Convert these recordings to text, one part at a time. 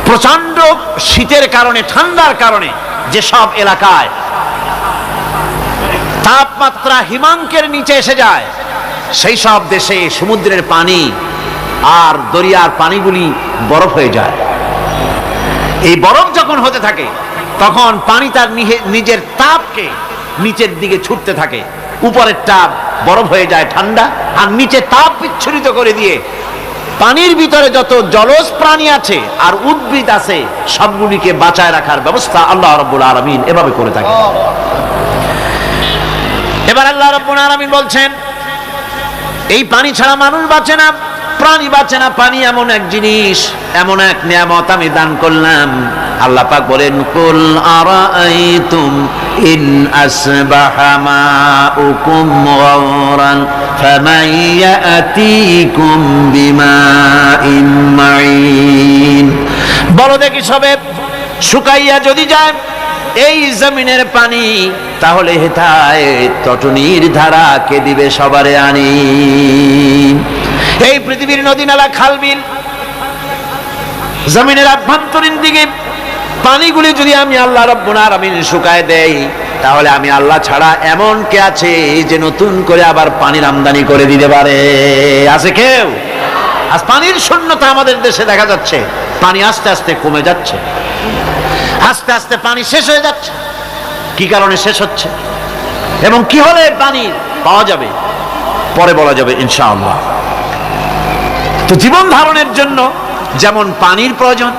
প্রচন্ড শীতের কারণে, ঠান্ডার কারণে যেসব এলাকায় তাপমাত্রা হিমাঙ্কের নিচে এসে যায়, সেই সব দেশে সমুদ্রের পানি আর দরিয়ার পানিগুলি বরফ হয়ে যায়। এই বরফ যখন হতে থাকে তখন পানি তার নিজের তাপকে নিচের দিকে ছুটতে থাকে। উপরের তাপ বরফ হয়ে যায় ঠান্ডা, আর নিচে তাপ বিচ্ছুরিত করে দিয়ে পানির ভিতরে যত জলজ প্রাণী আছে আর উদ্ভিদ আছে সবগুলিকে বাঁচায় রাখার ব্যবস্থা আল্লাহ রাব্বুল আলামিন এভাবে করে থাকে। এবার আল্লাহ রাব্বুল আলামিন বলছেন, এই পানি ছাড়া মানুষ বাঁচে না, প্রাণী বাঁচে না। পানি এমন এক জিনিস, এমন এক নিয়ামত আমি দান করলাম। আল্লাহ পাক বলেন, কুল আরাআইতুম ইন আসবাহা মাউকুম গাওরান ফামান ইয়াতিকুম বিমাইন মাইন। বলো দেখি সবে, শুকাইয়া যদি যায় এই জমিনের পানি, তাহলে হেথায় তটনির ধারা কে দিবে সবারে আনি। এই পৃথিবীর নদী নালা খাল বিল জমিনের আভ্যন্তরীণ দিকে পানিগুলি যদি আমি আল্লাহ রাব্বুল আলামিন শুকায় দেই, তাহলে আমি আল্লাহ ছাড়া এমন কে আছে যে নতুন করে আবার পানির আমদানি করে দিতে পারে? আছে কেউ? আজ পানির শূন্যতা আমাদের দেশে দেখা যাচ্ছে। পানি আস্তে আস্তে কমে যাচ্ছে, আস্তে আস্তে পানি শেষ হয়ে যাচ্ছে। কি কারণে শেষ হচ্ছে এবং কি হলে পানি পাওয়া যাবে পরে বলা যাবে ইনশাআল্লাহ। তো জীবন ধারণের জন্য যেমন পানির প্রয়োজন,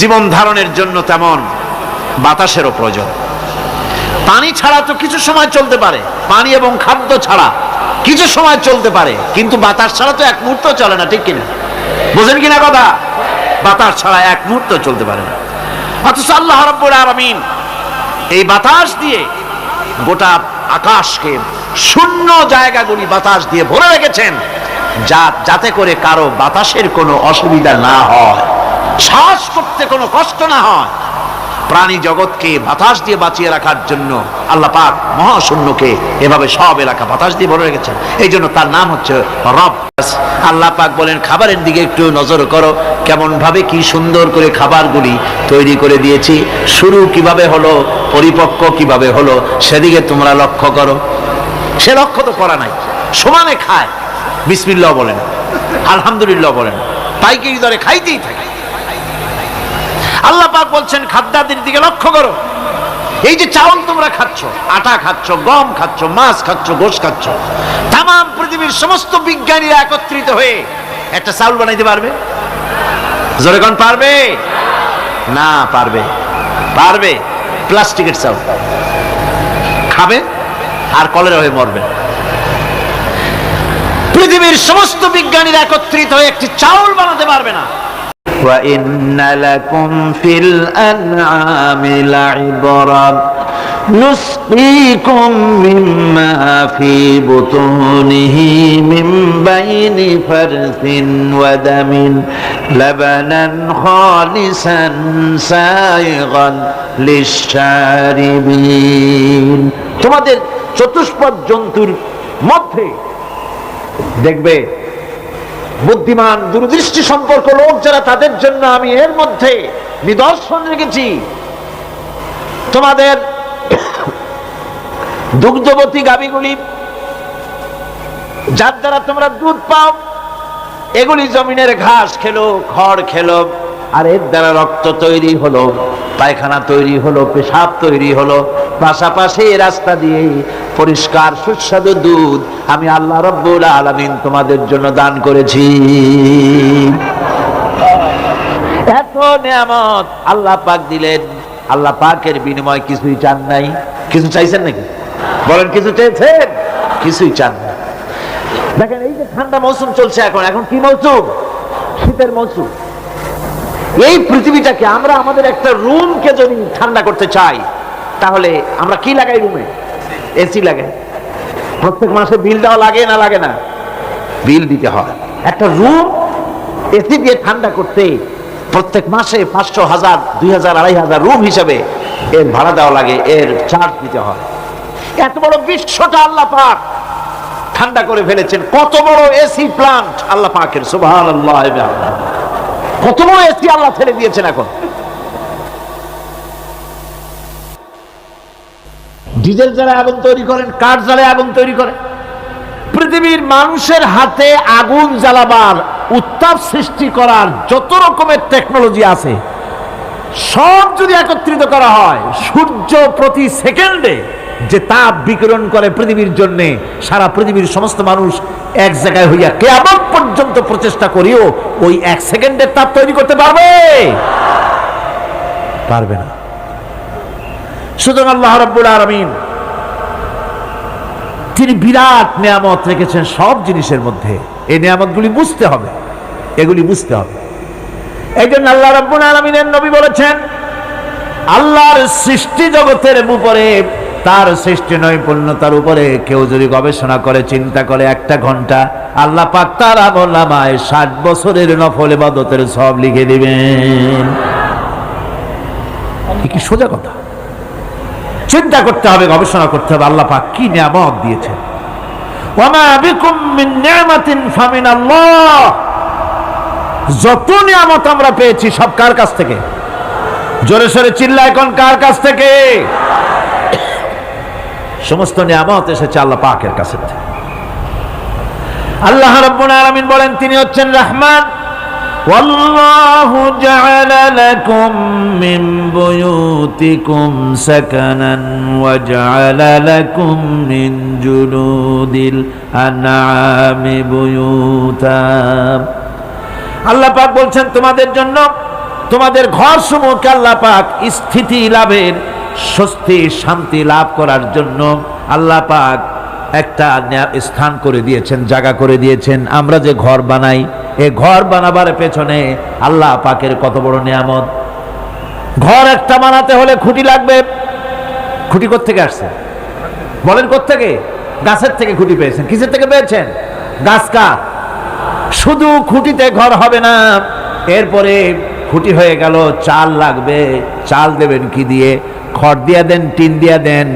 জীবন ধারণের জন্য তেমন বাতাসেরও প্রয়োজন। পানি ছাড়া তো কিছু সময় চলতে পারে, পানি এবং খাদ্য ছাড়া কিছু সময় চলতে পারে, কিন্তু বাতাস ছাড়া তো এক মুহূর্ত চলে না, ঠিক কিনা? বুঝেন কিনা কথা? বাতাস ছাড়া এক মুহূর্ত চলতে পারে না। অথচ আল্লাহ রাব্বুল আলামিন এই বাতাস দিয়ে গোটা আকাশকে, শূন্য জায়গাগুলি বাতাস দিয়ে ভরে রেখেছেন, যাতে করে কারো বাতাসের কোনো অসুবিধা না হয়, শ্বাস করতে কোনো কষ্ট না হয়। প্রাণী জগৎকে বাতাস দিয়ে বাঁচিয়ে রাখার জন্য আল্লাহ পাক মহাশূন্যকে এভাবে সব এলাকা বাতাস দিয়ে ভরে রেখেছেন। এই জন্য তার নাম হচ্ছে রব। আল্লাহ পাক বলেন, খাবারের দিকে একটু নজর করো, কেমন ভাবে কি সুন্দর করে খাবারগুলি তৈরি করে দিয়েছি। শুরু কিভাবে হলো, পরিপক্ক কিভাবে হলো, সেদিকে তোমরা লক্ষ্য করো। সে লক্ষ্য তো করা নাই, সমানে খায়, বিসমিল্লাহ বলেন, আলহামদুলিল্লাহ বলেন, পাইকারি দরে খাইতেই থাকে। আল্লাহ পাক বলছেন, খাদ্যাদির দিকে লক্ষ্য করো। এই যে চাউল তোমরা খাচ্ছ, আটা খাচ্ছ, গম খাচ্ছ, মাছ খাচ্ছ, গোশ খাচ্ছ, তাম পৃথিবীর সমস্ত বিজ্ঞানীরা একত্রিত হয়ে একটা চাউল বানাইতে পারবে? জোরে কোন পারবে? না পারবে। পারবে প্লাস্টিকের চাউল খাবে আর কলেরা হয়ে মরবে। পৃথিবীর সমস্ত বিজ্ঞানীরা একত্রিত হয়ে একটি চাউল বানাতে পারবে না। وَإِنَّ لَكُمْ فِي الْأَنْعَامِ لَعِبْرَةً نُسْقِيكُم مِّمَّا فِي بُطُونِهِ مِن بَيْنِ فَرْثٍ وَدَمٍ لَبَنًا خَالِصًا سَائِغًا لِلشَّارِبِينَ। তোমাদের চতুষ্পদ জন্তুর মধ্যে দেখবে বুদ্ধিমান দূরদৃষ্টি সম্পর্ক লোক যারা, তাদের জন্য আমি এর মধ্যে নিদর্শন রেখেছি। তোমাদের দুগ্ধবতী গাভীগুলি, যার দ্বারা তোমরা দুধ পাও, এগুলি জমিনের ঘাস খেলো, খড় খেলো, আর এর দ্বারা রক্ত তৈরি হলো, পায়খানা তৈরি হলো, পেশাব তৈরি হলো। পাশাপাশি রাস্তা দিয়ে পরিষ্কার সুস্বাদু দুধ আমি আল্লাহ রাব্বুল আলামিন তোমাদের জন্য দান করেছি। এত নিয়ামত আল্লাহ পাক দিলেন, আল্লাহ পাকের বিনিময় কিছুই চান নাই। কিছু চাইছেন নাকি? বলেন, কিছু চেয়েছেন? কিছুই চান না। দেখেন, এই যে ঠান্ডা মৌসুম চলছে, এখন কি মৌসুম? শীতের মৌসুম। এই পৃথিবীটাকে আমরা, আমাদের একটা রুমকে যদি ঠান্ডা করতে চাই, তাহলে আমরা কি লাগাই? রুমে এসি লাগাই। প্রত্যেক মাসে বিল দেওয়া লাগে না? লাগে না? বিল দিতে হয়। একটা রুম এসি দিয়ে ঠান্ডা করতে প্রত্যেক মাসে 500, 1000, 2000, 2500 রুম হিসাবে এর ভাড়া দেওয়া লাগে, এর চার্জ দিতে হয়। এত বড় বিশ্বটা আল্লাহ পাক ঠান্ডা করে ফেলেছেন। কত বড় এসি প্লান্ট আল্লাহ পাকের, সুবহানাল্লাহ। কত বড় এসি আল্লাহ ছেড়ে দিয়েছেন। এখন ডিজেল জ্বালায় আগুন তৈরি করেন, কাঠ জ্বালায় আগুন তৈরি করেন। পৃথিবীর মানুষের হাতে আগুন জ্বালাবার, উত্তাপ সৃষ্টি করার যত রকমের টেকনোলজি আছে সব যদি একত্রিত করা হয়, সূর্য প্রতি সেকেন্ডে যে তাপ বিকিরণ করে পৃথিবীর জন্য, সারা পৃথিবীর সমস্ত মানুষ এক জায়গায় হইয়া কিয়ামত পর্যন্ত প্রচেষ্টা করিও ওই এক সেকেন্ডের তাপ তৈরি করতে পারবে? পারবে না। সুতরাং আল্লাহ রাব্বুল আলামিন তিনি বিরাট নিয়ামত রেখেছেন সব জিনিসের মধ্যে। এই নিয়ামতগুলি বুঝতে হবে, এগুলি বুঝতে হবে। এই জন্য আল্লাহ রাব্বুল আলামিনের নবী বলেছেন, আল্লাহর সৃষ্টি জগতের উপরে, তার সৃষ্টি নৈপুণ্যতার উপরে কেউ যদি গবেষণা করে, চিন্তা করে 1 ঘন্টা, আল্লাহ পাক তার আমলনামায় 60 বছরের নফল ইবাদতের সওয়াব লিখে দিবেন। কি সোজা কথা। চিন্তা করতে হবে, গবেষণা করতে হবে আল্লাহ পাক কি নিয়ামত দিয়েছেন। ওয়ামা বিকুম মিন নি'মাতিন ফামিনাল্লাহ। যত নিয়ামত আমরা পেয়েছি সব কার কাছ থেকে? জোরে সোরে চিল্লায় কোন কার কাছ থেকে? সমস্ত নিয়ামত এসেছে আল্লাহ পাকের কাছ থেকে। আল্লাহ রাব্বুল আলামিন বলেন তিনি হচ্ছেন রহমান। ওয়াল্লাহু জাআলা লাকুম মিন বুয়ুতিকুম সাকানান ওয়া জাআলা লাকুম মিন জুলুদিল আনআমি বুয়ুতা। আল্লাহ পাক বলছেন তোমাদের জন্য, তোমাদের ঘরসমূহকে আল্লাহ পাক স্থিতি লাভের, স্বস্তি শান্তি লাভ করার জন্য আল্লাহ পাক একটা স্থান করে দিয়েছেন, জায়গা করে দিয়েছেন। আমরা যে ঘর বানাই, এই ঘর বানাবার পেছনে আল্লাহ পাকের কত বড় নিয়ামত। ঘর একটা বানাতে হলে খুঁটি লাগবে। খুঁটি কোত্থেকে আসছে বলেন? কোত্থেকে? গাছের থেকে খুঁটি পেয়েছেন। কিসের থেকে পেয়েছেন? গাছ কাঠ। শুধু খুঁটিতে ঘর হবে না, এরপরে খুঁটি হয়ে গেল, চাল লাগবে। চাল দেবেন কি দিয়ে? খড় দিয়া দেন, টিন দিয়া দেন,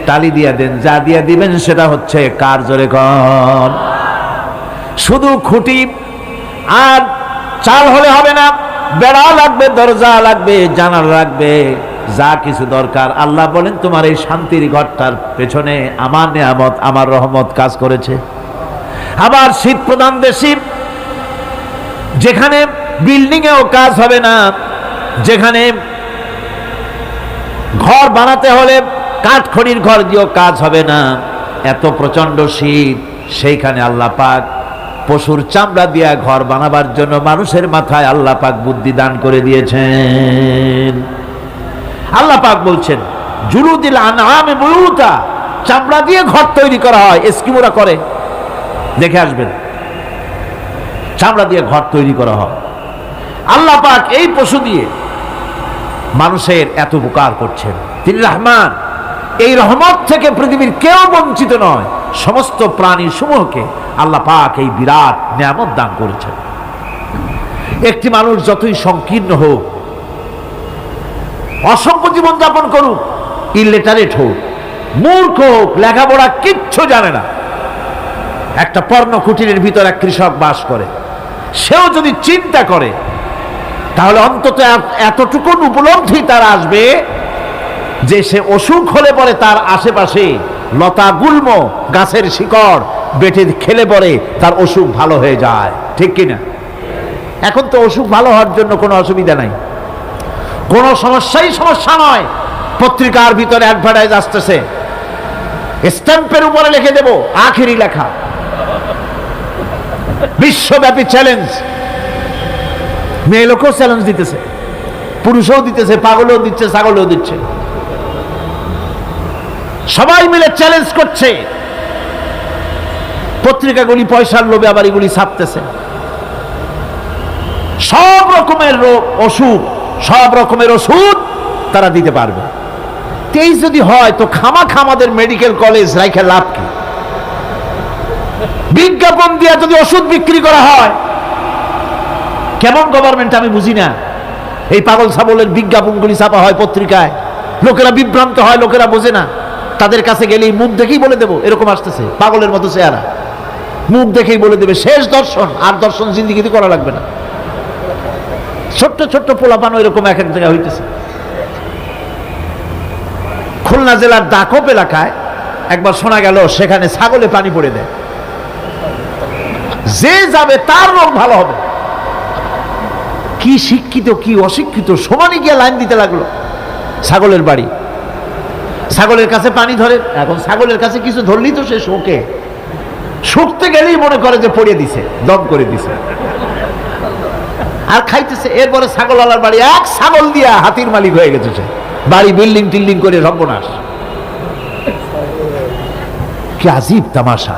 টালি দিয়া দেন, যা দিয়া দিবেন সেটা হচ্ছে কার? জোরে কর। শুধু খুঁটি আর চাল হলে হবে না, বেড়া লাগবে, দরজা লাগবে, জানালা লাগবে, যা কিছু দরকার। আল্লাহ বলেন তোমার এই শান্তির ঘরটার পেছনে আমার নিয়ামত, আমার রহমত কাজ করেছে। আবার শীত প্রধান দেশে যেখানে বিল্ডিং এও কাজ হবে না, যেখানে ঘর বানাতে হলে কাঠখড়ির ঘর দিয়েও কাজ হবে না, এত প্রচন্ড শীত, সেইখানে আল্লাহ পাক পশুর চামড়া দিয়া ঘর বানাবার জন্য মানুষের মাথায় আল্লাহ পাক বুদ্ধি দান করে দিয়েছেন। আল্লাহ পাক বলছেন জুলুদিল আনআমি বুয়ুতা, চামড়া দিয়ে ঘর তৈরি করা হয়। এস্কিমোরা করে, দেখে আসবেন, চামড়া দিয়ে ঘর তৈরি করা হয়। আল্লাহ পাক এই পশু দিয়ে মানুষের এত উপকার করছেন। তিনি রহমান। এই রহমত থেকে পৃথিবীর কেউ বঞ্চিত নয়। সমস্ত প্রাণী সমূহকে আল্লাহ পাক এই বিরাট নিয়ামত দান করেছেন। একটি মানুষ যতই সংকীর্ণ হোক, অসভ্য জীবন যাপন করুক, ইলিটারেট হোক, মূর্খ হোক, লেখাপড়া কিচ্ছু জানে না, একটা পর্ণ কুটিরের ভিতর এক কৃষক বাস করে, সেও যদি চিন্তা করে তাহলে অন্তত এতটুকু উপলব্ধি তার আসবে যে সে অসুখ হলে পরে তার আশেপাশে লতা গুল্ম, গাছের শিকড় বেটে খেলে পরে তার অসুখ ভালো হয়ে যায়। ঠিক কিনা? এখন তো অসুখ ভালো হওয়ার জন্য কোনো অসুবিধা নাই, কোনো সমস্যা নয়। পত্রিকার ভিতরে অ্যাডভার্টাইজ আসতেছে, স্ট্যাম্পের উপরে লিখে দেব আখেরি লেখা, বিশ্বব্যাপী চ্যালেঞ্জ। মেয়ে লোকও চ্যালেঞ্জ দিতেছে, পুরুষও দিতেছে, পাগলও দিচ্ছে, ছাগলও দিচ্ছে, সবাই মিলে চ্যালেঞ্জ করছে। পত্রিকাগুলি পয়সার লোভে আবার এগুলি ছাপতেছে। সব রকমের রোগ, অসুখ, সব রকমের ওষুধ তারা দিতে পারবে। তেইশ যদি হয় তো খামাখা আমাদের মেডিকেল কলেজ রাইখে লাভ কি? বিজ্ঞাপন দিয়ে যদি ওষুধ বিক্রি করা হয়, কেমন গভর্নমেন্ট আমি বুঝি না। এই পাগল ছাগলের বিজ্ঞাপনগুলি ছাপা হয় পত্রিকায়, লোকেরা বিভ্রান্ত হয়, লোকেরা বোঝে না। তাদের কাছে গেলেই মুখ দেখেই বলে দেবো এরকম আসতেছে, পাগলের মতো চেহারা, মুখ দেখেই বলে দেবে শেষ দর্শন, আর দর্শন জিন্দিগিতে করা লাগবে না। ছোট্ট ছোট্ট পোলাপান ওইরকম এক এক জায়গায় হইতেছে। খুলনা জেলার দাকপ এলাকায় একবার শোনা গেল সেখানে ছাগলে পানি পড়ে দেয়, যে যাবে তার রোগ ভালো হবে। কি শিক্ষিত কি অশিক্ষিত সমানে গিয়ে লাইন দিতে লাগলো। ছাগলের বাড়ি, ছাগলের কাছে পানি ধরে, এখন ছাগলের কাছে কিছু ধরলেই তো সে শোকে, শুকতে গেলেই মনে করে যে পড়িয়ে দিছে, দম করে দিছে, আর খাইতেছে। এরপরে ছাগলওয়ালার বাড়ি এক ছাগল দিয়া হাতির মালিক হয়ে গেছে সে, বাড়ি বিল্ডিং টিল্ডিং করে সর্বনাশ। কি আজীব তামাশা,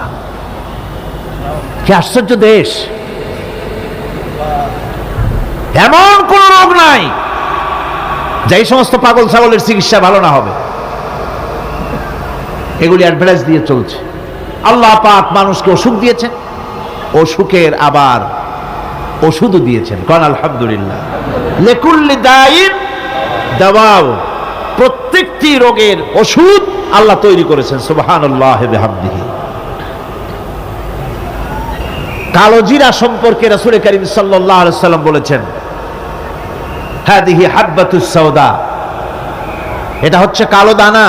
কি আশ্চর্য দেশ। এমন কোন রোগ নাই যে এই সমস্ত পাগল ছাগলের চিকিৎসা ভালো না হবে। এগুলি অ্যাডভার্টাইজ দিয়ে চলছে। আল্লাহ পাক মানুষকে অসুখ দিয়েছেন, অসুখের আবার ওষুধও দিয়েছেন। কারণ আলহামদুলিল্লাহ, লিকুল্লি দাইন দাওয়াও, প্রত্যেকটি রোগের ওষুধ আল্লাহ তৈরি করেছেন। সুবহানাল্লাহ বিহামদিহি। কালো জিরা সম্পর্কে রাসূল করিম সাল্লাল্লাহু আলাইহি ওয়াসাল্লাম বলেছেন, হাদিহি হাব্বাতুস সাওদা, এটা হচ্ছে কালো দানা।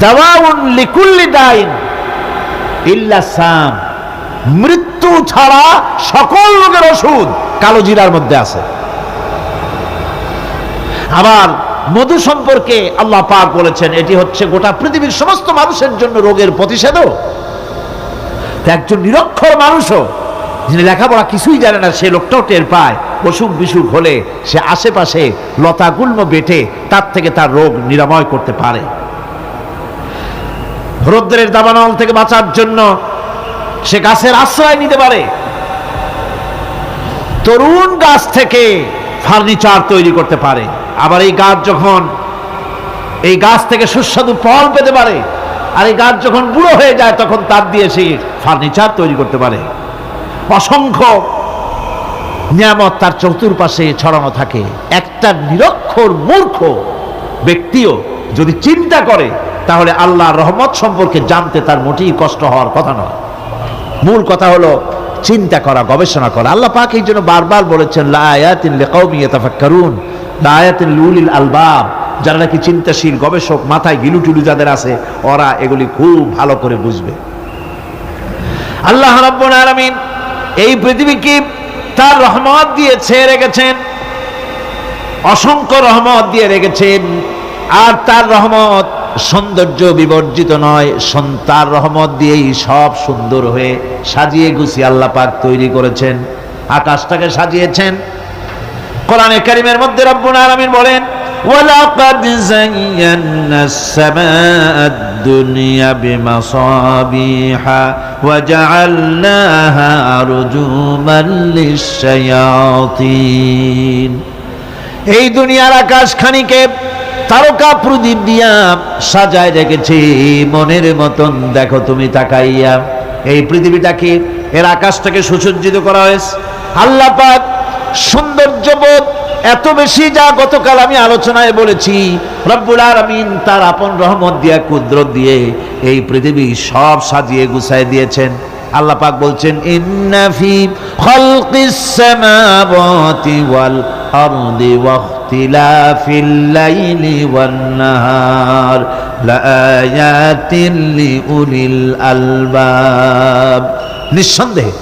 দাওয়াউন লিকুল্লি দাইন ইল্লা সাম, মৃত্যু ছাড়া সকল রোগের ওষুধ কালো জিরার মধ্যে আছে। আবার মধু সম্পর্কে আল্লাহ পাক বলেছেন, এটি হচ্ছে গোটা পৃথিবীর সমস্ত মানুষের জন্য রোগের প্রতিষেধক। একজন নিরক্ষর মানুষও, যিনি লেখাপড়া কিছুই জানে না, সে লোকটাও টের পায় অসুখ বিসুখ হলে সে আশেপাশে লতা গুল্ম বেটে তার থেকে তার রোগ নিরাময় করতে পারে। রৌদ্রের দাবানল থেকে বাঁচার জন্য সে গাছের আশ্রয় নিতে পারে। তরুণ গাছ থেকে ফার্নিচার তৈরি করতে পারে। আবার এই গাছ যখন, এই গাছ থেকে সুস্বাদু ফল পেতে পারে, আর এই গাছ যখন বুড়ো হয়ে যায় তখন তার দিয়ে সে ফার্নিচার তৈরি করতে পারে। অসংখ্য নিয়ামত তার চতুর্পাশে ছড়ানো থাকে। একটা নিরক্ষর মূর্খ ব্যক্তিও যদি চিন্তা করে তাহলে আল্লাহর রহমত সম্পর্কে জানতে তার মোটেই কষ্ট হওয়ার কথা নয়। মূল কথা হলো চিন্তা করা, গবেষণা করা। আল্লাহ পাক এই জন্য বারবার বলেছেন, লা আয়াতিন লিকাউমিন ইয়াতাফাক্কারুন, লা আয়াতিন লিউলিল আলবাব, যারা নাকি চিন্তাশীল গবেষক, মাথায় গিলুটুলু যাদের আছে, ওরা এগুলি খুব ভালো করে বুঝবে। আল্লাহ রাব্বুল আলামিন এই পৃথিবীকে তার রহমত দিয়ে ছেড়ে রেখেছেন, অসংখ্য রহমত দিয়ে রেখেছেন। আর তার রহমত সৌন্দর্য বিবর্জিত নয়, তার রহমত দিয়েই সব সুন্দর হয়ে সাজিয়ে গুছিয়ে আল্লাহ পাক তৈরি করেছেন। আকাশটাকে সাজিয়েছেন। কোরআনে কারীমের মধ্যে রব্বুল আলামিন বলেন, ওয়ালাকাদ যায়্যানাস সামাআদ দুনিয়া বিমাসাবিহা ওয়া জাআলনাহা রুজুমান লিশ-শায়াতিন। এই দুনিয়ার আকাশখানিকে তারকা প্রদীপ দিয়া সাজায় রেখেছি মনের মতন। দেখো তুমি তাকাইয়া, এই পৃথিবীটাকে, এর আকাশটাকে সুসজ্জিত করা হয়েছে। আল্লাহ পাক সৌন্দর্যবোধ এত বেশি, যা গতকাল আমি আলোচনায় বলেছি, রব্বুল আলামিন তার আপন রহমত দিয়া, কুদরত দিয়ে এই পৃথিবী সব সাজিয়ে গুছায় দিয়েছেন। আল্লাহ পাক বলছেন, ইন্না ফি খালকিস সামাওয়াতি ওয়াল আরদি ওয়া ইখতিলাফিল লাইলি ওয়ান নাহার লাআয়াতিন লিউলিল আলবাব। নিঃসন্দেহে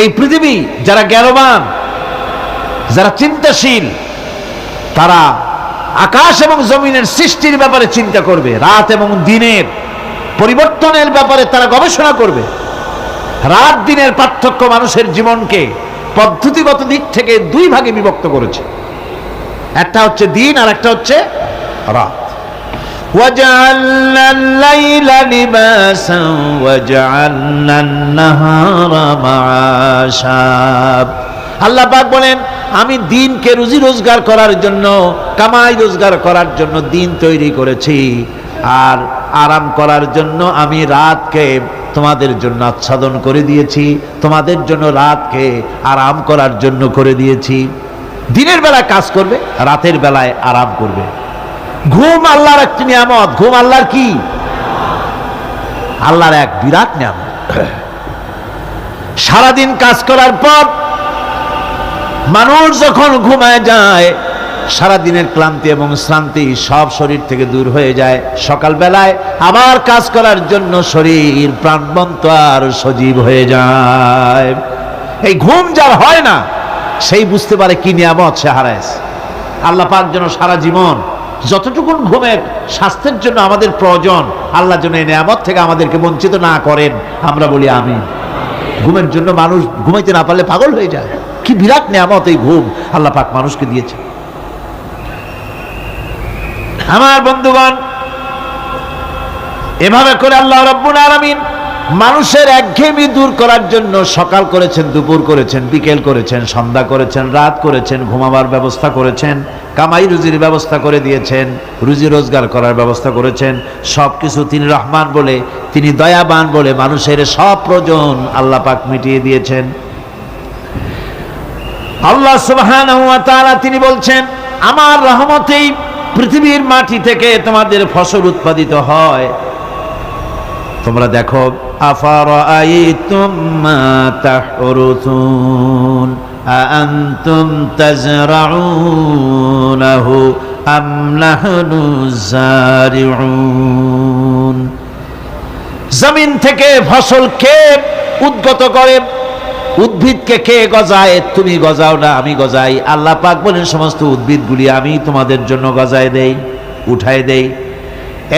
এই পৃথিবী যারা জ্ঞানবান, যারা চিন্তাশীল, তারা আকাশ এবং জমিনের সৃষ্টির ব্যাপারে চিন্তা করবে, রাত এবং দিনের পরিবর্তনের ব্যাপারে তারা গবেষণা করবে। রাত দিনের পার্থক্য মানুষের জীবনকে পদ্ধতিগত দিক থেকে দুই ভাগে বিভক্ত করেছে। একটা হচ্ছে দিন আর একটা হচ্ছে রাত। وَجَعَلْنَا اللَّيْلَ لِبَاسًا وَجَعَلْنَا النَّهَارَ مَعَاشًا। আল্লাহ পাক বলেন, আমি দিনকে রুজি রোজগার করার জন্য, কামাই রোজগার করার জন্য দিন তৈরি করেছি, আর আরাম করার জন্য আমি রাতকে তোমাদের জন্য আচ্ছাদন করে দিয়েছি, তোমাদের জন্য রাতকে আরাম করার জন্য করে দিয়েছি। দিনের বেলায় কাজ করবে, রাতের বেলায় আরাম করবে। ঘুম আল্লাহর একটি নিয়ামত। ঘুম আল্লাহর কি? আল্লাহর এক বিরাট নিয়ামত। সারাদিন কাজ করার পর মানুষ যখন ঘুমায় যায় সারা দিনের ক্লান্তি এবং শ্রান্তি সব শরীর থেকে দূর হয়ে যায়, সকালবেলায় আবার কাজ করার জন্য শরীর প্রাণবন্ত আর সজীব হয়ে যায়। এই ঘুম যার হয় না সেই বুঝতে পারে কি নিয়ামত সে হারাইছে। আল্লাহ পাক যেন সারা জীবন যতটুকুন ঘুমের স্বাস্থ্যের জন্য আমাদের প্রয়োজন, আল্লাহ যেন এই নিয়ামত থেকে আমাদেরকে বঞ্চিত না করেন, আমরা বলি আমিন। ঘুমের জন্য মানুষ ঘুমাইতে না পারলে পাগল হয়ে যায়। কি বিরাট নিয়ামত এই ঘুম আল্লাহ পাক মানুষকে দিয়েছে। আমার বন্ধুগণ, এভাবে করে আল্লাহ রাব্বুল আলামিন মানুষের একঘেয়েমি দূর করার জন্য সকাল করেছেন, দুপুর করেছেন, বিকেল করেছেন, সন্ধ্যা করেছেন, রাত করেছেন, ঘুমাবার ব্যবস্থা করেছেন, কামাই রুজির ব্যবস্থা করে দিয়েছেন, রুজি রোজগার করার ব্যবস্থা করেছেন। সবকিছু তিনি রহমান বলে, তিনি দয়াবান বলে মানুষের সব প্রয়োজন আল্লাহ পাক মিটিয়ে দিয়েছেন। আল্লাহ সুবহানাহু ওয়া তাআলা তিনি বলছেন, আমার রহমতেই পৃথিবীর মাটি থেকে তোমাদের ফসল উৎপাদিত হয়। তোমরা দেখো, আফারাআইতুম মা তাহরুথুন আআনতুম তাজরাউনাহু আম নাহনুজ জারিউন। জমিন থেকে ফসল কে উদ্গত করে? উদ্ভিদকে কে গজায়? তুমি গজাও না, আমি গজাই। আল্লাহ পাক বলেন, সমস্ত উদ্ভিদগুলি আমি তোমাদের জন্য গজায় দেই, উঠায় দেই।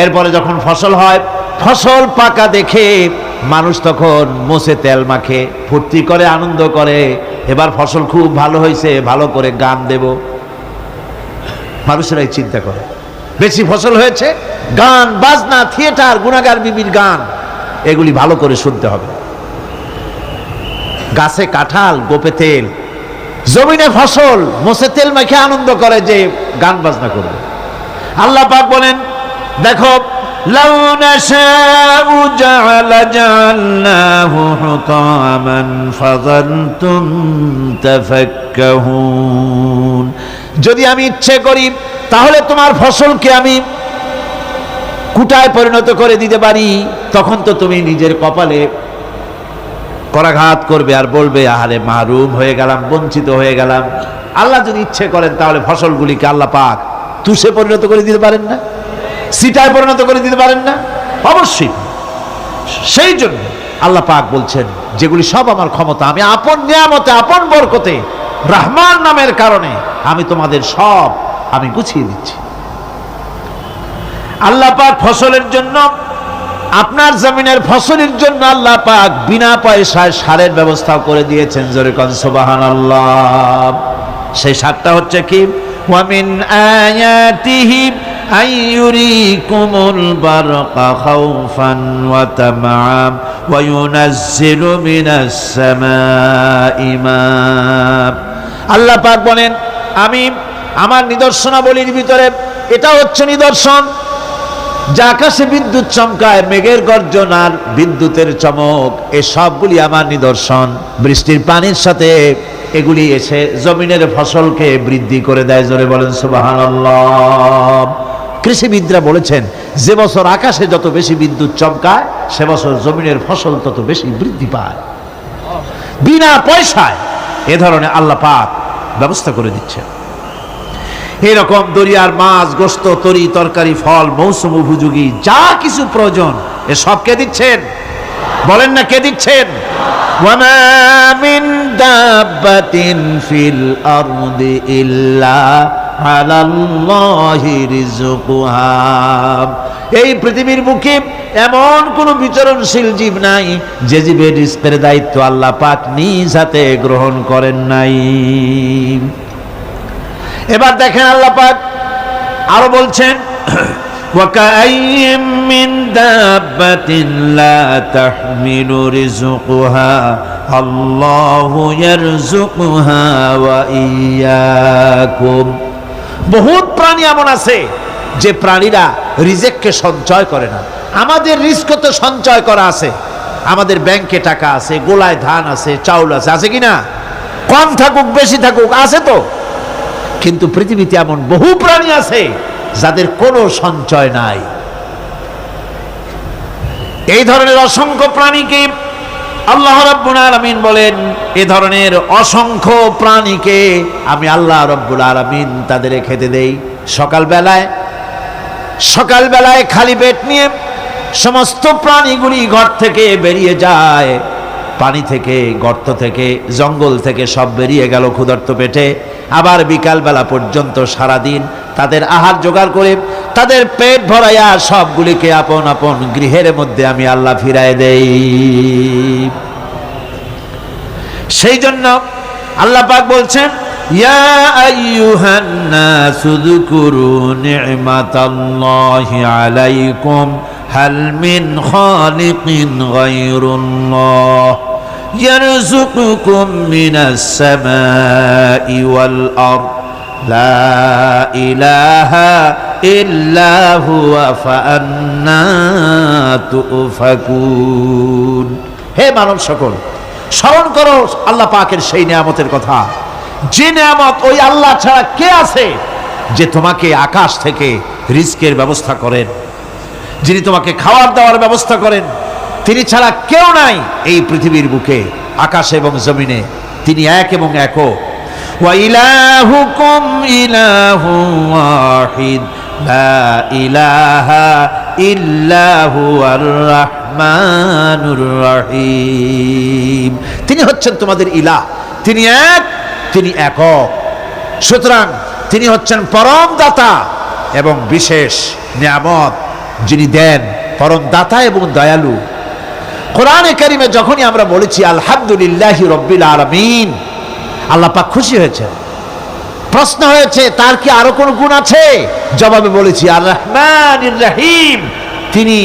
এরপরে যখন ফসল হয়, ফসল পাকা দেখে মানুষ তখন মোষে তেল মাখে, ফুর্তি করে, আনন্দ করে। এবার ফসল খুব ভালো হয়েছে, ভালো করে গান দেব। মানুষেরাই চিন্তা করে, বেশি ফসল হয়েছে, গান বাজনা, থিয়েটার, গুনাগার বিবির গান, এগুলি ভালো করে শুনতে হবে। গাছে কাঁঠাল, গোপে তেল, জমিনে ফসল, মোষে তেল মেখে আনন্দ করে যে গান বাজনা করবে। আল্লাহ পাক বলেন, দেখো, লাউ নাশাউ জাআলনাহু হুতামান ফাযানতুম তাফাক্কাহুন। যদি আমি ইচ্ছে করি তাহলে তোমার ফসলকে আমি কুটায় পরিণত করে দিতে পারি, তখন তো তুমি নিজের কপালে করাঘাত করবে আর বলবে, আহারে মাহরুম হয়ে গেলাম, বঞ্চিত হয়ে গেলাম। আল্লাহ যদি ইচ্ছে করেন তাহলে ফসলগুলিকে আল্লাহ পাক তুষে পরিণত করে দিতে পারেন না? সিটায় পরিণত করে দিতে পারেন না? অবশ্যই। সেই জন্য আল্লাহ পাক বলছেন, যেগুলি সব আমার ক্ষমতা, আমি আপন নিয়ামতে, আপন বরকতে, রহমান নামের কারণে আমি তোমাদের সব আমি গুছিয়ে দিচ্ছি। আল্লাহ পাক ফসলের জন্য, আপনার জমিনের ফসলের জন্য আল্লাহ পাক বিনা পয়সায় সারের ব্যবস্থা করে দিয়েছেন। জোরে কোন সুবহানাল্লাহ। সেই সারটা হচ্ছে কি? ওয়া মিন আয়াতিহি আইয়ুরিকুমুল বারকা খাউফান ওয়া তামআম ওয়া ইউনাজ্জিলু মিনাস সামাই মা। আল্লাহ পাক বলেন, আমি আমার নিদর্শনাবলীর ভিতরে এটা হচ্ছে নিদর্শন, যে আকাশে বিদ্যুৎ চমকায়, মেঘের গর্জন আর বিদ্যুতের চমক, এ সবগুলি আমার নিদর্শন। বৃষ্টির পানির সাথে এগুলি এসে জমিনের ফসলকে বৃদ্ধি করে দেয়। জোরে বলেন সুবহানাল্লাহ। কৃষিবিদরা বলেছেন, যে বছর আকাশে যত বেশি বিদ্যুৎ চমকায় সে বছর জমিনের ফসল তত বেশি বৃদ্ধি পায়। বিনা পয়সায় এ ধরনের আল্লাহ পাক ব্যবস্থা করে দিচ্ছেন। এরকম দরিয়ার মাছ, গোশত, তরি, তরকারি, ফল, মৌসুম উপযোগী যা কিছু প্রয়োজন এ সব কে দিচ্ছেন? বলেন না, কে দিচ্ছেন? ওয়ামা মিন দাব্বাতিন ফিল আরদি ইল্লা আলাল্লাহি রিজকুহা। এই পৃথিবীর বুকে এমন কোন বিচরণশীল জীব নাই যে জীবের রিজকের দায়িত্ব আল্লাহ পাক নিজ হাতে গ্রহণ করেন নাই। এবার দেখেন আল্লাহ পাক আরো বলছেন, وَكَأَيِّن مِّن دَابَّةٍ لَّا تَحْمِلُ رِزْقَهَا اللَّهُ يَرْزُقُهَا وَإِيَّاكُمْ। বহুত প্রাণী এমন আছে যে প্রাণীরা রিজেককে সঞ্চয় করে না। আমাদের রিজক তো সঞ্চয় করা আছে, আমাদের ব্যাংকে টাকা আছে, গোলায় ধান আছে, চাউল আছে, আছে কি না? কম থাকুক বেশি থাকুক আছে তো। কিন্তু পৃথিবীতে এমন বহু প্রাণী আছে যাদের কোনো সঞ্চয় নাই। এই ধরনের অসংখ্য প্রাণীকে আল্লাহ রাব্বুল আলামিন বলেন এ ধরনের অসংখ্য প্রাণীকে আমি আল্লাহ রাব্বুল আলামিন তাদের খেতে দেই। সকালবেলায় খালি পেট নিয়ে সমস্ত প্রাণীগুলি ঘর থেকে বেরিয়ে যায়, পানি থেকে, গর্ত থেকে, জঙ্গল থেকে সব বেরিয়ে গেল ক্ষুধার্ত পেটে। আবার বিকালবেলা পর্যন্ত সারাদিন তাদের আহার জোগাড় করে তাদের পেট ভরাইয়া সবগুলিকে আপন আপন গৃহের মধ্যে আমি আল্লাহ ফিরায় দেই। সেই জন্য আল্লাহ পাক বলছেন, ইয়া আইয়ুহান নাসু যকুরু নি'মাতাল্লাহি আলাইকুম হাল মিন খালিকিন গায়রুল্লাহ ইয়ারযুকুকুম মিনাস সামাই ওয়াল আরদ লা ইলাহা ইল্লা হুয়া ফাআন্না তুফাকুন। হে মানব সকল, স্মরণ করো আল্লাহ পাকের সেই নিয়ামতের কথা, যে নিয়ামত ওই আল্লাহ ছাড়া কে আছে যে তোমাকে আকাশ থেকে রিজকের ব্যবস্থা করেন, যিনি তোমাকে খাওয়ার দাওয়ার ব্যবস্থা করেন। তিনি ছাড়া কেউ নাই এই পৃথিবীর বুকে, আকাশে এবং জমিনে। তিনি এক এবং একক। ওয়া ইলাহুকুম ইলাহুন ওয়াহিদ লা ইলাহা ইল্লা হুয়ার রাহমানুর রহিম। তিনি হচ্ছেন তোমাদের ইলাহ, তিনি এক, তিনি একক। সুতরাং তিনি হচ্ছেন পরম দাতা এবং বিশেষ নিয়ামত যিনি দেন, পরম দাতা এবং দয়ালু। কোরআনে কারিমে যখনই আমরা বলেছি আলহামদুলিল্লাহি রাব্বিল আলামিন, আল্লাহ পাক খুশি হয়েছে। প্রশ্ন হয়েছে তার কি আরো কোন গুণ আছে? জবাবে বলেছি আর রহমানির রহিম, তিনি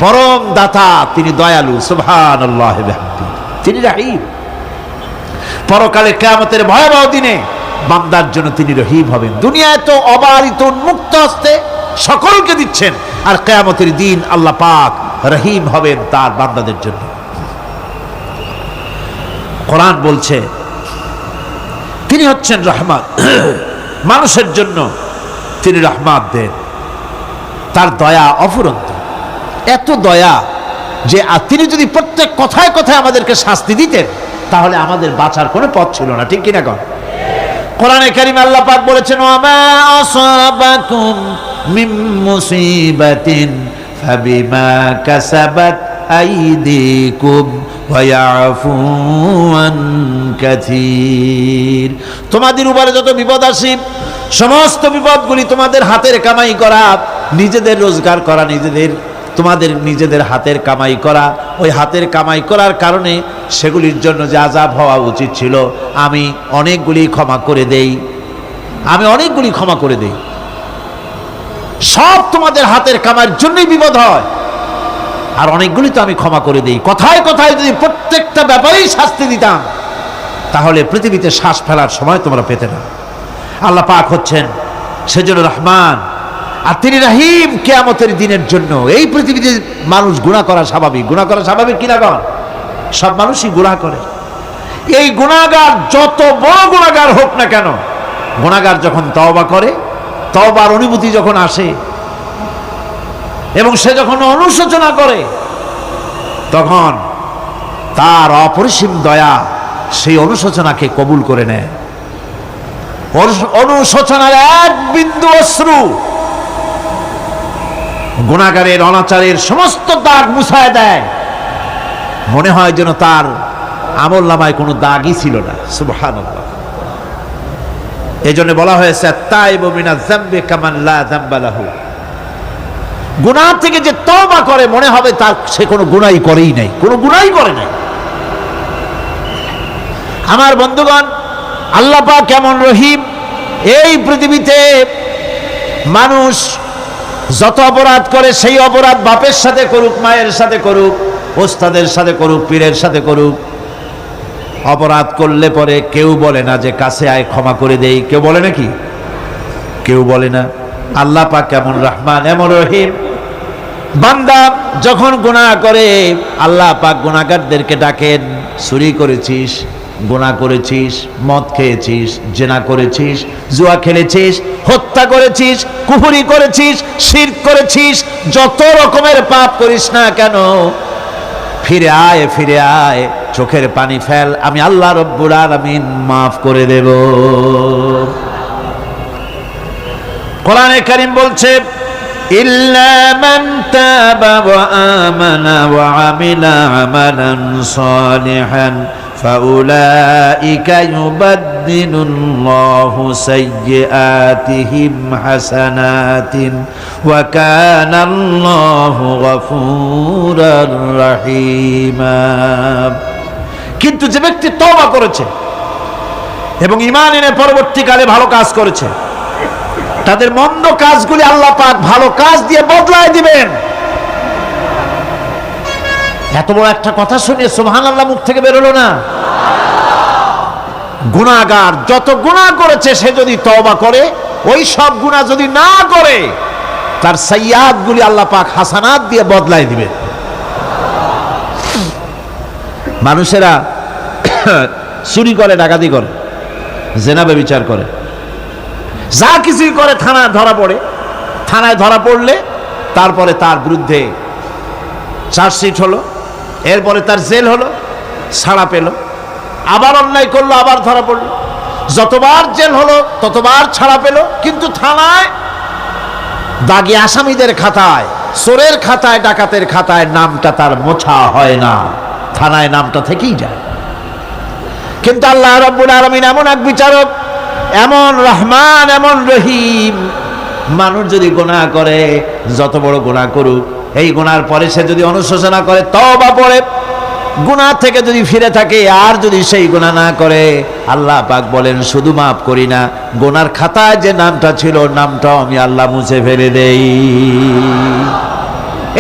পরম দাতা, তিনি দয়ালু। সুবহানাল্লাহ বিহামদিহি, তিনি রহিম। পরকালে কিয়ামতের ভয়াবহ দিনে বান্দার জন্য তিনি রহিম হবেন। দুনিয়ায় তো অবারিত উন্মুক্ত হস্তে সকলকে দিচ্ছেন, আর কিয়ামতের দিন আল্লাহ পাক রহিম হবেন তার বান্দাদের জন্য। কোরআন বলছে তিনি হচ্ছেন রহমান, মানুষের জন্য তিনি রহমত দেন। তার দয়া অফুরন্ত, এত দয়া যে তিনি যদি প্রত্যেক কথায় কথায় আমাদেরকে শাস্তি দিতেন তাহলে আমাদের বাঁচার কোনো পথ ছিল না। ঠিক কিনা কর? কোরআনে কারিমে আল্লাহ পাক বলেছেন, ওয়ামা আসাবাকুম মিন মুসিবাতিন ফাবিমা কাসাবাত আইদিকুম ওয়া ইয়াফু আন কাসীর। তোমাদের উপরে যত বিপদ আসে, সমস্ত বিপদগুলি তোমাদের হাতের কামাই করা, নিজেদের রোজগার করা, তোমাদের নিজেদের হাতের কামাই করা। ওই হাতের কামাই করার কারণে সেগুলির জন্য যে আযাব হওয়া উচিত ছিল আমি অনেকগুলি ক্ষমা করে দেই, সব তোমাদের হাতের কামাইয়ের জন্যই বিপদ হয়, আর অনেকগুলি তো আমি ক্ষমা করে দেই। কথায় কথায় যদি প্রত্যেকটা ব্যাপারেই শাস্তি দিতাম তাহলে পৃথিবীতে শ্বাস ফেলার সময় তোমরা পেতে না। আল্লাহ পাক হচ্ছেন সেজন্য রহমান, আর তিনি রহিম কিয়ামতের দিনের জন্য। এই পৃথিবীতে মানুষ গুনাহ করা স্বাভাবিক, কিনা কর? সব মানুষই গুনাহ করে। এই গুনাহগার যত বড় গুনাহগার হোক না কেন, গুনাহগার যখন তওবা করে, তওবার অনুভূতি যখন আসে এবং সে যখন অনুশোচনা করে, তখন তার অপরিসীম দয়া সেই অনুশোচনাকে কবুল করে নেয়। অনুশোচনার এক বিন্দু অশ্রু গুনাহগারের অনাচারের সমস্ত দাগ মুছায় দেয়। মনে হয় যেন তার আমল নামায় কোনো দাগই ছিল না। সুবহানাল্লাহ। এই জন্য বলা হয়েছে তাইবু মিনাজ যামবি কামান লা যামবা লাহু। গুনাহ থেকে যে তওবা করে মনে হবে তার সে কোনো গুনাহই করেই নাই, করে নাই। আমার বন্ধুগণ, আল্লাহ পাক কেমন রহিম! এই পৃথিবীতে মানুষ যত অপরাধ করে সেই অপরাধ বাপের সাথে করুক, মায়ের সাথে করুক, ওস্তাদের সাথে করুক, পীরের সাথে করুক, অপরাধ করলে পরে কেউ বলে না যে কাছে আয় ক্ষমা করে দেই। কেউ বলে নাকি? কেউ বলে না। আল্লাহ পাক কেমন রহমান, এমন রহিম! বান্দা যখন গুনাহ করে আল্লাহ পাক গুনাহগারদেরকে ডাকেন, চুরি করেছিস, গুনাহ করেছিস, মদ খেয়েছিস, জেনা করেছিস, জুয়া খেলেছিস, হত্যা করেছিস, কুফরি করেছিস, শিরক করেছিস, যত রকমের পাপ করিস না কেন, ফিরে আয়, চোখের পানি ফেল, আমি আল্লাহ রব্বুল আলামিন মাফ করে দেব। কোরআনে কারীম বলছে, ইল্লা মান তাবা ওয়া আমানা ওয়া আমিলা আমালান সালিহান ফাউলাইকা ইউবাদদিলুল্লাহু সাইয়্যাতিহিম হাসানাতিন ওয়া কানাল্লাহু গফুরার রহিমা। কিন্তু যে ব্যক্তি তওবা করেছে এবং ঈমান এনে পরবর্তীকালে ভালো কাজ করেছে, তাদের মন্দ কাজগুলি আল্লাহ পাক ভালো কাজ দিয়ে বদলায় দিবেন। এত বড় একটা কথা শুনে সুবহানাল্লাহ মুখ থেকে বেরোলো না? গুনাহগার যত গুনাহ করেছে সে যদি তওবা করে, ওই সব গুনাহ যদি না করে, তার সাইয়্যাতগুলি আল্লাহ পাক হাসানাত দিয়ে বদলায় দিবেন। মানুষেরা চুরি করে, ডাকাতি করে, জেনা ব্যভিচার করে, যা কিছুই করে থানায় ধরা পড়ে। থানায় ধরা পড়লে তারপরে তার বিরুদ্ধে চার্জশিট হলো, এরপরে তার জেল হলো, ছাড়া পেল, আবার অন্যায় করলো, আবার ধরা পড়লো, যতবার জেল হলো ততবার ছাড়া পেল, কিন্তু থানায় দাগী আসামিদের খাতায়, চোরের খাতায়, ডাকাতের খাতায় নামটা তার মোছা হয় না, থানায় নামটা থেকেই যায়। কিন্তু আল্লাহ রাব্বুল আলামিন এমন এক বিচারক, এমন রহমান, এমন রহিম, মানুষ যদি গুনাহ করে, যত বড় গুনাহ করুক, এই গুনার পরে সে যদি অনুশোচনা করে, তওবা পড়ে, গুনাহ থেকে যদি ফিরে থাকে, আর যদি সেই গুনাহ না করে, আল্লাহ পাক বলেন শুধু মাফ করি না, গুনার খাতায় যে নামটা ছিল নামটাও আমি আল্লাহ মুছে ফেলে দেই।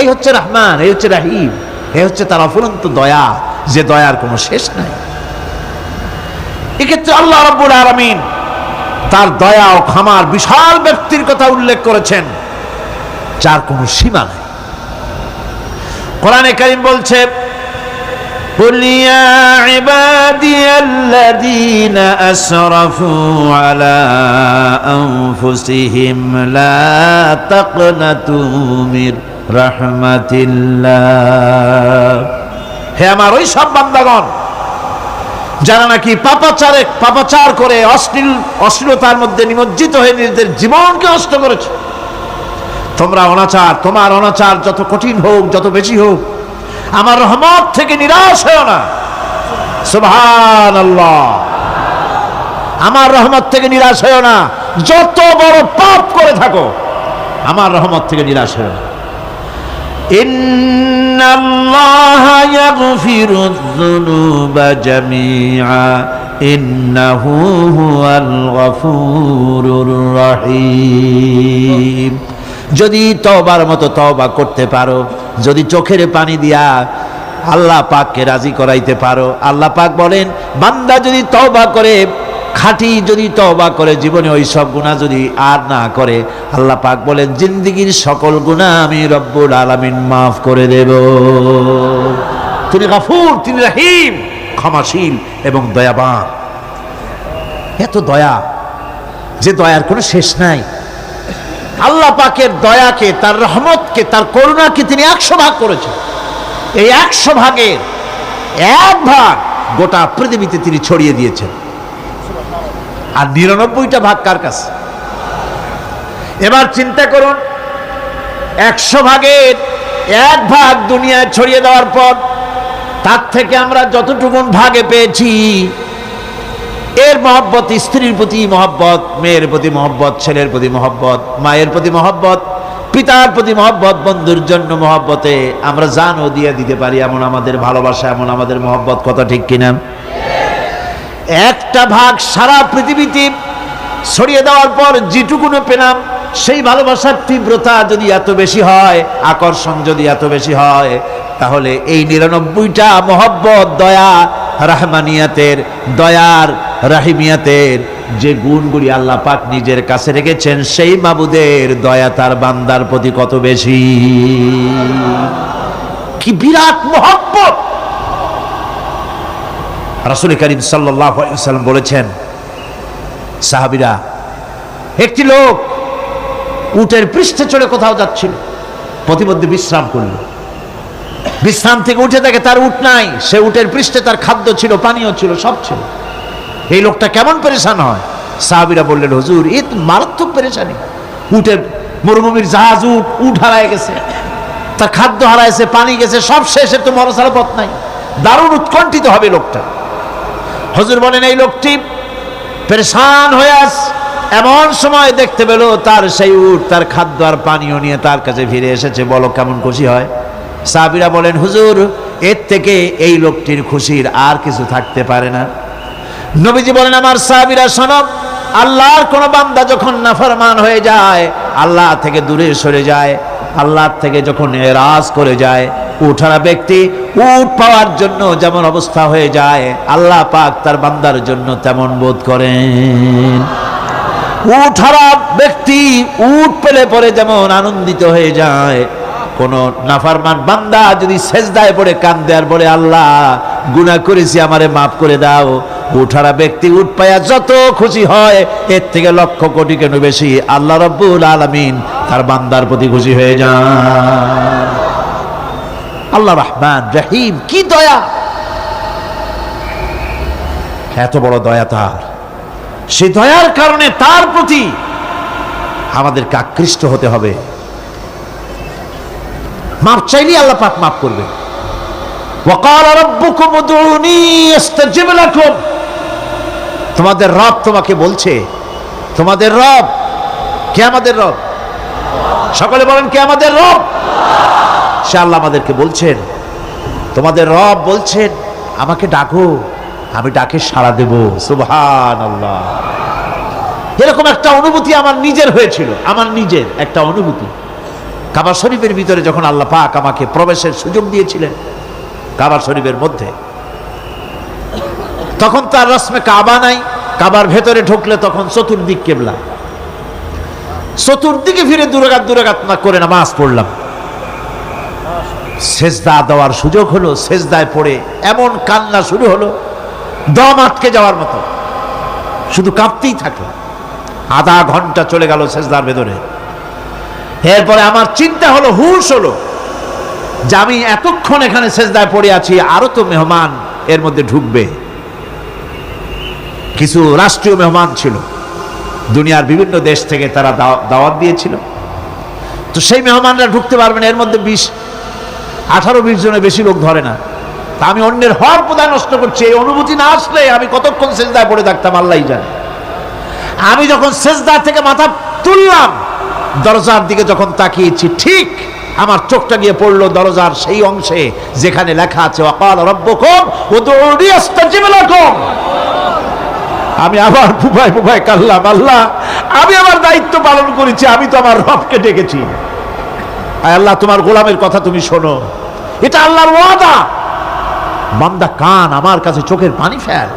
এই হচ্ছে রহমান, এই হচ্ছে রহিম, এই হচ্ছে তার অফুরন্ত দয়া, যে দয়ার কোনো শেষ নাই। এক্ষেত্রে আল্লাহ রাব্বুল আলামিন তার দয়া ও ক্ষমার বিশাল ব্যক্তির কথা উল্লেখ করেছেন, যার কোনো সীমা নাই। কোরআনে কারীম বলছে, কুল ইয়া ইবাদিয়াল্লাযীনা আসরাফু আলা আনফুসিহিম লা তাকনাতু মির রাহমাতিল্লাহ। হে আমার ওই সব বান্দাগণ যারা নাকি পাপাচার করে অশ্লীলতার মধ্যে নিমজ্জিত হয়ে নিজেদের জীবনকে নষ্ট করেছে, তোমার অনাচার যত কঠিন হোক, যত বেশি হোক, আমার রহমত থেকে নিরাশ হও না। সুবহানাল্লাহ, আমার রহমত থেকে নিরাশ হও না। যত বড় পাপ করে থাকো, আমার রহমত থেকে নিরাশ হও না। ইন্নাল্লাহা ইয়াগফিরুয যুনুবা জামিআ ইন্নাহু হুয়াল গফুরুর রহিম। যদি তওবার মতো তওবা করতে পারো, যদি চোখের পানি দিয়া আল্লাহ পাককে রাজি করাইতে পারো, আল্লাহ পাক বলেন বান্দা যদি তওবা করে, খাঁটি যদি তওবা করে, জীবনে ওই সব গুনাহ যদি আর না করে, আল্লাহ পাক বলেন জিন্দেগীর সকল গুনাহ আমি রব্বুল আলামিন মাফ করে দেব। তিনি গফুর, তিনি রহিম, ক্ষমাশীল এবং দয়াবান। এত দয়া, যে দয়ার কোনো শেষ নাই। আল্লাহ পাকের দয়াকে, তার রহমতকে, তার করুণাকে তিনি 100 ভাগ করেছেন। এই 100 ভাগের 1 ভাগ গোটা পৃথিবীতে তিনি ছড়িয়ে দিয়েছেন। আর 99টা ভাগ কার কাছে? এবার চিন্তা করুন, 100 ভাগের 1 ভাগ দুনিয়ায় ছড়িয়ে দেওয়ার পর তার থেকে আমরা যতটুকুন ভাগে পেয়েছি, এর মহব্বত, স্ত্রীর প্রতি মহব্বত, মেয়ের প্রতি মহব্বত, ছেলের প্রতি মহব্বত, মায়ের প্রতি মহব্বত, পিতার প্রতি মহব্বত, বন্ধুর জন্য মহব্বতে আমরা জানও দিয়ে দিতে পারি। এমন আমাদের ভালোবাসা, এমন আমাদের মহব্বত, কথা ঠিক কিনা? 1টা ভাগ সারা পৃথিবীতে ছড়িয়ে দেওয়ার পর যেটুকুনো পেলাম, সেই ভালোবাসার তীব্রতা যদি এত বেশি হয়, আকর্ষণ যদি এত বেশি হয়, তাহলে এই 99টা মহব্বত, দয়া, রাহমানিয়াতের, দয়ার, রাহিমিয়াতের যে গুণগুলি আল্লাহ পাক নিজের কাছে রেখেছেন, সেই মাবুদের দয়া তার বান্দার প্রতি কত বেশি! কি বিরাট মহব্বত! রাসূল করিম সাল্লাল্লাহু আলাইহি ওয়াসাল্লাম বলেছেন, সাহাবীরা, একটি লোক উটের পৃষ্ঠে চড়ে কোথাও যাচ্ছিল, পথিমধ্যে বিশ্রাম করল। বিশ্রাম থেকে উঠে দেখে তার উট নাই। সে উটের পৃষ্ঠে তার খাদ্য ছিল, পানীয় ছিল, সব ছিল। এই লোকটা কেমন পেরেশান হয়? সাহাবীরা বললেন, হুজুর এ তো মারাত্মক পেরেশানি। উটের মরুভূমির জাহাজ, উট হারায় গেছে, তার খাদ্য হারাইছে, পানি গেছে, সব শেষে তো মরা ছাড়া পথ নাই। দারুণ উৎকণ্ঠিত হবে লোকটা। হুজুর বলেন, এই লোকটি পেরেশান হয়ে আস। এমন সময় দেখতে পেল তার সেই উট তার খাদ্য আর পানীয় নিয়ে তার কাছে ফিরে এসেছে। বলো কেমন খুশি হয়? সাহাবীরা বলেন, হুজুর এর থেকে এই লোকটির খুশির আর কিছু থাকতে পারে না। নবীজি বলেন, আমার সাহাবীরা শোনো, আল্লাহর কোন বান্দা যখন নাফরমান হয়ে যায়, আল্লাহ থেকে দূরে সরে যায়, আল্লাহ থেকে যখন এরাজ করে যায়, উঠারা ব্যক্তি উট পাওয়ার জন্য যেমন অবস্থা হয়ে যায়, আল্লাহ পাক তার বান্দার জন্য তেমন বোধ করেন। উঠারা ব্যক্তি উট পেলে পরে যেমন আনন্দিত হয়ে যায়, কোন নাফরমান বান্দা যদি সেজদায় পড়ে কান্দে আর বলে, আল্লাহ গুনাহ করেছি আমারে মাফ করে দাও, উঠারা ব্যক্তি উঠ পায়া যত খুশি হয়, এর থেকে লক্ষ কোটি কেন বেশি আল্লাহ রাব্বুল আলামিন তার বান্দার প্রতি খুশি হয়ে যান। আল্লাহ রহমান রহিম, কি দয়া, এত বড় দয়া তার। সেই দয়ার কারণে তার প্রতি আমাদেরকে আকৃষ্ট হতে হবে। মাফ চাইলে আল্লাহ পাক মাফ করবে। ওয়াকালা রাব্বুকুম উদউনি আস্তাজিব লাকুম। তোমাদের রব তোমাকে বলছে, তোমাদের রব কে? আমাদের রব। সকলে বলেন, কে আমাদের রব? সে আল্লাহ আমাদেরকে বলছেন, তোমাদের রব বলছেন আমাকে ডাকো, আমি ডাকে সাড়া দেব। সুবহানাল্লাহ। এরকম একটা অনুভূতি আমার নিজের হয়েছিল, আমার নিজের একটা অনুভূতি। কাবা শরীফের ভিতরে যখন আল্লাহ পাক আমাকে প্রবেশের সুযোগ দিয়েছিলেন কাবা শরীফের মধ্যে, তখন তো আর রসমে কাবা নাই। কাবার ভেতরে ঢুকলে তখন চতুর্দিক কেবলা, চতুর্দিকে ফিরে দুরাকাত না করে নামাজ পড়লাম। সেজদা দেওয়ার সুযোগ হলো, সেজদায় পড়ে এমন কান্না শুরু হলো, দম আটকে যাওয়ার মতো, শুধু কাঁপতেই থাকলাম। আধা ঘন্টা চলে গেল সেজদার ভেতরে। এরপরে আমার চিন্তা হলো, হুশ হলো যে আমি এতক্ষণ এখানে সেজদায় পড়ে আছি, আরো তো মেহমান এর মধ্যে ঢুকবে। কিছু রাষ্ট্রীয় মেহমান ছিল, দুনিয়ার বিভিন্ন দেশ থেকে তারা দাওয়াত দিয়েছিল। তো সেই মেহমানরা ঢুকতে পারবে না, এর মধ্যে 18-20 জনের বেশি লোক ধরে না। তা আমি অন্যের হক বোধহয় নষ্ট করছি, এই অনুভূতি না আসলে আমি কতক্ষণ সেজদায় পড়ে থাকতাম আল্লাহই জানে। আমি যখন সেজদা থেকে মাথা তুললাম, দরজার দিকে যখন তাকিয়েছি, ঠিক আমার চোখটা গিয়ে পড়লো দরজার সেই অংশে যেখানে লেখা আছে ওয়াকালা রাব্বুকুম উদউনি আস্তাজিব লাকুম। আমি আবার ফুফায় কাল্লাম, আল্লাহ আমি আমার দায়িত্ব পালন করেছি, আমি তো আমার রবকে ডেকেছি। আল্লাহ তোমার গোলামের কথা তুমি শোনো, এটা আল্লাহর ওয়াদা। বান্দা কান, আমার কাছে চোখের পানি ফেল।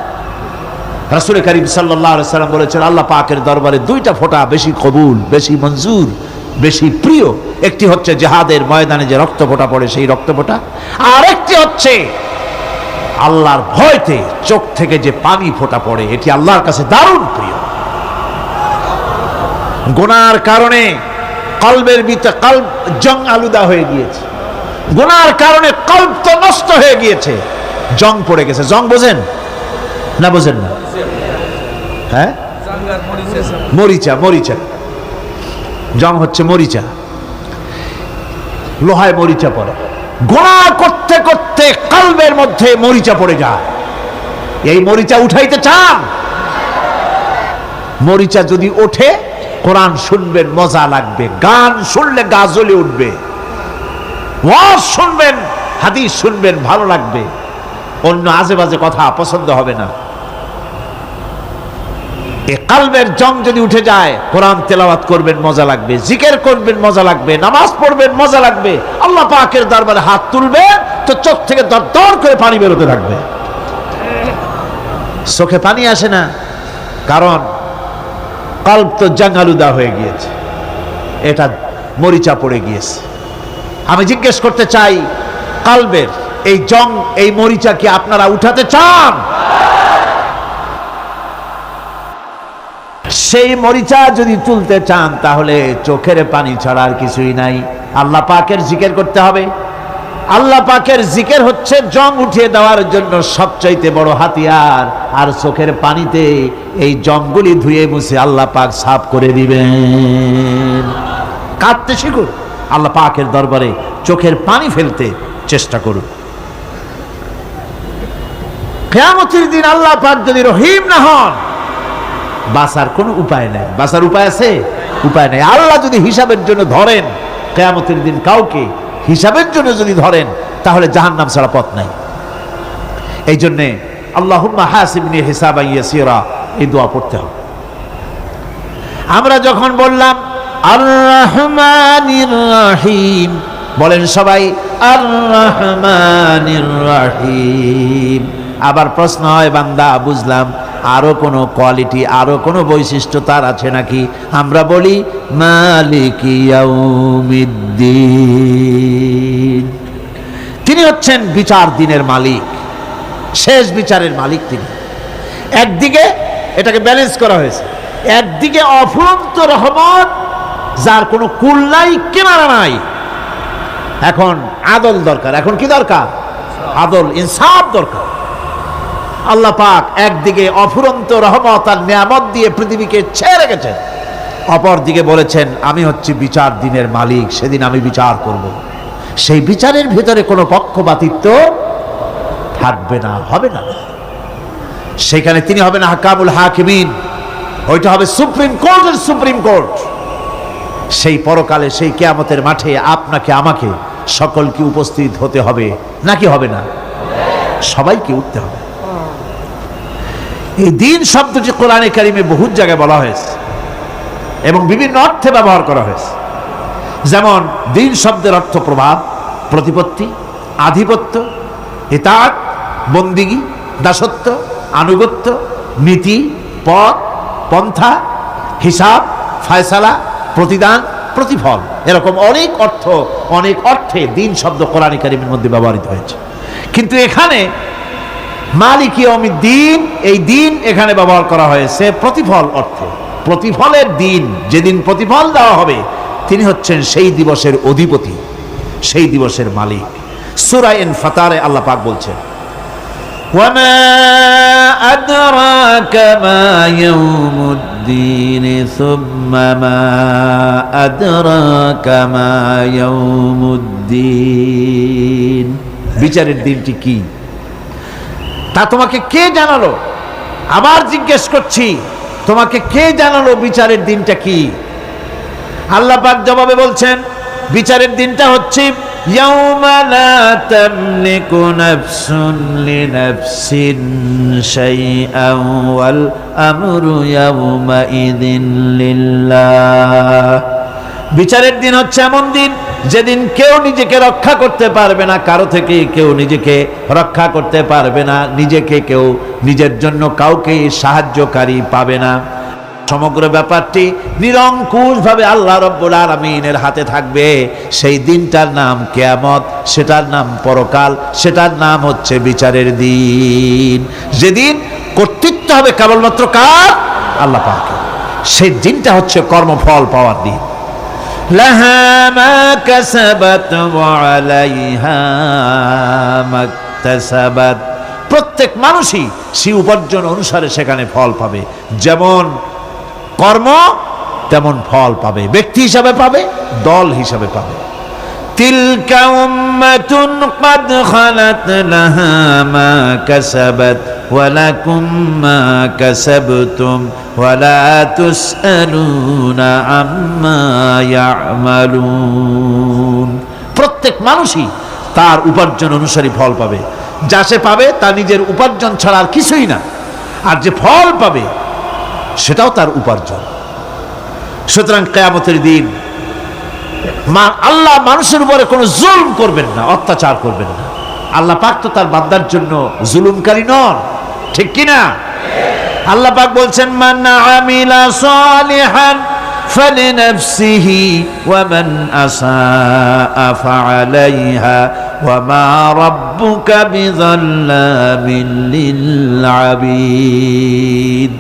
রাসূল করিম সাল্লাল্লাহু আলাইহি সাল্লাম বলেছেন, আল্লাহ পাকের দরবারে দুইটা ফোঁটা বেশি কবুল, বেশি মঞ্জুর, বেশি প্রিয়। একটি হচ্ছে জিহাদের ময়দানে যে রক্ত ফোঁটা পড়ে সেই রক্ত ফোঁটা, আর একটি হচ্ছে আল্লাহর ভয়তে চোখ থেকে যে পানি ফোঁটা পড়ে, এটি আল্লাহর কাছে দারুণ প্রিয়। গুনার কারণে কলবের ভিতরে কলব জং আলুদা হয়ে গিয়েছে, গুনার কারণে কলব তো নষ্ট হয়ে গিয়েছে, জং পড়ে গেছে। জং বোঝেন না? বোঝেন না? হ্যাঁ, মরিচা। মরিচা জং হচ্ছে মরিচা, লোহায় মরিচা পড়ে। গুনাহ করতে করতে কলবের মধ্যে মরিচা পড়ে যায়। এই মরিচা উঠাইতে চান? মরিচা যদি ওঠে, কোরআন শুনবেন মজা লাগবে, গান শুনলে গা জ্বলে উঠবে, ওয়াজ শুনবেন, হাদিস শুনবেন ভালো লাগবে, অন্য আজে বাজে কথা পছন্দ হবে না। এই কলবের জং যদি উঠে যায়, কোরআন তেলাওয়াত করবেন মজা লাগবে, জিকির করবেন মজা লাগবে, নামাজ পড়বেন মজা লাগবে, আল্লাহ পাকের দরবারে হাত তুলবেন তো চোখ থেকে দর করে পানি বেরোতে থাকবে। চোখে পানি আসে না, কারণ কলব তো জঙ্গালুদা হয়ে গিয়েছে, এটা মরিচা পড়ে গিয়েছে। আমি জিজ্ঞেস করতে চাই, কলবের এই জং, এই মরিচা কি আপনারা উঠাতে চান? সেই মরিচা যদি তুলতে চান, তাহলে চোখের পানি ছাড়া আর কিছুই নাই। আল্লাহ পাকের জিকির করতে হবে, আল্লাহ পাকের জিকির হচ্ছে জং উঠিয়ে দেওয়ার জন্য সবচাইতে বড় হাতিয়ার, আর চোখের পানিতে এই জংগুলি ধুয়ে মুছে আল্লাহ পাক সাফ করে দিবেন। কাঁদতে শিখুন, আল্লাহ পাকের দরবারে চোখের পানি ফেলতে চেষ্টা করুন। কিয়ামতের দিন আল্লাহ পাক যদি রহিম না হন, বাঁচার কোনো উপায় নেই। বাঁচার উপায় আছে? উপায় নেই। আল্লাহ যদি হিসাবের জন্য ধরেন কিয়ামতের দিন কাউকে, হিসাবের জন্য যদি ধরেন, তাহলে জাহান্নাম ছাড়া পথ নাই। এই জন্যে আল্লাহুম্মা হাসিবনি হিসাবান ইয়াসীরা, এই দোয়া পড়তে হবে। আমরা যখন বললাম আর রহমানির রহিম, বলেন সবাই আর রহমানির রহিম। আবার প্রশ্ন হয়, বান্দা বুঝলাম, আরো কোনো কোয়ালিটি, আরো কোনো বৈশিষ্ট্য তার আছে নাকি? আমরা বলি মালিকি ইয়াউমিদ্দিন, তিনি হচ্ছেন বিচার দিনের মালিক, শেষ বিচারের মালিক তিনি। একদিকে এটাকে ব্যালেন্স করা হয়েছে, একদিকে অফুরন্ত রহমত, যার কোনো কুল নাই, কিনারা নাই। এখন আদল দরকার। এখন কি দরকার? আদল, ইনসাফ দরকার। আল্লাহ পাক একদিকে অফুরন্ত রহমত আর নিয়ামত দিয়ে পৃথিবীকে ছেড়ে রেখেছেন, অপর দিকে বলেছেন আমি হচ্ছি বিচার দিনের মালিক, সেদিন আমি বিচার করব। সেই বিচারের ভিতরে কোনো পক্ষপাতিত্ব থাকবে না, হবে না। সেখানে তিনি হবেন হাকামুল হাকিমিন, ওইটা হবে সুপ্রিম কোর্টের সুপ্রিম কোর্ট। সেই পরকালে, সেই কিয়ামতের মাঠে আপনাকে আমাকে সকলকে উপস্থিত হতে হবে, নাকি হবে না? সবাইকে উঠতে হবে। এই দিন শব্দটি কোরআনে কারিমে বহু জায়গায় বলা হয়েছে এবং বিভিন্ন অর্থে ব্যবহার করা হয়েছে। যেমন দিন শব্দের অর্থ প্রভাব, প্রতিপত্তি, আধিপত্য, ইতাআত, বন্দিগি, দাসত্ব, আনুগত্য, নীতি, পথ, পন্থা, হিসাব, ফায়সালা, প্রতিদান, প্রতিফল, এরকম অনেক অর্থ, অনেক অর্থে দিন শব্দ কোরআনে কারিমের মধ্যে ব্যবহৃত হয়েছে। কিন্তু এখানে মালিক ইয়াউমিদ্দিন, এই দিন এখানে ব্যবহার করা হয়েছে প্রতিফল অর্থে। প্রতিফলের দিন, যেদিন প্রতিফল দেওয়া হবে, তিনি হচ্ছেন সেই দিবসের অধিপতি, সেই দিবসের মালিক। সূরা ইনফিতারে আল্লাহ পাক বলছেন ওয়ামা আদরাকা মা ইয়াউমুদ্দিন সুম্মা মা আদরাকা মা ইয়াউমুদ্দিন, বিচারের দিনটি কি তা তোমাকে কে জানালো? আবার জিজ্ঞেস করছি, তোমাকে কে জানালো বিচারের দিনটা কি? আল্লাহ পাক জবাবে বলছেন বিচারের দিনটা হচ্ছে ইয়াউমা লা তামলিকু নাফসুন লিনাফসিন শাইআন ওয়াল আমরু ইয়াউমা ইযিন লিল্লাহ। বিচারের দিন হচ্ছে এমন দিন যেদিন কেউ নিজেকে রক্ষা করতে পারবে না, কারো থেকে কেউ নিজেকে রক্ষা করতে পারবে না, নিজেকে কেউ নিজের জন্য কাউকে সাহায্যকারী পাবে না। সমগ্র ব্যাপারটি নিরঙ্কুশভাবে আল্লাহ রাব্বুল আলামিনের হাতে থাকবে। সেই দিনটার নাম কিয়ামত, সেটার নাম পরকাল, সেটার নাম হচ্ছে বিচারের দিন। যেদিন কর্তৃত্ব হবে কেবলমাত্র কার? আল্লাহ পাকের। সেই দিনটা হচ্ছে কর্মফল পাওয়ার দিন। লাহা মা কাসাবাত ওয়া আলাইহা মাকতাসাবাত, প্রত্যেক মানুষই সেই উপার্জন অনুসারে সেখানে ফল পাবে। যেমন কর্ম তেমন ফল পাবে, ব্যক্তি হিসাবে পাবে, দল হিসাবে পাবে। তিলকা উম্মাতুন ক্বাদ খালাত লাহা মা কাসাবাত ওয়া লাকুম মা কাসাবতুম ওয়া লা তুসআলুনা আম্মা ইয়ামালুন। প্রত্যেক মানুষই তার উপার্জন অনুসারী ফল পাবে। যা সে পাবে তা নিজের উপার্জন ছাড়া আর কিছুই না, আর যে ফল পাবে সেটাও তার উপার্জন। সুতরাং কিয়ামতের দিন আল্লাহ মানুষের উপরে কোনো জুলম করবেন না, অত্যাচার করবেন না। আল্লাহ পাক তো তার বান্দার জন্য জুলুমকারী নন, ঠিক কিনা? আল্লাহ পাক বলছেন মান আমিলা সালিহান ফালিনাফসিহি ওয়া মান আসাআ ফাআলাইহা ওয়া মা রাব্বুকা বিযাল্লামিন লিল আবিদ।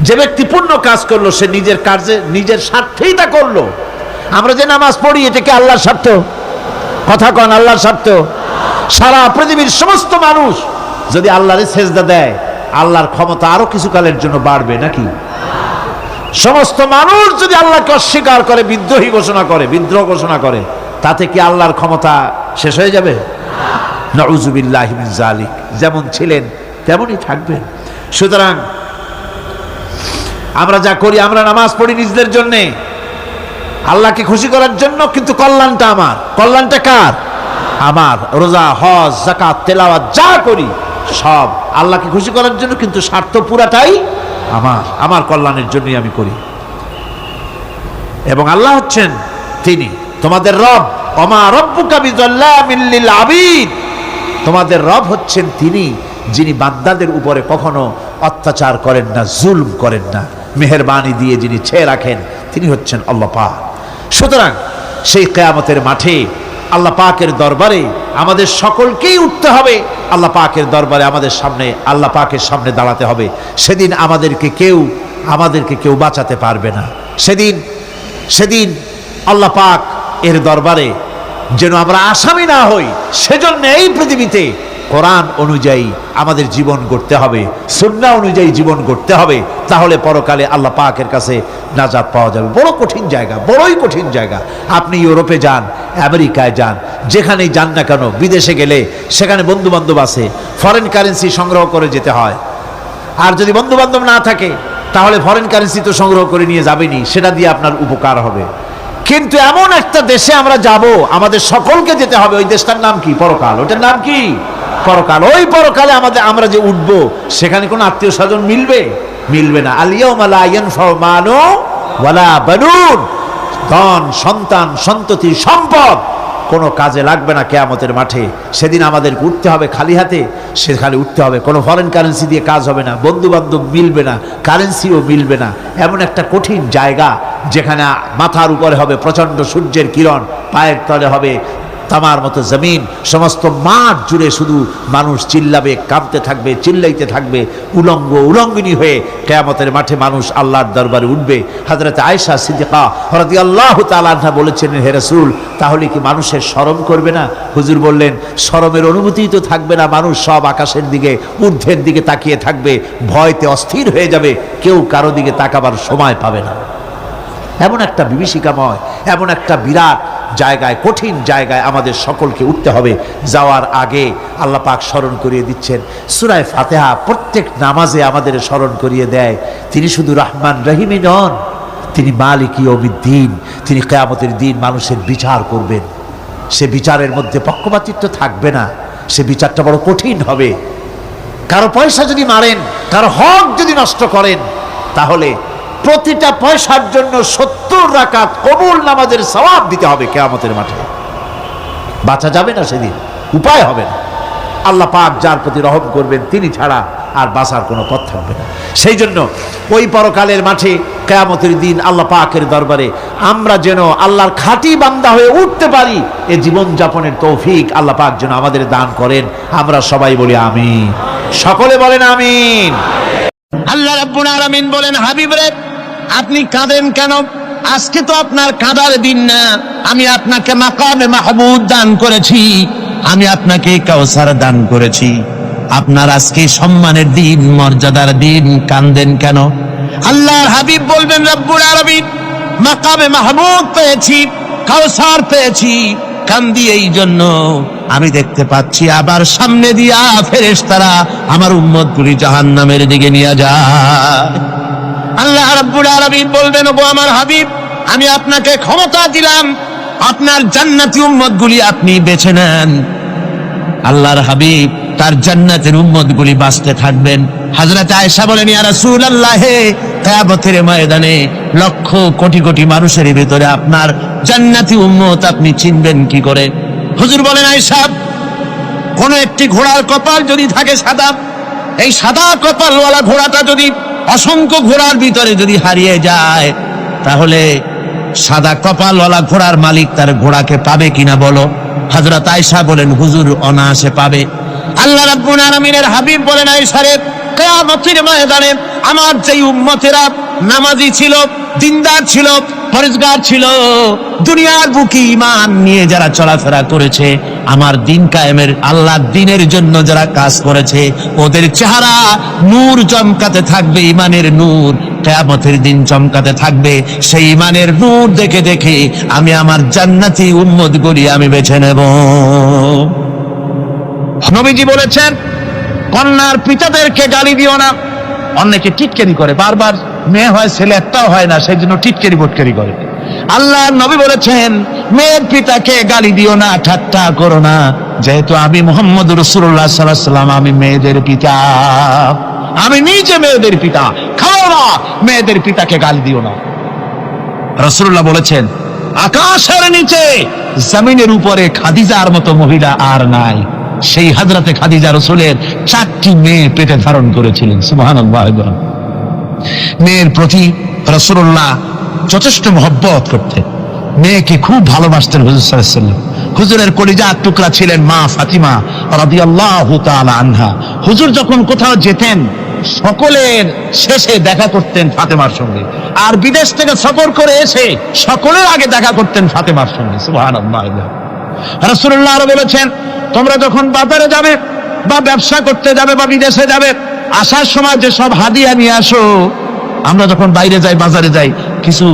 যে ব্যক্তি পুণ্য কাজ করলো সে নিজের কাজে, নিজের স্বার্থেই তা করলো। আমরা যে নামাজ পড়ি এটা কি আল্লাহর স্বার্থ? কথা কন, আল্লাহর স্বার্থ। সারা পৃথিবীর সমস্ত মানুষ যদি আল্লাহরে সেজদা দেয়, আল্লাহর ক্ষমতা আরো কিছু কালের জন্য বাড়বে নাকি? সমস্ত মানুষ যদি আল্লাহকে অস্বীকার করে, বিদ্রোহী ঘোষণা করে, বিদ্রোহ ঘোষণা করে, তাতে কি আল্লাহর ক্ষমতা শেষ হয়ে যাবে? নাউযুবিল্লাহি মিন যালিক। যেমন ছিলেন তেমনই থাকবেন। সুতরাং আমরা যা করি, আমরা নামাজ পড়ি নিজেদের জন্যে, আল্লাহকে খুশি করার জন্য, কিন্তু কল্যাণটা আমার। কল্যাণটা কার? আমার। রোজা, হজ, যাকাত, তেলাওয়াত যা করি সব আল্লাহকে খুশি করার জন্য, কিন্তু স্বার্থ পুরাটাই আমার। আমার কল্যাণের জন্যই আমি করি। এবং আল্লাহ হচ্ছেন তিনি তোমাদের রব। ওমা রব্বুকা বিযাল্লামিল লিল আবিদ। তোমাদের রব হচ্ছেন তিনি, যিনি বান্দাদের উপরে কখনো অত্যাচার করেন না, জুলম করেন না, মেহেরবানি দিয়ে যিনি ছেয়ে রাখেন, তিনি হচ্ছেন আল্লাহ পাক। সুতরাং সেই কিয়ামতের মাঠে আল্লাহ পাকের দরবারে আমাদের সকলকেই উঠতে হবে। আল্লাহ পাকের দরবারে আমাদের সামনে, আল্লাহ পাকের সামনে দাঁড়াতে হবে। সেদিন আমাদেরকে কেউ বাঁচাতে পারবে না। সেদিন আল্লাহ পাক এর দরবারে যেন আমরা আসামি না হই, সেজন্য এই পৃথিবীতে কোরআন অনুযায়ী আমাদের জীবন গড়তে হবে, সুন্নাহ অনুযায়ী জীবন গড়তে হবে। তাহলে পরকালে আল্লাহ পাকের কাছে নাজাত পাওয়া যাবে। বড় কঠিন জায়গা, বড়ই কঠিন জায়গা। আপনি ইউরোপে যান, আমেরিকায় যান, যেখানেই যান না কেন, বিদেশে গেলে সেখানে বন্ধু বান্ধব আছে, ফরেন কারেন্সি সংগ্রহ করে যেতে হয়। আর যদি বন্ধু বান্ধব না থাকে, তাহলে ফরেন কারেন্সি তো সংগ্রহ করে নিয়ে যাবেনি, সেটা দিয়ে আপনার উপকার হবে। কিন্তু এমন একটা দেশে আমরা যাব, আমাদের সকলকে যেতে হবে। ওই দেশটার নাম কি? পরকাল। ওটার নাম কি? পরকাল। ওই পরকালে আমরা যে উঠব, সেখানে কোনো আত্মীয় স্বজন মিলবে না। আল ইয়াউমা লা ইয়ানফাউ মালু ওয়ালা বানুন। ধন, সন্তান, সন্ততি, সম্পদ কোনো কাজে লাগবে না কিয়ামতের মাঠে। সেদিন আমাদেরকে উঠতে হবে খালি হাতে। সেখানে উঠতে হবে, কোনো ফরেন কারেন্সি দিয়ে কাজ হবে না, বন্ধু বান্ধব মিলবে না, কারেন্সিও মিলবে না। এমন একটা কঠিন জায়গা, যেখানে মাথার উপরে হবে প্রচন্ড সূর্যের কিরণ, পায়ের তলে হবে তামার মতো জমিন, সমস্ত মাঠ জুড়ে শুধু মানুষ চিল্লাবে, কাঁপতে থাকবে, চিল্লাইতে থাকবে, উলঙ্গিনী হয়ে কিয়ামতের মাঠে মানুষ আল্লাহর দরবারে উঠবে। হযরত আয়েশা সিদ্দিকা রাদিয়াল্লাহু তাআলা আনহা বলেছেন, হে রাসূল, তাহলে কি মানুষের শরম করবে না? হুজুর বললেন, শরমের অনুভূতিই তো থাকবে না। মানুষ সব আকাশের দিকে, ঊর্ধ্বের দিকে তাকিয়ে থাকবে, ভয়তে অস্থির হয়ে যাবে, কেউ কারো দিকে তাকাবার সময় পাবে না। এমন একটা বিভীষিকাময়, এমন একটা বিরাট জায়গায়, কঠিন জায়গায় আমাদের সকলকে উঠতে হবে। যাওয়ার আগে আল্লাহ পাক স্মরণ করিয়ে দিচ্ছেন, সূরা ফাতিহা প্রত্যেক নামাজে আমাদের স্মরণ করিয়ে দেয়, তিনি শুধু রহমান রহিমই নন, তিনি মালিক ইয়াউমিদ্দিন। তিনি কিয়ামতের দিন মানুষের বিচার করবেন। সে বিচারের মধ্যে পক্ষপাতিত্ব থাকবে না। সে বিচারটা বড় কঠিন হবে। কারো পয়সা যদি মারেন, কারো হক যদি নষ্ট করেন, তাহলে প্রতিটা পয়সার জন্য 70 রাকাত কবুল নামাজের সওয়াব দিতে হবে কিয়ামতের মাঠে। বাঁচা যাবে না সেদিন, উপায় হবে না। আল্লাহ পাক যার প্রতি রহম করবেন, তিনি ছাড়া আর বাঁচার কোনো পথ থাকবে না। সেই জন্য ওই পরকালের মাঠে কিয়ামতের দিন আল্লাহ পাকের দরবারে আমরা যেন আল্লাহর খাঁটি বান্দা হয়ে উঠতে পারি, এই জীবন যাপনের তৌফিক আল্লাহ পাক যেন আমাদের দান করেন। আমরা সবাই বলি আমিন। সকলে বলেন আমিন। আল্লাহ রাব্বুল আলামিন বলেন, হাবিব রে, আপনি কাঁদেন কেন? আজকে তো আপনার কাঁদার দিন না। আমি আপনাকে মাকামে মাহমুদ দান করেছি, আমি আপনাকে কাউসার দান করেছি। আপনার আজকে সম্মানের দিন, মর্যাদার দিন, কাঁদেন কেন? আল্লাহর হাবিব বলবেন, রব্বুল আলামিন, মাকামে মাহমুদ পেয়েছি, কাউসার পেয়েছি, কান্দি এই জন্য আমি দেখতে পাচ্ছি আবার সামনে দিয়া ফেরেশতারা আমার উম্মতগুলি জাহান্নামের দিকে নিয়ে যায়। আল্লাহ রাব্বুল আলামিন বলবেন, ওগো আমার হাবিব, আমি আপনাকে ক্ষমতা দিলাম, আপনার জান্নাতি উম্মতগুলি আপনি বেছে নেন। আল্লাহর হাবিব তার জান্নাতের উম্মতগুলি বাঁচতে থাকবেন। হযরত আয়েশা বলেন, ইয়া রাসূলুল্লাহ, কিয়ামতের ময়দানে লক্ষ কোটি কোটি মানুষের ভিতরে আপনার জান্নাতি উম্মত আপনি চিনবেন কি করে? হুজুর বলেন, আয়েশা, কোন একটি ঘোড়ার কপাল যদি থাকে সাদা, এই সাদা কপালওয়ালা ঘোড়াটা যদি অসংখ্য ঘোড়ার ভিতরে যদি হারিয়ে যায়, তাহলে সাদা কপালওয়ালা ঘোড়ার মালিক তার ঘোড়াকে পাবে কিনা বলো? হযরত আয়েশা বলেন, হুজুর, অনায়াসে পাবে। আল্লাহ রাব্বুল আলামিনের হাবিব বলেন, আয়েশা রে, কিয়ামতের ময়দানে আমার যেই উম্মতেরা নামাজি ছিল, দিনদার ছিল, পরেজগার ছিল, দুনিয়ার বুকে ঈমান নিয়ে যারা চলাফেরা করেছে, আমার দিন কায়েমের আল্লাহর দিনের জন্য যারা কাজ করেছে, ওদের চেহারা নূর চমকাতে থাকবে, ঈমানের নূর কিয়ামতের দিন চমকাতে থাকবে। সেই ঈমানের নূর দেখে দেখে আমি আমার জান্নাতি উম্মতগুলি আমি বেছে নেব। নবীজি বলেছেন, কন্যার পিতাদেরকে গালি দিও না। অনেকে টিটকারি করে, বারবার মেয়ে হয় ছেলে একটাও হয় না, সেই জন্য টিটকারি বটকারি করে। আল্লাহ নবী বলেছেন, মেয়ের পিতাকে গালি দিও না, ঠাট্টা করো না, যেহেতু আমি মুহাম্মদ রাসূলুল্লাহ সাল্লাল্লাহু আলাইহি ওয়াসাল্লাম, আমি মেয়েদের পিতা, আমি নিজে মেয়েদের পিতা। খাও না, মেয়েদের পিতাকে গালি দিও না। রাসূলুল্লাহ বলেছেন, আকাশের নিচে জমিনের উপরে খাদিজার মতো মহিলা আর নাই। সেই হযরতে খাদিজা রাসূলের 4টি মেয়ে পেটে ধারণ করেছিলেন। সুবহানাল্লাহ। মেয়ের প্রতি রাসূলুল্লাহ যথেষ্ট মহব্বত করতেন, মেয়েকে খুব ভালোবাসতেন হুজুর সাল্লাল্লাহু আলাইহি ওয়াসাল্লাম। হুজুরের কলিজার টুকরা ছিলেন মা ফাতিমা রাদিয়াল্লাহু তাআলা আনহা। হুজুর যখন কোথাও যেতেন, সকলের শেষে দেখা করতেন ফাতেমার সঙ্গে, আর বিদেশ থেকে সফর করে এসে সকলের আগে দেখা করতেন ফাতেমার সঙ্গে। সুবহানাল্লাহ। রাসূলুল্লাহ আরো বলেছেন, তোমরা যখন বাজারে যাবে বা ব্যবসা করতে যাবে বা বিদেশে যাবে, আসার সময় যে সব হাদিয়া নিয়ে আসো। আমরা যখন বাইরে যাই, বাজারে যাই, কিছু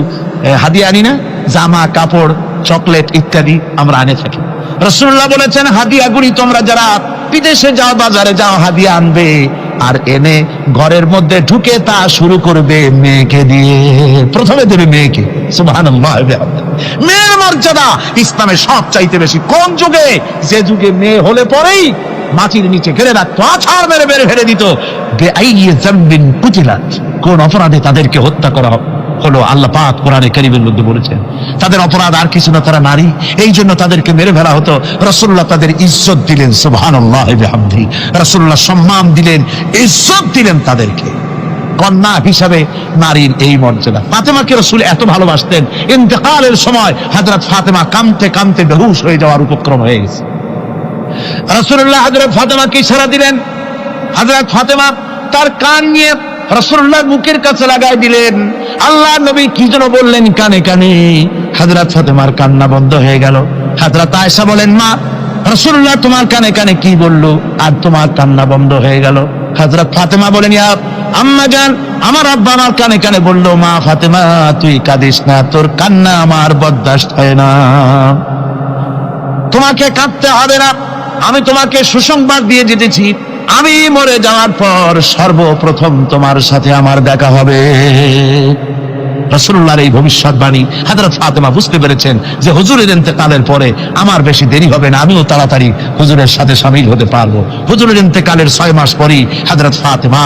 হাদিয়া আনি না, জামা কাপড় চকলেট ইত্যাদি আমরা আনে থাকি। রাসূলুল্লাহ বলেছেন, হাদিয়াগুলি তোমরা যারা বিদেশে যাও, বাজারে যাও, হাদিয়া আনবে, আর এনে ঘরের মধ্যে ঢুকে তা শুরু করবে মেয়েকে দিয়ে। প্রথমে দেবে মেয়েকে। সুবহানাল্লাহ। মেয়ের মর্যাদা ইসলামে সব চাইতে বেশি। কোন যুগে? যে যুগে মেয়ে হলে পরেই মাটির নিচে ঘিরে রাখতো, আছাড় মেরে মেরে ফেলে দিত। বেআইয়ি যামবিন কুতিলাত, কোন অপরাধে তাদেরকে হত্যা করা হলো, আল্লাহ পাক কোরআনে কারীমের মধ্যে বলেছেন। তাদের অপরাধ আর কিছু না, তারা নারী, এই জন্য তাদেরকে মেরে ফেলা হতো। রাসূলুল্লাহ তাদের ইজ্জত দিলেন। সুবহানাল্লাহ বিহামদিহি। রাসূলুল্লাহ সম্মান দিলেন, ইজ্জত দিলেন তাদেরকে। কন্যা হিসাবে নারীর এই মর্যাদা। ফাতেমাকে রাসূল এত ভালোবাসতেন, ইন্তেকালের সময় হযরত ফাতেমা কাঁদতে কাঁদতে বেহুশ হয়ে যাওয়ার উপক্রম হয়ে গেছে। রাসূলুল্লাহ হযরত ফাতেমাকে ইশারা দিলেন। হযরত ফাতেমা তার কান নিয়ে রাসূলুল্লাহর মুখের কাছে লাগাই দিলেন। আল্লাহ নবী কি যেন বললেন কানে কানে, হযরত ফাতেমার কান্না বন্ধ হয়ে গেল। হযরত আয়েশা বলেন, মা, রাসূলুল্লাহ তোমার কানে কানে কি বললো আর তোমার কান্না বন্ধ হয়ে গেল? হযরত ফাতেমা বলেন, ইয়া আম্মা জান, আমার আব্বা আমার কানে কানে বললো, মা ফাতেমা তুই কাঁদিস না, তোর কান্না আমার বরদাস্ত হয় না, তোমাকে কাঁদতে হবে না। আমি তোমাকে সুসংবাদ দিয়ে যেতেছি, আমি মরে যাওয়ার পর সর্বপ্রথম তোমার সাথে আমার দেখা হবে। রাসূলুল্লাহর এই ভবিষ্যৎবাণী হযরত ফাতেমা বুঝতে পেরেছেন যে হুজুরের ইন্তেকালের পরে আমার বেশি দেরি হবে না, আমিও তাড়াতাড়ি হুজুরের সাথে শামিল হতে পারবো। হুজুরের ইন্তেকালের 6 মাস পরেই হযরত ফাতেমা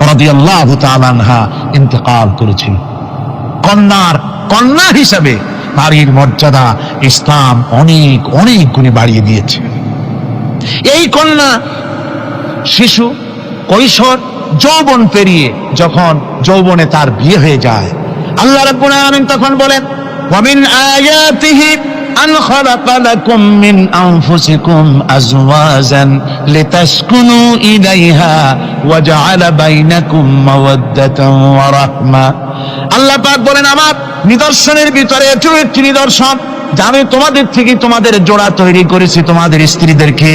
রাদিয়াল্লাহু তাআলা আনহা ইন্তেকাল করেছেন। কন্যা হিসাবে নারীর মর্যাদা ইসলাম অনেক অনেক গুণে বাড়িয়ে দিয়েছে। এই কন্যা শিশু, কৈশোর, যৌবন পেরিয়ে যখন যৌবনে তার বিয়ে হয়ে যায়, আল্লাহ রাব্বুল আলামিন তখন বলেন, ওয়া মিন আয়াতিহি আন খালাকা লাকুম মিন আনফুসিকুম আজওয়াজান লিতাসকুনু ইলাইহা ওয়া জাআলা বাইনাকুম মাওয়াদ্দাতান ওয়া রাহমা। আল্লাহ পাক বলেন, আমার নিদর্শনের ভিতরে এটিও একটি নিদর্শন যে আমি তোমাদের থেকে তোমাদের জোড়া তৈরি করেছি, তোমাদের স্ত্রীদেরকে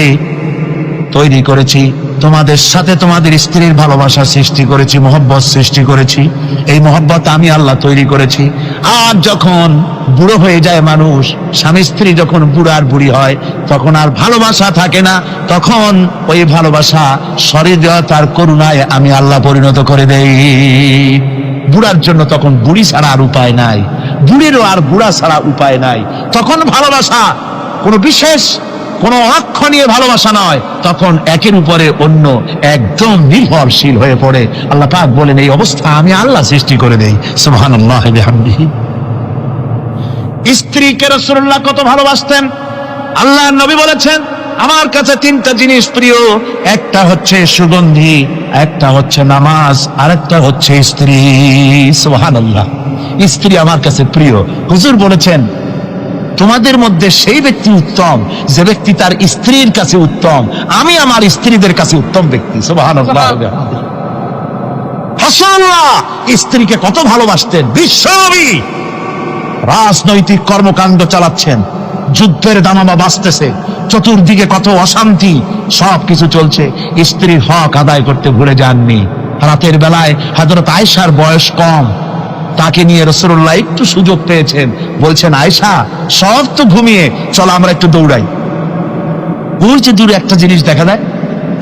তৈরি করেছি, তোমাদের সাথে তোমাদের স্ত্রীর ভালোবাসা সৃষ্টি করেছি, মহব্বত সৃষ্টি করেছি। এই মহব্বত আমি আল্লাহ তৈরি করেছি। আর যখন বুড়ো হয়ে যায় মানুষ, স্বামী স্ত্রী যখন বুড়ার বুড়ি হয়, তখন আর ভালোবাসা থাকে না, তখন ওই ভালোবাসা সহৃদয়তার করুণায় আমি আল্লাহ পরিণত করে দেই। বুড়ার জন্য তখন বুড়ি ছাড়া আর উপায় নাই, বুড়িরও আর বুড়া ছাড়া উপায় নাই। তখন ভালোবাসা কোনো বিশেষ কোন অক্ষণীয় ভালোবাসা নয়, তখন একের উপরে অন্য একদম নির্ভরশীল হয়ে পড়ে। আল্লাহ পাক বলেন, এই অবস্থা আমি আল্লাহ সৃষ্টি করে দেই। সুবহানাল্লাহ বিহামদিহি। স্ত্রীকে রাসূলুল্লাহ কত ভালোবাসতেন। আল্লাহর নবী বলেছেন, আমার কাছে 3টা জিনিস প্রিয়, একটা হচ্ছে সুগন্ধি, একটা হচ্ছে নামাজ, আর একটা হচ্ছে স্ত্রী। সুবহানাল্লাহ। স্ত্রী আমার কাছে প্রিয়। হুজুর বলেছেন, তোমাদের মধ্যে সেই ব্যক্তি উত্তম যে ব্যক্তি তার স্ত্রীর কাছে উত্তম। আমি আমার স্ত্রীদের কাছে উত্তম ব্যক্তি। সুবহানাল্লাহ। রাসূলুল্লাহ স্ত্রীকে কত ভালোবাসতেন। বিশ্বনবী রাজনৈতিক কর্মকাণ্ড চালাচ্ছেন, যুদ্ধের দামামা বাজতেছে, চতুর্দিকে কত অশান্তি, সবকিছু চলছে, স্ত্রীর হক আদায় করতে ভুলে যাননি। রাতের বেলায় হযরত আয়েশার বয়স কম, তাকে নিয়ে রাসূলুল্লাহ একটু সুযোগ পেয়েছেন, বলছেন আয়েশা সব তো ঘুমিয়ে, চলো আমরা একটু দৌড়াই। ওই যে দূরে একটা জিনিস দেখা যায়,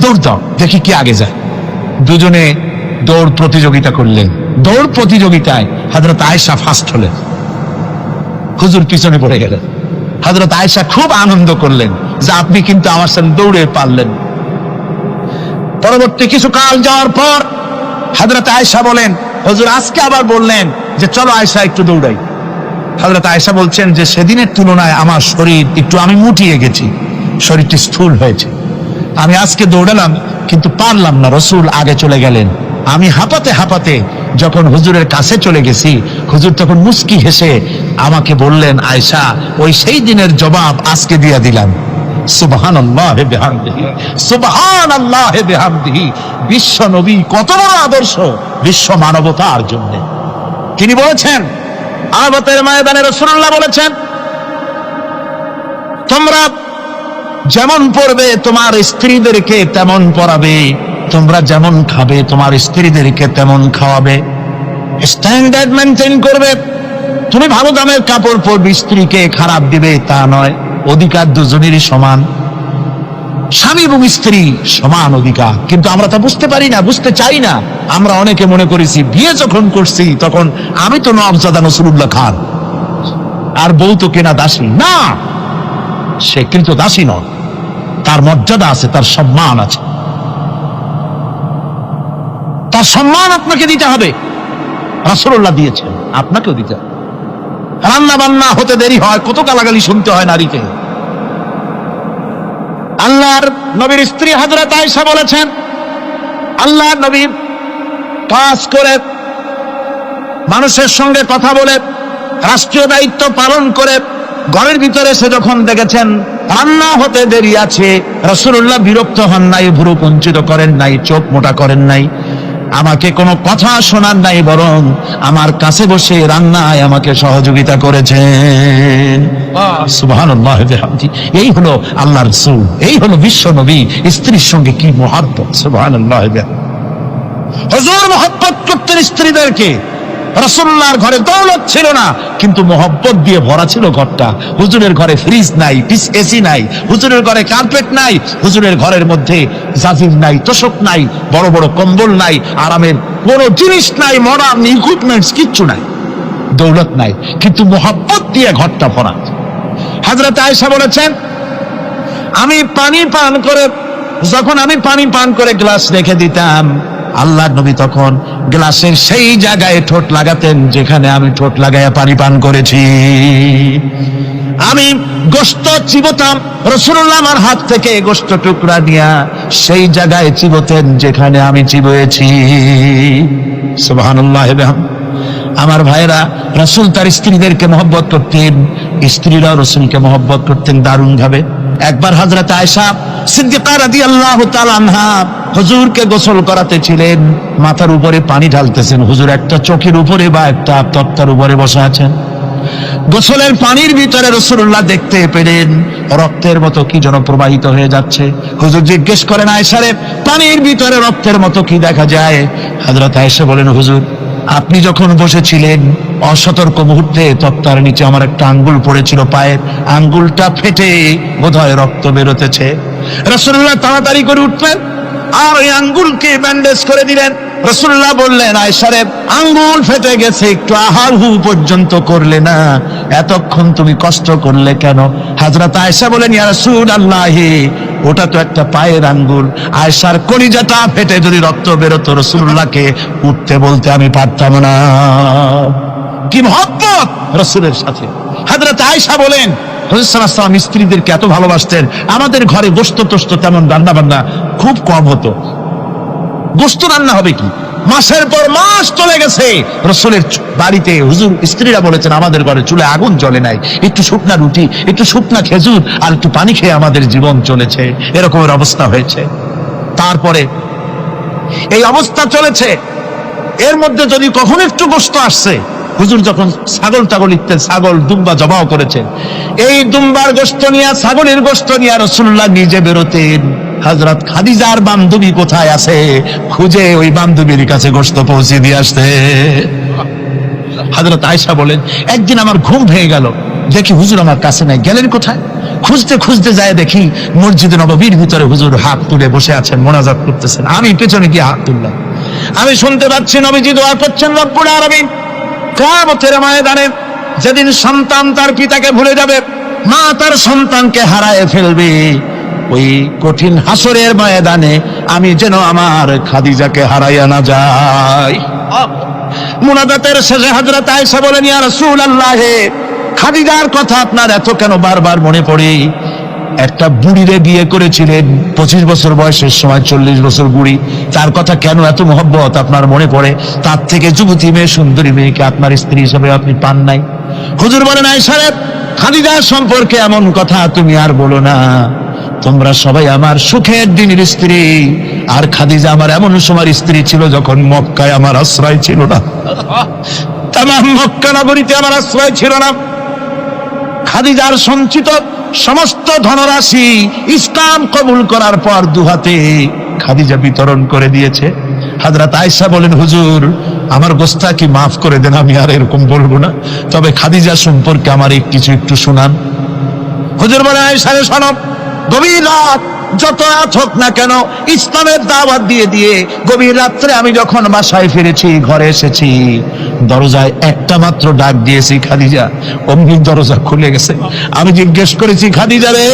দৌড় দাও, দেখি কি আগে যায়। দুজনে দৌড় প্রতিযোগিতা করলেন। দৌড় প্রতিযোগিতায় হযরত আয়েশা ফার্স্ট হলেন, হুজুর পিছনে পড়ে গেলেন। হযরত আয়েশা খুব আনন্দ করলেন যে আপনি কিন্তু আমার সাথে দৌড়ে পারলেন। পরবর্তী কিছু কাল যাওয়ার পর হযরত আয়েশা বলেন, হুজুর আজকে আবার বললেন যে চলো আয়েশা একটু দৌড়াই। হযরত আয়েশা বলছেন যে সেদিনের তুলনায় আমার শরীর একটু, আমি মুটিয়ে গেছি, শরীরটি স্থূল হয়েছে, আমি আজকে দৌড়ালাম কিন্তু পারলাম না, রাসূল আগে চলে গেলেন। আমি হাঁপাতে হাঁপাতে যখন হুজুরের কাছে চলে গেছি, হুজুর তখন মুস্কি হেসে আমাকে বললেন, আয়েশা ওই সেই দিনের জবাব আজকে দিয়ে দিলাম। সুবহানাল্লাহি বিহামদিহি, সুবহানাল্লাহি বিহামদিহি। বিশ্ব নবী কত বড় আদর্শ বিশ্ব মানবতার জন্য। তিনি বলেছেন, আরাফাতের ময়দানে রাসূলুল্লাহ বলেছেন, তোমরা যেমন পড়বে তোমার স্ত্রীদেরকে তেমন পড়াবে, তোমরা যেমন খাবে তোমার স্ত্রীদেরকে তেমন খাওয়াবে, স্ট্যান্ডার্ড মেনটেন করবে। তুমি ভালো দামের কাপড় পরবে, স্ত্রীকে খারাপ দিবে তা নয়, অধিকার দুজনেরই সমান, স্বামী এবং স্ত্রী সমান অধিকার। কিন্তু আমরা তা বুঝতে পারি না, বুঝতে চাই না। আমরা অনেকে মনে করেছি বিয়ে যখন করছি তখন আমি তো নওয়াবজাদা নসরুল্লাহ খান, আর বউ তো কেনা দাসী। না, সে কিন্তু দাসী নয়, তার মর্যাদা আছে, তার সম্মান আছে, তার সম্মান আপনাকে দিতে হবে। রাসূলুল্লাহ দিয়েছেন, আপনাকেও দিতে হবে। রান্না বান্না হতে দেরি হয়, কত গালাগালি শুনতে হয় নারীকে। আল্লাহর নবীর স্ত্রী হযরত আয়েশা বলেছেন, আল্লাহর নবী কাজ করে, মানুষের সঙ্গে কথা বলে, রাষ্ট্রীয় দায়িত্ব পালন করে ঘরের ভিতরে এসে যখন দেখেছেন রান্না হতে দেরি আছে, রাসূলুল্লাহ বিরক্ত হন নাই, ভ্রু কুঞ্চিত করেন নাই, চোখ মোটা করেন নাই, আমাকে কোনো কথা শোনান নাই, বরং আমার কাছে বসে রান্নায় আমাকে সহযোগিতা করেছেন। সুবহানাল্লাহ বিহামদিহি। এই হলো আল্লাহর রাসূল, এই হলো বিশ্ব নবী। স্ত্রীর সঙ্গে কি মহব্বত! সুবহানাল্লাহ বিহামদিহি। হুজুর মহব্বত করতেন স্ত্রীদেরকে। রাসূলুল্লাহর ঘরে দৌলত ছিল না, কিন্তু মহব্বত দিয়ে ভরা ছিল ঘরটা। হুজুরের ঘরে ফ্রিজ নাই, এসি নাই, হুজুরের ঘরে কার্পেট নাই, হুজুরের ঘরের মধ্যে জাজির নাই, তোশক নাই, বড় বড় কম্বল নাই, আরামের কোনো জিনিস নাই, মডার্ন ইকুইপমেন্টস কিচ্ছু নাই, দৌলত নাই, কিন্তু মহব্বত দিয়ে ঘরটা ভরা। হযরত আয়েশা বলেছেন, যখন আমি পানি পান করে গ্লাস রেখে দিতাম, আল্লাহর নবী তখন গ্লাসের সেই জায়গায় ঠোঁট লাগাতেন যেখানে আমি ঠোঁট লাগাইয়া পানি পান করেছি। আমি গোশত চিবোতাম, রাসূলুল্লাহ আমার হাত থেকে গোশত টুকরা নিয়া সেই জায়গায় চিবোতেন যেখানে আমি চিবোয়েছি। সুবহানাল্লাহ। আমার ভাইরা, রাসূল তার স্ত্রীদেরকে মহব্বত করতেন, স্ত্রীরাও রাসূলকে মহব্বত করতেন দারুণ ভাবে। একবার হযরত আয়েশা সিদ্দিকা রাদিয়াল্লাহু তাআলা আনহা হুজুরকে গোসল করাতেছিলেন, মাথার উপরে পানি ঢালতেছেন, হুজুর একটা চৌকির উপরে বা একটা তক্তার উপরে বসে আছেন। গোসলের পানির ভিতরে রাসূলুল্লাহ দেখতে পেলেন রক্তের মতো কি যেন প্রবাহিত হয়ে যাচ্ছে। হুজুর জিজ্ঞেস করেন, আয়েশা রে, পানির ভিতরে রক্তের মতো কি দেখা যায়? হযরত আয়েশা বলেন, হুজুর আপনি যখন বসেছিলেন অসতর্ক মুহূর্তে তক্তার নিচে আমার একটা আঙ্গুল পড়েছিল, পায়ের আঙ্গুলটা ফেটে বোধহয় রক্ত বেরোতেছে। রাসূলুল্লাহ তাড়াতাড়ি করে উঠলেন আর ওই আঙ্গুলকে ব্যান্ডেজ করে দিলেন। রাসূলুল্লাহ বললেন, আয়েশা রে, আঙ্গুল ফেটে গেছে, একটু আহার হু পর্যন্ত করলে না, এতক্ষণ তুমি কষ্ট করলে কেন? হযরত আয়েশা বলেন, ইয়া রাসূলুল্লাহ, ওটা তো একটা পায়ের আঙ্গুল। আয়েশার কলিজাটা ফেটে যদি রক্ত বেরোতো, রাসূলুল্লাহকে উঠতে বলতে আমি পারতাম না। কি মহব্বত রাসূলের সাথে! হযরত আয়েশা বলেন, রাসূল সাল্লাল্লাহু আলাইহি ওয়াসাল্লাম স্ত্রীদেরকে এত ভালোবাসতেন, আমাদের ঘরে গোশত টোস্ত তেমন রান্না বান্না খুব কম হতো। গোশত রান্না হবে কি, মাসের পর মাস চলে গেছে রাসূলের বাড়িতে, হুজুর স্ত্রীরা বলেছেন আমাদের ঘরে চুলে আগুন জ্বলে নাই, একটু শুকনা রুটি, একটু শুকনা খেজুর আর একটু পানি খেয়ে আমাদের জীবন চলেছে, এরকমের অবস্থা হয়েছে। তারপরে এই অবস্থা চলেছে, এর মধ্যে যদি কখনো একটু গোশত আসছে, হুজুর যখন ছাগল টাগল ইত্যাদি ছাগল দুম্বা জবাও করেছেন, এই দুম্বার গোশত নিয়ে ছাগলের গোশত নিয়ে রাসূলুল্লাহ নিজে বেরোতেন। হযরত খাদিজার বান্ধবী কোথায় আছে খুঁজে ওই বান্ধবীর কাছে গোশত পৌঁছে দিয়ে আসতে। হযরত আয়েশা বলেন, একদিন আমার ঘুম ভেঙে গেল, দেখি হুজুর আমার কাছে নাই, গেলেন কোথায়? খুঁজতে খুঁজতে যায় দেখি মসজিদে নববীর ভিতরে হুজুর হাত তুলে বসে আছেন, মোনাজাত করতেছেন। আমি পেছনে গিয়ে হাত তুললাম, আমি শুনতে পাচ্ছি নবীজি দোয়া করছেন রব্বুল আলামিন কিয়ামতের ময়দানে যেদিন সন্তান তার পিতাকে ভুলে যাবে, মা তার সন্তানকে হারায় ফেলবে, ওই কঠিন হাসরের ময়দানে আমি যেন আমার খাদিজাকে হারাইয়া না যাই। মুনাজাতের শেষে হযরত আয়েশা বলেন, ইয়া রাসূলুল্লাহ, খাদিজার কথা আপনার এত কেন বারবার মনে পড়ে? একটা বুড়িরে বিয়ে করেছিলেন 25 বছর বয়সের সময়, 40 বছর বুড়ি, তার কথা কেন এত মহব্বত আপনার মনে পড়ে? তার থেকে যুবতী মেয়ে, সুন্দরী মেয়েকে আপনার স্ত্রী হিসেবে আপনি পান নাই? হুজুর বলেন, আয়েশা রে, খাদিজার সম্পর্কে এমন কথা তুমি আর বলো না। তোমরা সবাই আমার সুখের দিনের স্ত্রী, আর খাদিজা আমার এমন সময় স্ত্রী ছিল যখন মক্কায় আমার আশ্রয় ছিল না, তামাম মক্কা নগরীতে আমার আশ্রয় ছিল না। খাদিজার সঞ্চিত সমস্ত ধনরাশি ইসলাম কবুল করার পর দুহাতে খাদিজা বিতরণ করে দিয়েছে। হযরত আয়েশা বলেন, হুজুর আমার গোস্তাকি মাফ করে দেন, আমি আর এরকম বলবো না, তবে খাদিজা সম্পর্কে আমার কিছু একটু শোনান। হুজুর বলেন, আয়েশা রে শোনো, গভীর রাত যত রাত হোক না কেন ইসলামের দাওয়াত দিয়ে দিয়ে গভীর রাত্রে আমি যখন বাসায় ফিরেছি, ঘরে এসেছি, দরজায় একটা মাত্র ডাক দিয়েছি, খাদিজা, অমনি দরজা খুলে গেছে। আমি জিজ্ঞেস করেছি, খাদিজা রে,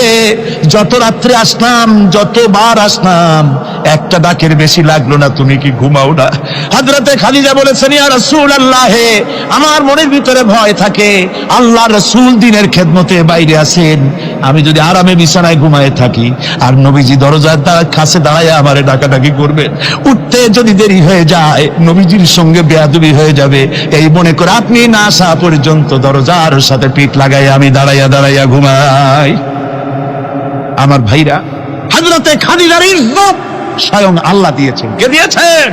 যত রাত্রে আসলাম, যতবার আসলাম, একটা ডাকের বেশি লাগলো না, তুমি কি ঘুমাও না? হযরতে খাদিজা বলেছেন, ইয়া রাসূলুল্লাহ, আমার মনের ভিতরে ভয় থাকে, আল্লাহ রাসূল দ্বীনের খেদমতে বাইরে আছেন, আমি যদি আরামে বিছানায় ঘুমায়ে থাকি আর নবীজি দরজার কাছে দাঁড়ায় আমারে ডাকাডাকি করবেন, উঠতে যদি দেরি হয়ে যায় নবীজির সঙ্গে বেয়াদবি হয়ে যাবে, এই মনে করে আপনি না আসা পর্যন্ত দরজার সাথে পিঠ লাগাই আমি দাঁড়াইয়া দাঁড়াইয়া ঘুমাই। আমার ভাইরা, হযরতে খাদিজার ইজ্জত স্বয়ং আল্লাহ দিয়েছেন। কে দিয়েছেন?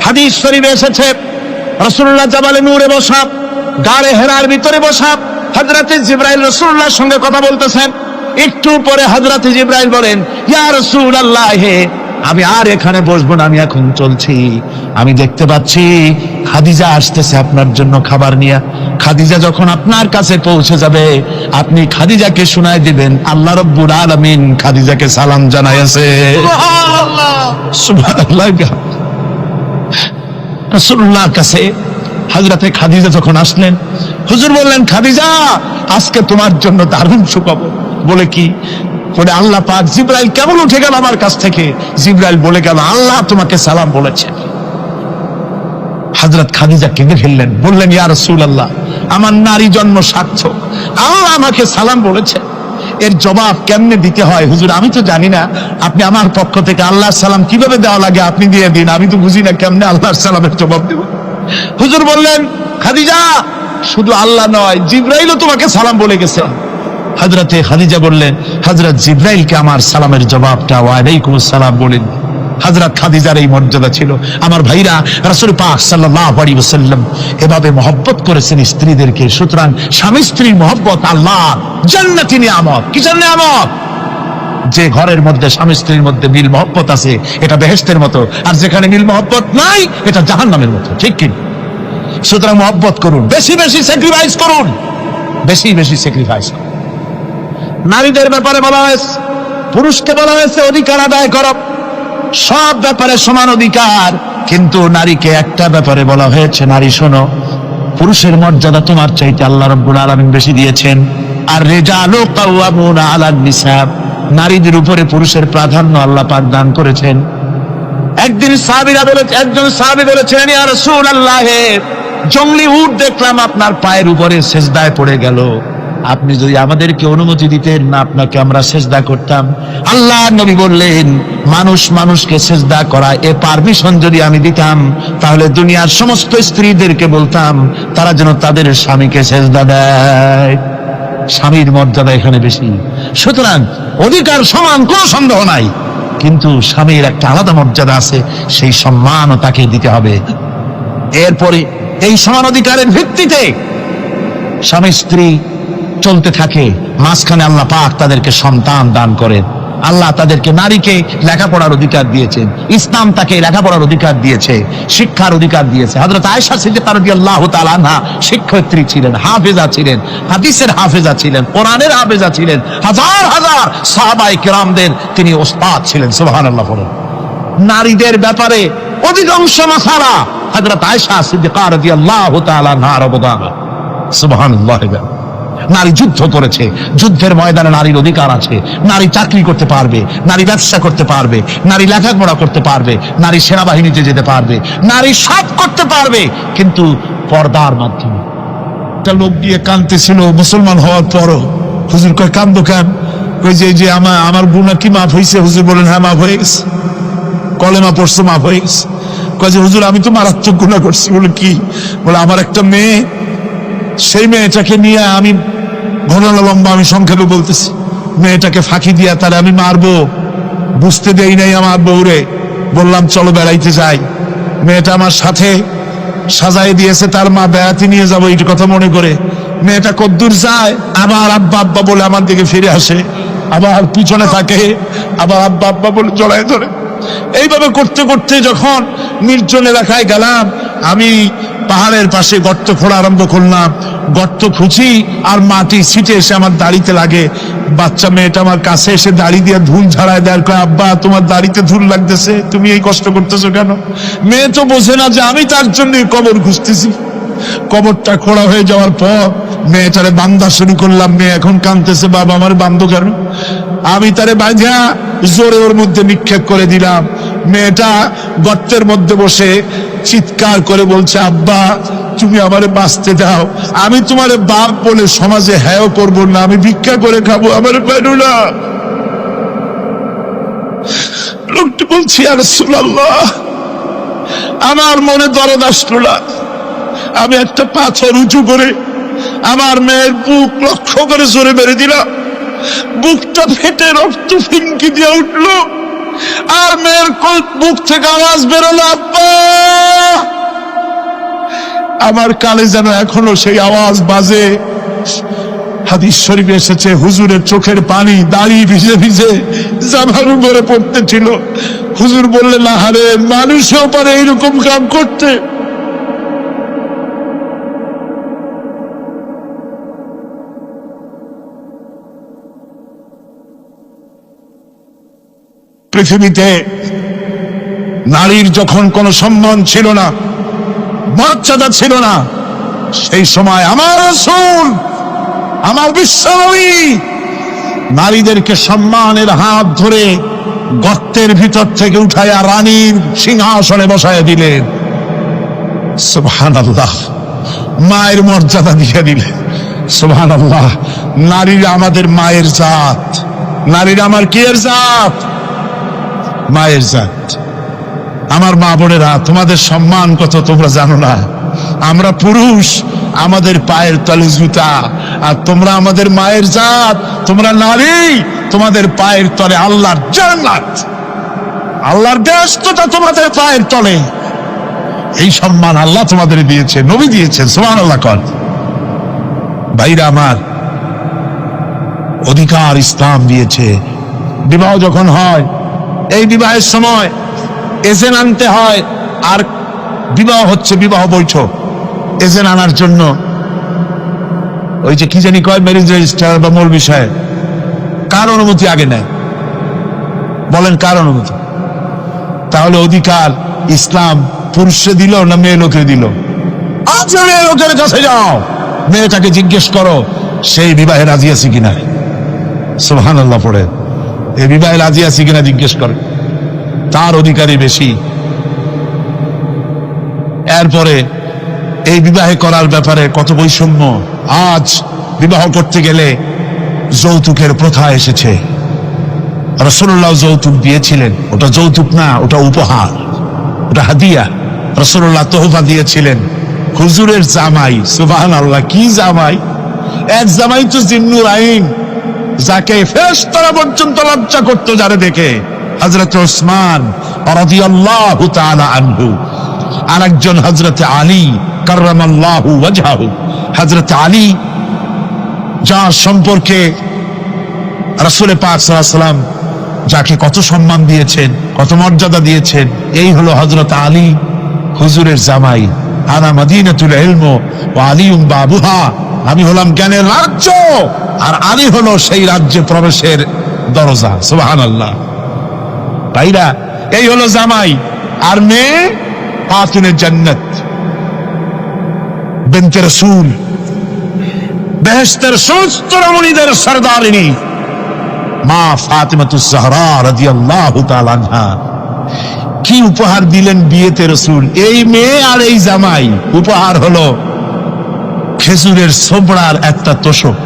হাদিস শরীফে এসেছে, রাসূলুল্লাহ জাবালে নূরে বসা, গারে হেরার ভিতরে বসা, হযরতে জিবরাইল রাসূলুল্লাহর সঙ্গে কথা বলতেছেন। একটু পরে হযরতে জিবরাইল বলেন, ইয়া রাসূলুল্লাহ, আমি আর এখানে বসবো না, আমি এখন চলছি। আমি দেখতে পাচ্ছি খাদিজা আসতেছে আপনার জন্য খাবার নিয়ে। খাদিজা যখন আপনার কাছে পৌঁছে যাবে, আপনি খাদিজাকে শোনায় দিবেন আল্লাহ রাব্বুল আলামিন খাদিজাকে সালাম জানাইছে। সুবহানাল্লাহ, সুবহানাল্লাহ। রাসূলুল্লাহর কাছে হযরতে খাদিজা যখন আসলেন, হুজুর বললেন, খাদিজা, আজকে তোমার জন্য দারুণ সুখবর। বলে কি? বলে, আল্লাহ পাক জিবরাইল কেমন উঠে গেল আমার কাছ থেকে, জিবরাইল বলে গেল আল্লাহ তোমাকে সালাম বলেছে। হযরত খাদিজা কেঁদে ফেললেন, বললেন, ইয়া রাসূলুল্লাহ, আমার নারী জন্ম সার্থক, আল্লাহ আমাকে সালাম বলেছে, এর জবাব কেমনে দিতে হয় হুজুর আমি তো জানি না, আপনি আমার পক্ষ থেকে আল্লাহর সালাম কিভাবে দেওয়া লাগে আপনি দিয়ে দিন, আমি তো বুঝি না কেমনে আল্লাহর সালামের জবাব দেব। হুজুর বললেন, খাদিজা, শুধু আল্লাহ নয়, জিবরাইলও তোমাকে সালাম বলে গেছে। হযরতে খাদিজা বললেন, হযরত জিবরাইলকে আমার সালামের জবাবটা ওয়া আলাইকুমুস সালাম বলেন। হযরত খাদিজার এই মর্যাদা ছিল। আমার ভাইরা, রাসূল পাক সাল্লাল্লাহু আলাইহি ওয়াসাল্লাম এভাবে মহব্বত করেছেন স্ত্রীদেরকে। সুতরাং স্বামী স্ত্রীর মহব্বত আল্লাহ জান্নাতি নিয়ামত। কিসের নিয়ামত? যে ঘরের মধ্যে স্বামী স্ত্রীর মধ্যে মিল মহব্বত আছে এটা বেহেশতের মতো, আর যেখানে মিল মহব্বত নাই এটা জাহান্নামের মতো। ঠিক কি? সুতরাং মহব্বত করুন, বেশি বেশি স্যাক্রিফাইস করুন, বেশি বেশি স্যাক্রিফাইস করুন। নারীদের ব্যাপারে বলা হয়েছে, পুরুষকে বলা হয়েছে অধিকার আদায় করো, সব ব্যাপারে সমান অধিকার, কিন্তু নারীকে একটা ব্যাপারে বলা হয়েছে, নারী শোনো, পুরুষের মর্যাদা তোমার চাইতে আল্লাহ রাব্বুল আলামিন বেশি দিয়েছেন। আর রিজালু কাওয়ামুনা আলান নিসা, নারীদের উপরে পুরুষের প্রাধান্য আল্লাহ পাক দান করেছেন। একদিন একজন সাহাবী বলেছেন, ইয়া রাসূলুল্লাহ, জংলি উট দেখলাম আপনার পায়ের উপরে সেজদায় পড়ে গেল, আপনি যদি আমাদেরকে অনুমতি দিতেন না আপনাকে আমরা সেজদা করতাম। আল্লাহ নবী বললেন, মানুষ মানুষকে সেজদা করা এ পারমিশন যদি আমি দিতাম তাহলে দুনিয়ার সমস্ত স্ত্রীদেরকে বলতাম তারা যেন তাদের স্বামীকে সেজদা দেয়। স্বামীর মর্যাদা এখানে বেশি। সুতরাং অধিকার সমান, কোনো সন্দেহ নাই, কিন্তু স্বামীর একটা আলাদা মর্যাদা আছে, সেই সম্মানও তাকে দিতে হবে। এরপরে এই সমান অধিকারের ভিত্তিতে স্বামী স্ত্রী চলতে থাকে, মাঝখানে আল্লাহ পাক তাদেরকে সন্তান দান করেন। আল্লাহ তাদেরকে, নারীকে লেখাপড়ার অধিকার দিয়েছেন, ইসলাম তাকে লেখাপড়ার অধিকার দিয়েছে, শিক্ষার অধিকার দিয়েছে। হযরত আয়েশা সিদ্দিকা রাদিয়াল্লাহু তাআলা আনহা শিক্ষয়িত্রী ছিলেন, হাফেজা ছিলেন, হাদিসের হাফেজা ছিলেন, কোরআনের হাফেজা ছিলেন, হাজার হাজার সাহাবায়ে কেরামদের তিনি ওস্তাদ ছিলেন। সুবহানাল্লাহ বলেন। নারীদের ব্যাপারে অধিকাংশ মাসালা হযরত আয়েশা সিদ্দিকা রাদিয়াল্লাহু তাআলা আনহার অবদান। সুবহানাল্লাহ। নারী যুদ্ধ করেছে, যুদ্ধের ময়দানে নারীর অধিকার আছে। নারী চাকরি করতে পারবে, নারী ব্যবসা করতে পারবে, নারী লেখাপড়া করতে পারবে, নারী সেনাবাহিনীতে যেতে পারবে, নারী সব করতে পারবে, কিন্তু পর্দার মাধ্যমে। একটা লোক দিয়ে কাঁদতেছিল মুসলমান হওয়ার পরও। হুজুর কয় কান্দো কেন? কই যে আমার গুনাহ কি মাফ হয়েছে? হুজুর বলেন হ্যাঁ মাফ হয়ে গেছে, কলেমা পড়ছো মাফ হয়ে গেছে। কয় যে হুজুর আমি তো মারাত্মক গুনাহ করছি। বলে কি? বলে আমার একটা মেয়ে, সেই মেয়েটাকে নিয়ে আমি, ঘটনা লম্বা, আমি সংক্ষেপে বলতেছি, মেয়েটাকে ফাঁকি দিয়া তারে আমি মারবো, বুঝতে দেই নাই আমার বউরে। বললাম চলো বেড়াইতে যাই। মেয়েটা আমার সাথে সাজাই দিয়েছে, তার মা বেড়াতে নিয়ে যাবো এই কথা মনে করে। মেয়েটা কদ্দূর যায়, আবার আব্বা আব্বা বলে আমার দিকে ফিরে আসে, আবার পিছনে থাকে, আবার আব্বা আব্বা বলে জড়ায় ধরে। এইভাবে করতে করতে যখন নির্জন এলাকায় গেলাম, আমি পাহাড়ের পাশে গর্ত খোঁড়া আরম্ভ করলাম। গর্ত খুঁজি আর মাটি ছিটে এসে আমার দাড়িতে লাগে। বাচ্চা মেয়েটা আমার কাছে এসে দাড়ি দিয়ে ধুল ঝাড়ায় দেয়, কয় আব্বা তোমার দাড়িতে ধুল লাগতেছে, তুমি এই কষ্ট করতেছো কেন? মেয়ে তো বোঝে না যে আমি তার জন্য কবর খুঁজতেছি। কবরটা খোঁড়া হয়ে যাওয়ার পর মেয়েটারে বান্ধা শুরু করলাম। মেয়ে এখন কাঁদতেছে, বাবা আমার বান্ধ কেন? আমি তারে বাঁধা জোরে ওর মধ্যে নিক্ষেপ করে দিলাম। মেয়েটা গর্তের মধ্যে বসে চিৎকার করে বলছে, আব্বা তুমি আমারে বাঁচতে দাও, আমি তোমারে বাপ বলে সমাজে হ্যাঁ করবো না, আমি ভিক্ষা করে খাবো, আমারে পাইলো না। লোকটি বলছি ইয়া রাসূলুল্লাহ, আমার মনে দরদ আসলো না। আমি একটা পাথর উঁচু করে আমার মেয়ের বুক লক্ষ্য করে জোরে মেরে দিলাম। বুকটা ফেটে রক্ত ফিনকি দিয়ে উঠলো, আর মেয়ের বুক থেকে আওয়াজ বেরোলো, আব্বা। আমার কানে যেন এখনো সেই আওয়াজ বাজে। হাদিস শরীফে এসেছে, হুজুরের চোখের পানি দাড়ি ভিজে ভিজে জামার উপরে পড়তেছিল। হুজুর বললেন, আহারে, মানুষও পারে এইরকম কাম করতে। পৃথিবীতে নারীর যখন কোনো সম্মান ছিল না, মর্যাদা ছিল না, সেই সময় আমার রাসূল, আমার বিশ্বনবী নারীদেরকে সম্মানের হাত ধরে গর্তের ভিতর থেকে উঠাইয়া রানীর সিংহাসনে বসাইয়া দিলেন। সুবহানাল্লাহ। মায়ের মর্যাদা দিয়ে দিলেন। সুবহানাল্লাহ। নারীরা আমাদের মায়ের জাত। নারীরা আমার কিয়ের জাত? মায়ের জাত। আমার মা বোনেরা, তোমাদের সম্মান কত তোমরা জানো না। আমরা পুরুষ, আমাদের পায়ের তলে জুতা, আর তোমরা আমাদের মায়ের জাত। তোমরা নারী, তোমাদের পায়ের তলে আল্লাহর জান্নাত, আল্লাহর ব্যস্ততা তোমাদের পায়ের তলে। এই সম্মান আল্লাহ তোমাদের দিয়েছে, নবী দিয়েছেন। সুবহানাল্লাহ। কর ভাইরা আমার, অধিকার ইসলাম দিয়েছে। বিবাহ যখন হয়, এই বিবাহের সময় এজেন্ট আনতে হয়। আর বিবাহ হচ্ছে বিবাহ বৈঠক। এজেন্ট আনার জন্য ওই যে কি জানি কয়, ম্যারেজ রেজিস্ট্রার বা মৌলবি সাহেব, কার অনুমতি আগে নেয়? বলেন কার অনুমতি? তাহলে অধিকার ইসলাম পুরুষে দিল না মেয়ে লোকে দিল? আচ্ছা, মেয়ে লোকের কাছে যাও, মেয়েটাকে জিজ্ঞেস করো সেই বিবাহে রাজি আছে কিনা। সুবহানাল্লাহ পড়ে, এই বিবাহে রাজি আছে কিনা জিজ্ঞেস করে, তার অধিকারই বেশি। এরপরে এই বিবাহে করার ব্যাপারে কত বৈষম্য। আজ বিবাহ করতে গেলে যৌতুকের প্রথা এসেছে। রাসূলুল্লাহ যৌতুক দিয়েছিলেন। ওটা যৌতুক না, ওটা উপহার, ওটা হাদিয়া। রাসূলুল্লাহ তোহফা দিয়েছিলেন হুজুরের জামাই। সুবহানাল্লাহ। কি জামাই? এক জামাই তো জিন্নুর আইন, যাকে ফেরেশতারা পর্যন্ত লজ্জা করত যারে দেখে, হযরত ওসমান রাদিয়াল্লাহু তাআলা আনহু। আরেকজন হযরত আলী কাররামাল্লাহু ওয়াজহাহু, হযরত আলী যার সম্পর্কে রাসূল পাক সাল্লাল্লাহু আলাইহি ওয়াসাল্লাম যাকে কত সম্মান দিয়েছেন, কত মর্যাদা দিয়েছেন, এই হলো হযরত আলী হুজুরের জামাই। আনা মাদিনাতুল ইলম ওয়া আলিউম বাবুহা, আমি হলাম জ্ঞানের রাজ্য আর আলী হলো সেই রাজ্যে প্রবেশের দরজা। সুবহানাল্লাহ। ভাইরা, এই হলো জামাই। আর মেয়ে ফাতিমে জান্নাত বিনতে রাসূল, বেহেশতের সমস্ত রমণীদের সরদারিনী মা ফাতিমাতুজ জাহরা রাদিয়াল্লাহু তাআলা আনহা। কি উপহার দিলেন বিয়েতে রাসূল? এই মেয়ে আর এই জামাই। উপহার হলো খেজুরের ছোবড়ার একটা তোষক,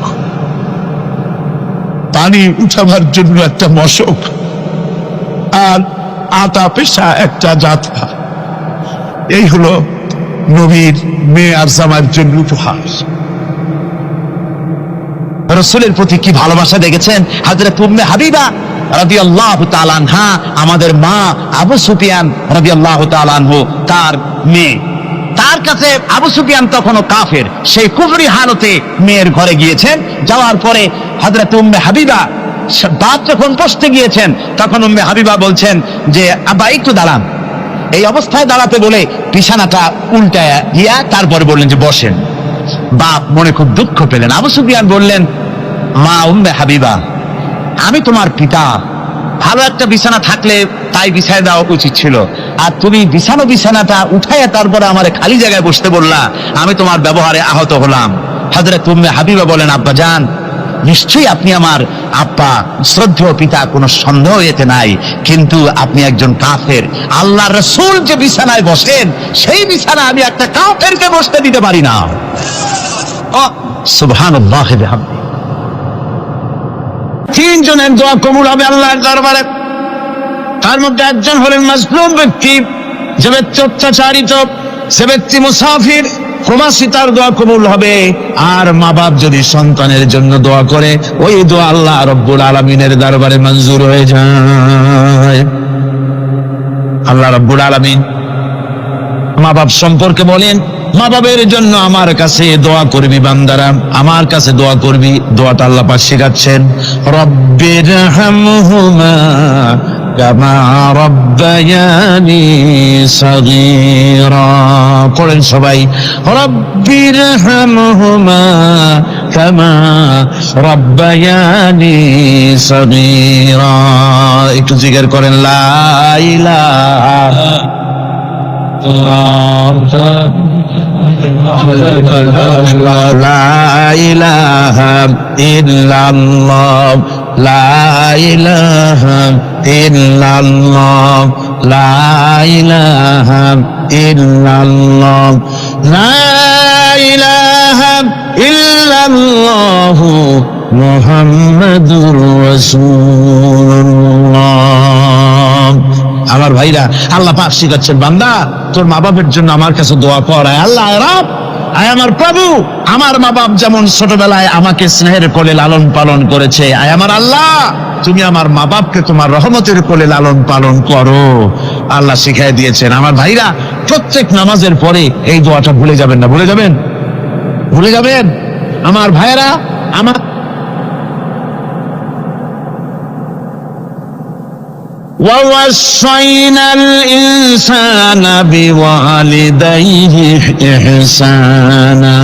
পানি উঠাবার জন্য একটা মশক, আর আটা পেশা একটা জাতা। এই হলো নবীর মেয়ে আর জামাইয়ের জন্য উপহার। রাসূলের প্রতি কি ভালোবাসা দেখেছেন হযরত উম্মে হাবিবা রাদিয়াল্লাহু তাআলা আনহা, আমাদের মা আবু সুফিয়ান রাদিয়াল্লাহু তাআলা আনহু তার মেয়ে। তার কাছে আবু সুফিয়ান তখনও কাফের, সেই কুফরি হালতে মেয়ের ঘরে গিয়েছেন। যাওয়ার পরে হযরত উম্মে হাবিবা বাপ যখন বসতে গিয়েছেন, তখন উম্মে হাবিবা বলছেন যে আব্বা একটু দাঁড়ান। এই অবস্থায় দাঁড়াতে বলে বিছানাটা উল্টায়া দিয়া তারপরে বললেন যে বসেন। বাপ মনে খুব দুঃখ পেলেন। আবু সুফিয়ান বললেন, মা উম্মে হাবিবা, আমি তোমার পিতা, ভালো একটা বিছানা থাকলে তাই বিছায় দেওয়া উচিত ছিল, আর তুমি বিছানাটা উঠাইয়া তারপরে আমার খালি জায়গায় বসতে বললা, আমি তোমার ব্যবহারে আহত হলাম। হযরত উম্মে হাবিবা বলেন, আব্বা জান, নিশ্চয়ই আপনি আমার আব্বা, শ্রদ্ধেয় পিতা, কোনো সন্দেহ এতে নাই, কিন্তু আপনি একজন কাফের। আল্লাহর রাসূল যে বিছানায় বসেন, সেই বিছানা আমি একটা কাফেরকে বসতে দিতে পারি না। সুবহানাল্লাহ। তিনজনের দোয়া কবুল হবে আল্লাহর দরবারে। তার মধ্যে একজন হলেন মাজলুম ব্যক্তি, যে ব্যক্তি অত্যাচারিত, সে ব্যক্তি মুসাফির, প্রবাসী, তার দোয়া কবুল হবে। আর মা বাপ যদি সন্তানের জন্য দোয়া করে, ওই দোয়া আল্লাহ রব্বুল আলামিনের দরবারে মঞ্জুর হয়ে যায়। আল্লাহ রব্বুল আলামিন মা বাপ সম্পর্কে বলেন, মা বাবের জন্য আমার কাছে দোয়া করবি বান্দারা, আমার কাছে দোয়া করবি। দোয়াটা আল্লাহ পাক শেখাচ্ছেন, রব্বিরহামহুমা কামা রাব্বায়ানি সাগীরা। পড়েন সবাই, রব্বিরহামহুমা কামা রাব্বায়ানি সাগীরা। একটু জিকির করেন, লা ইলাহা লা ইলাহা ইল্লাল্লাহ, লা ইলাহা ইল্লাল্লাহ, লা ইলাহা ইল্লাল্লাহ, লা ইলাহা ইল্লাল্লাহ মুহাম্মাদুর রাসূলুল্লাহ। আমার ভাইরা, আল্লাহ পাক শিখাচ্ছেন, বান্দা তোর মা বাপের জন্য আমার কাছে দোয়া কর। আল্লাহ রব, আয় আমার প্রভু, আমার মা বাপ যেমন ছোটবেলায় আমাকে স্নেহের কোলে লালন পালন করেছে, আয় আমার আল্লাহ, তুমি আমার মা বাপকে তোমার রহমতের কোলে লালন পালন করো। আল্লাহ শিখাই দিয়েছেন। আমার ভাইরা, প্রত্যেক নামাজের পরে এই দোয়াটা ভুলে যাবেন না। ভুলে যাবেন? ভুলে যাবেন? আমার ভাইরা, আমার ووصينا الإنسان بوالديه إحسانا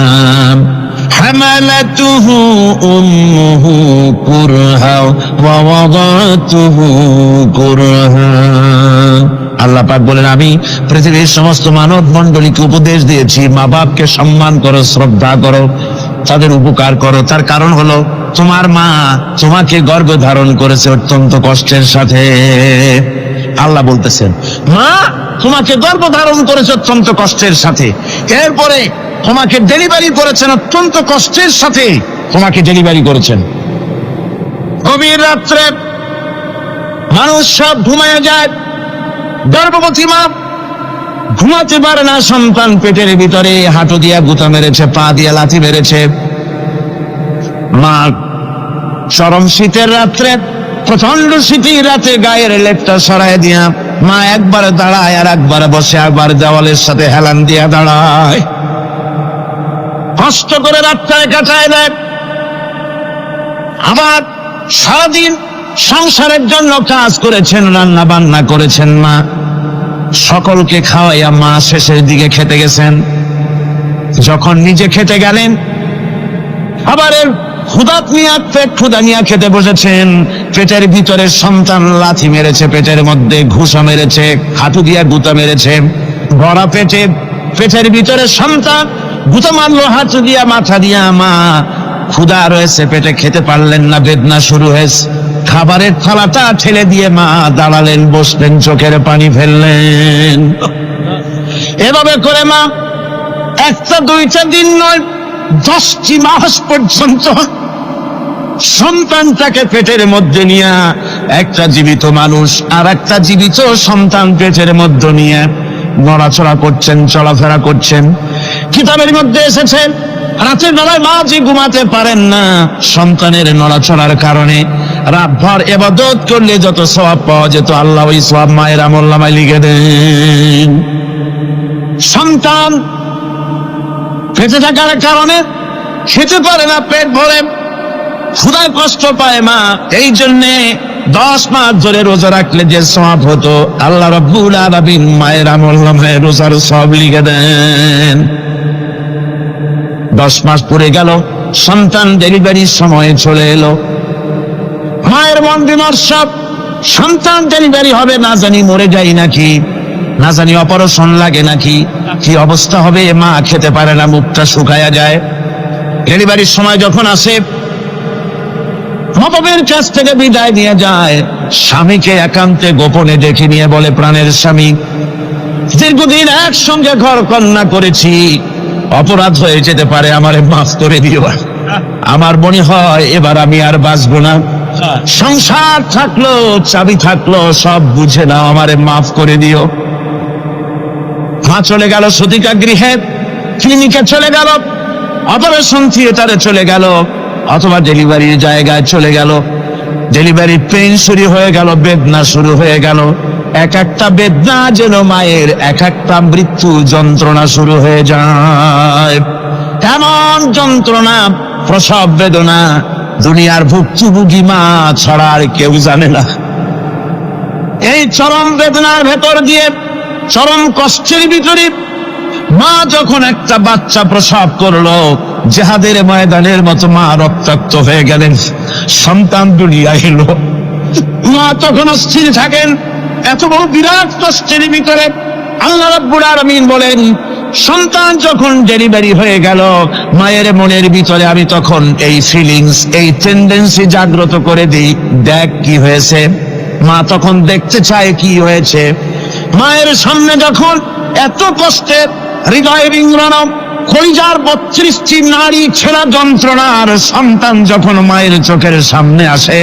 حملته أمه كرها ووضعته كرها। আল্লাহ পাক বলেন, আমি পৃথিবীর সমস্ত মানব মণ্ডলীকে উপদেশ দিয়েছি, মা বাপকে সম্মান করো, শ্রদ্ধা করো, তাদের উপকার করো। তার কারণ হলো তোমার মা তোমাকে গর্ভে ধারণ করেছে অত্যন্ত কষ্টের সাথে। আল্লাহ বলতেছেন, মা তোমাকে গর্ভ ধারণ করেছে অত্যন্ত কষ্টের সাথে, এরপরে তোমাকে ডেলিভারি করেছেন অত্যন্ত কষ্টের সাথে, তোমাকে ডেলিভারি করেছেন। গভীর রাত্রে মানুষ সব ঘুমায় যায়, গর্ভবতী মা ঘুমাতে পারে না, সন্তান পেটের ভিতরে হাঁটু দিয়া গুতা মেরেছে, পা দিয়া লাথি মেরেছে। মা চরম শীতের রাত্রে, প্রচন্ড শীতের রাতে গায়ের লেপটা সরাই দিয়া মা একবার দাঁড়ায়, আর একবার বসে, একবার দেওয়ালের সাথে হেলান দিয়া দাঁড়ায়। কষ্ট করে রাতটায় কাটায় দেয়, আবার সারাদিন সংসারের জন্য কাজ করেছেন, রান্না বান্না করেছেন, মা সকলকে খাওয়াইয়া মা শেষের দিকে খেতে গেছেন। যখন নিজে খেতে গেলেন, আবার ক্ষুধা নিয়ে খেতে বসেছেন, পেটের ভিতরে সন্তান লাথি মেরেছে, পেটের মধ্যে ঘুষা মেরেছে, হাঁটু দিয়া গুতা মেরেছে, ভরা পেটের ভিতরে সন্তান গুতা মারলো হাঁটু দিয়া, মাথা দিয়া। মা ক্ষুধা রয়েছে, পেটে খেতে পারলেন না, বেদনা শুরু হয়েছে। খাবারের থালাটা ঠেলে দিয়ে মা দাঁড়ালেন, বসলেন, চোখের পানি ফেললেন। এভাবে করে মা একটা দুইটা দিন নয়, 10টি মাস পর্যন্ত সন্তানটাকে পেটের মধ্যে নিয়ে, একটা জীবিত মানুষ আর একটা জীবিত সন্তান পেটের মধ্যে নিয়ে নড়াচড়া করছেন, চলাফেরা করছেন। কিতাবের মধ্যে এসেছেন, রাতের বেলায় মা যে ঘুমাতে পারেন না সন্তানের নড়াচড়ার কারণে। রাতভর ইবাদত করলে যত সওয়াব পাওয়া যেত, আল্লাহ ওই সওয়াব মায়ের আমলনামায় লিখে দেন। সন্তান পেটে থাকার কারণে খেতে পারে না, পেট ভরে ক্ষুধায় কষ্ট পায় মা। এই জন্যে 10 মাস ধরে রোজা রাখলে যে সওয়াব হতো, আল্লাহ রাব্বুল আলামিন মায়ের আমলনামায় রোজার সওয়াব লিখে দেন। 10 মাস পরে গেল, সন্তান ডেলিভারির সময় চলে এলো। মায়ের মন বিমর্ষ, সন্তান ডেলিভারি হবে, না জানি মরে যাই নাকি, না জানি অপারেশন লাগে নাকি, কি অবস্থা হবে। মা খেতে পারে না, মুখটা শুকায়া যায়। ডেলিভারির সময় যখন আসে, নবমের কাছ থেকে বিদায় নিয়ে যায়, স্বামীকে একান্তে গোপনে ডেকে নিয়ে বলে, প্রাণের স্বামী, দীর্ঘদিন একসঙ্গে ঘর কন্যা করেছি, অপরাধ হয়ে যেতে পারে, আমারে মাফ করে দিও। আমার মনে হয় এবার আমি আর বাঁচবো না। সংসার থাকলো, চাবি থাকলো, সব বুঝে নাও, আমারে মাফ করে দিও। মা চলে গেল সতিকা গৃহে, ক্লিনিকে চলে গেল, অপারেশন থিয়েটারে চলে গেল, অথবা ডেলিভারির জায়গায় চলে গেল। ডেলিভারি পেইন শুরু হয়ে গেল, বেদনা শুরু হয়ে গেল। এক একটা বেদনা যেন মায়ের এক একটা মৃত্যু যন্ত্রণা শুরু হয়ে যায়। এমন যন্ত্রণা, প্রসব বেদনা দুনিয়ার ভুক্তভোগী মা ছাড়া আর কেউ জানে না। এই চরম বেদনার ভেতর দিয়ে, চরম কষ্টের ভিতরে মা যখন একটা বাচ্চা প্রসব করলো, জিহাদের ময়দানের মতো মা রক্তাক্ত হয়ে গেলেন, সন্তান দুনিয়ায় এলো। মা তখন অস্থির থাকেন। এত বড় বিরাট কষ্টের ভিতরে আল্লাহ রাব্বুল আলামিন বলেন, সন্তান যখন ডেলিভারি হয়ে গেল, মায়ের মনের ভিতরে আমি তখন এই ফিলিংস, এই টেন্ডেন্সি জাগ্রত করে দিই, দেখ কি হয়েছে। মা তখন দেখতে চায় কি হয়েছে। মায়ের সামনে যখন এত কষ্টের, হৃদয় বিংড়ানো, কলিজার 32টি নারী ছেঁড়া যন্ত্রণার সন্তান যখন মায়ের চোখের সামনে আসে,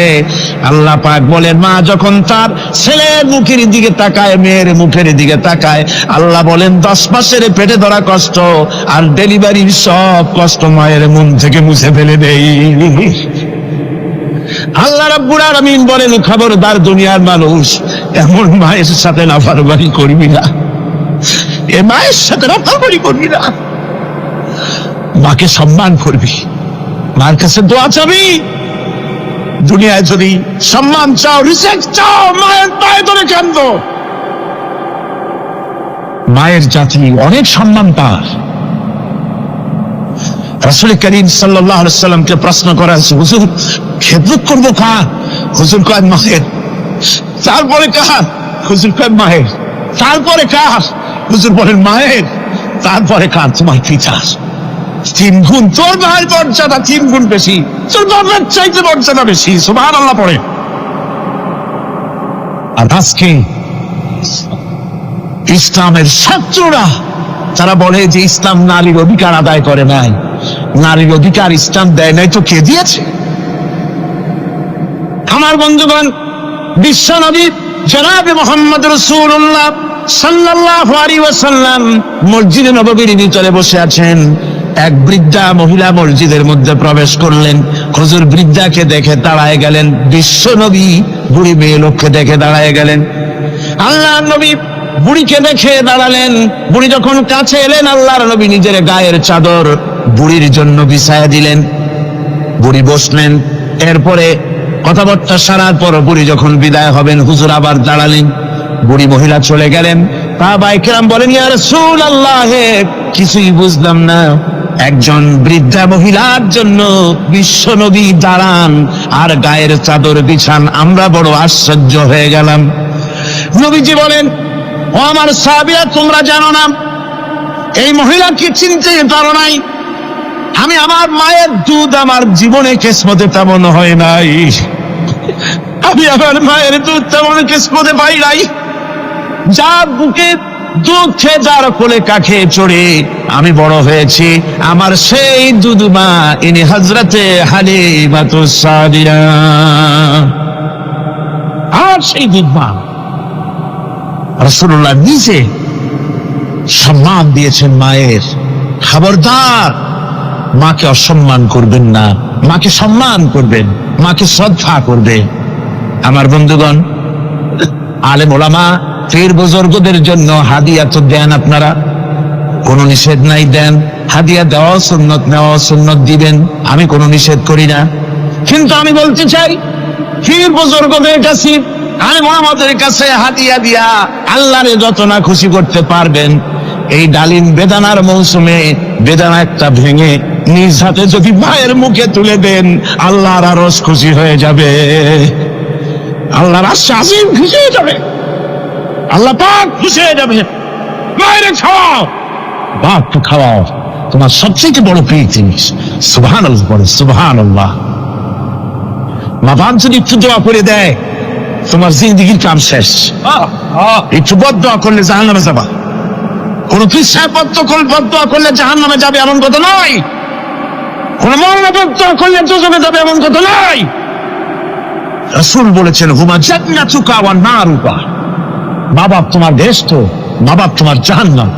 আল্লাহ পাক বলেন, মা যখন তার ছেলের মুখের দিকে তাকায়, মেয়ের মুখের দিকে তাকায়, আল্লাহ বলেন 10 মাসের পেটে ধরা কষ্ট আর ডেলিভারির সব কষ্ট মায়ের মন থেকে মুছে ফেলে দেই। আল্লাহ রাব্বুল আলামিন বলেন, খবরদার দুনিয়ার মানুষ, এমন মায়ের সাথে নাফরমানি করবি না, এ মায়ের সাথে নাফরমানি করবি না। মাকে সম্মান করবি, মার কাছে দোয়া চাবি। দুনিয়ায় যদি সম্মান চাও, রিসেক্ট চাও, মায়ের পায়ে ধরে কাঁদো। মায়ের জাতি অনেক সম্মান পায়। রাসূল করিম সাল্লাল্লাহু আলাইহি সাল্লামকে প্রশ্ন করা হয়েছে, হুজুর খেদমত করবো কার? হুজুর কয় মায়ের। তারপরে কার? হুজুর কয় মায়ের। তারপরে কার? হুজুর বলেন মায়ের। তারপরে কার? তোমার পিতা। 3 গুণ। তোর ভাইয়ের মর্যাদা 3 গুণ বেশি, তোর বাবার চাইতে মর্যাদা বেশি। সুবহানাল্লাহ পড়ে। আর আজকে ইসলামের শত্রুরা তারা বলে যে ইসলাম নারীর অধিকার আদায় করে নাই। নারীর অধিকার ইসলাম দেয় নাই তো কে দিয়েছে? আমার বন্ধুগণ, বিশ্ব নবী জনাবে মুহাম্মদ রাসূলুল্লাহ সাল্লাল্লাহু আলাইহি ওয়াসাল্লাম মসজিদে নববীর ভিতরে বসে আছেন। এক বৃদ্ধা মহিলা মসজিদের মধ্যে প্রবেশ করলেন। হুজুর বৃদ্ধাকে দেখে দাঁড়ায় গেলেন। বিশ্ব নবী বুড়ি মেয়ে লোককে দেখে দাঁড়ায় গেলেন। আল্লাহর নবী বুড়িকে দেখে দাঁড়ালেন। বুড়ি যখন কাছে এলেন, আল্লাহর নবী নিজের গায়ের চাদর বুড়ির জন্য বিছায়া দিলেন। বুড়ি বসলেন। এরপরে কথাবার্তা সারার পর বুড়ি যখন বিদায় হবেন, হুজুর আবার দাঁড়ালেন। বুড়ি মহিলা চলে গেলেন। সাহাবায়ে কেরাম বলেন, ইয়া রাসূলুল্লাহ, কিছুই বুঝলাম না, একজন বৃদ্ধা মহিলার জন্য বিশ্ব নবী দাঁড়ান আর গায়ের চাদর বিছান, আমরা বড় আশ্চর্য হয়ে গেলাম। নবীজি বলেন, ও আমার সাহাবীরা, তোমরা জানো না এই মহিলাকে চিনতে পারো নাই? আমি আমার মায়ের দুধ আমার জীবনে কিসমতে তেমন হয় নাই, আমি আমার মায়ের দুধ তেমন কিসমতে পাই নাই। যার বুকে দুধ খেয়ে, যার কোলে কাখে চড়ে আমি বড় হয়েছি, আমার সেই দুধ মা ইনি হযরতে হালিমাতুস সাদিয়া। আর সেই দুধ মা রাসূলুল্লাহ নিজে সম্মান দিয়েছেন মায়ের। খবরদার, মাকে অসম্মান করবেন না, মাকে সম্মান করবেন, মাকে শ্রদ্ধা করবে। আমার বন্ধুগণ, আলেম ওলামা পীর বুজুর্গদের জন্য হাদিয়া তো দেন, আপনারা কোনো নিষেধ নাই, দেন। হাদিয়া দেওয়া সুন্নত, নেওয়া সুন্নত, দিবেন, আমি কোনো নিষেধ করি না। কিন্তু আমি বলতে চাই, পীর বুজুর্গদের কাছে, আলেম ওলামাদের কাছে হাদিয়া দিয়া আল্লাহরে যত না খুশি করতে পারবেন, এই ডালিম বেদানার মৌসুমে বেদানা একটা ভেঙে নিজ হাতে যদি মায়ের মুখে তুলে দেন, আল্লাহর আরশ খুশি হয়ে যাবে, আল্লাহর আরশ আজিম খুশি হয়ে যাবে, আল্লাহ পাক খুশি হয়ে যাবে। মায়ের খাওয়াও, বাপকে খাওয়াও, তোমার সবচেয়ে বড় প্রিয় জিনিস। সুবহানাল্লাহ, বলে সুবহানাল্লাহ। মা বাপ যদি একটু দোয়া করে দেয়, তোমার জিন্দেগির কাম শেষ। একটু বদদোয়া করলে জাহান্নামে যাবা। কোন পৃষ্ঠায় বদদোয়া করলে জাহান্নামে যাবে এমন কথা নয়, কোন মরণে বদদোয়া করলে দোজখে যাবে এমন কথা নয়। রাসূল বলেছেন, হুমা জান্নাতুকা ওয়া নারুকা। মা বাপ তোমার বেহেশত, মা বাপ তোমার জাহান্নাম।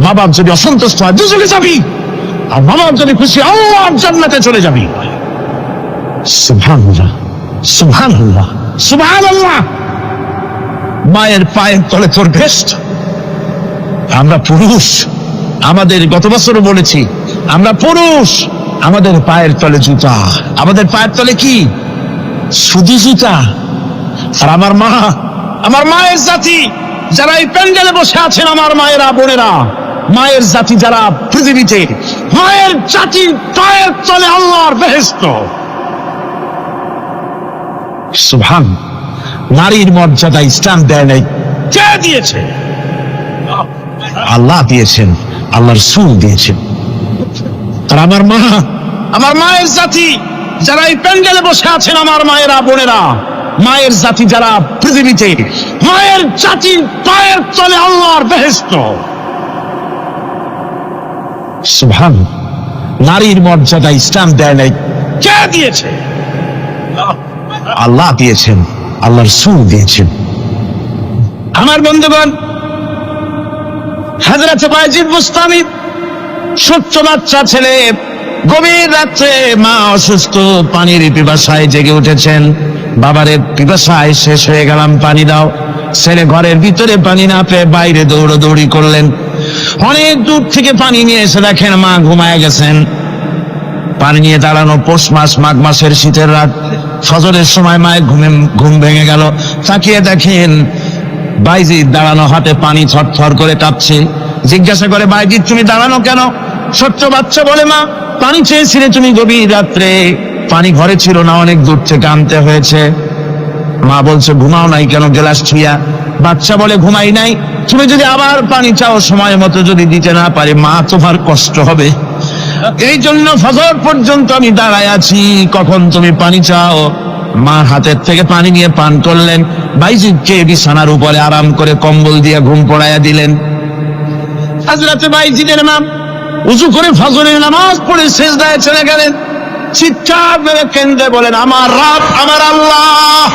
মা বাপ যদি অসন্তুষ্ট হয়, দোজখে যাবি, আর মা বাপ যদি খুশি, আল্লাহর জান্নাতে চলে যাবি। সুবহানাল্লাহ, সুবহানাল্লাহ, সুবহানাল্লাহ। মায়ের পায়ের তলে তোর বেহেশত। আমরা পুরুষ, আমাদের গত বছরও বলেছি, আমরা পুরুষ, আমাদের পায়ের তলে জুতা, আমাদের পায়ের তলে কি? শুধু জুতা। আর আমার মা, আমার মায়ের জাতি যারা এই প্যান্ডেলে বসে আছেন, আমার মায়েরা, বোনেরা, মায়ের জাতি যারা পৃথিবীতে, মায়ের জাতির পায়ের তলে আল্লাহর বেহেশত। সুবহান। নারীর মর্যাদা ইসলাম দেয় নাই, কে দিয়েছে? আল্লাহ দিয়েছেন, আল্লাহর রাসূল দিয়েছেন। আর আমার মা, আমার মায়ের জাতি যারা এই প্যান্ডেলে বসে আছেন, আমার মায়েরা, বোনেরা, মায়ের জাতি যারা পৃথিবীতে, মায়ের জাতির পায়ের তলে আল্লাহর বেহেশত। সুবহান। নারীর মর্যাদা ইসলাম দেয় নাই, কে দিয়েছে? আল্লাহ দিয়েছেন, আল্লাহর রাসূল দিয়েছেন। আমার বন্ধুগণ, হযরত বায়জিদ বুস্তামি, ছোট্ট বাচ্চা ছেলে, গভীর রাত্রে মা অসুস্থ, পানির পিপাসায় জেগে উঠেছেন। বাবারে, পিপাসায় শেষ হয়ে গেলাম, পানি দাও। ছেলে ঘরের ভিতরে পানি না পেয়ে বাইরে দৌড়াদৌড়ি করলেন। অনেক দূর থেকে পানি নিয়ে এসে দেখেন মা ঘুমায় গেছেন। পানি নিয়ে দাঁড়ানো, পৌষ মাস, মাঘ মাসের শীতের রাত, ফজরের সময় মায়ের ঘুম ভেঙে গেল। তাকিয়ে দেখেন বাইজিদ দাঁড়ানো, হাতে পানি থরথর করে কাঁপছে। জিজ্ঞাসা করে, বাইজিদ তুমি দাঁড়ানো কেন? ছোট্ট বাচ্চা বলে, মা পানি চেয়েছিলে তুমি গভীর রাত্রে, পানি ঘরে ছিল না, অনেক দূর থেকে আনতে হয়েছে। মা বলছে, ঘুমাও নাই কেন গ্লাস ছুঁয়া? বাচ্চা বলে, ঘুমাই নাই, তুমি যদি আবার পানি চাও, সময় মতো যদি দিতে না পারে, মা তোমার কষ্ট হবে, এই জন্য ফজর পর্যন্ত আমি দাঁড়ায় আছি, কখন তুমি পানি চাও। মা হাতের থেকে পানি নিয়ে পান করলেন। বাইজিদকে বিছানার উপরে আরাম করে কম্বল দিয়ে ঘুম পড়াইয়া দিলেন। হযরত বাইজিদের মা উযু করে ফজরের নামাজ পড়ে সিজদায় চলে গেলেন। চিৎকার করে কেঁদে বলেন, আমার রব, আমার আল্লাহ,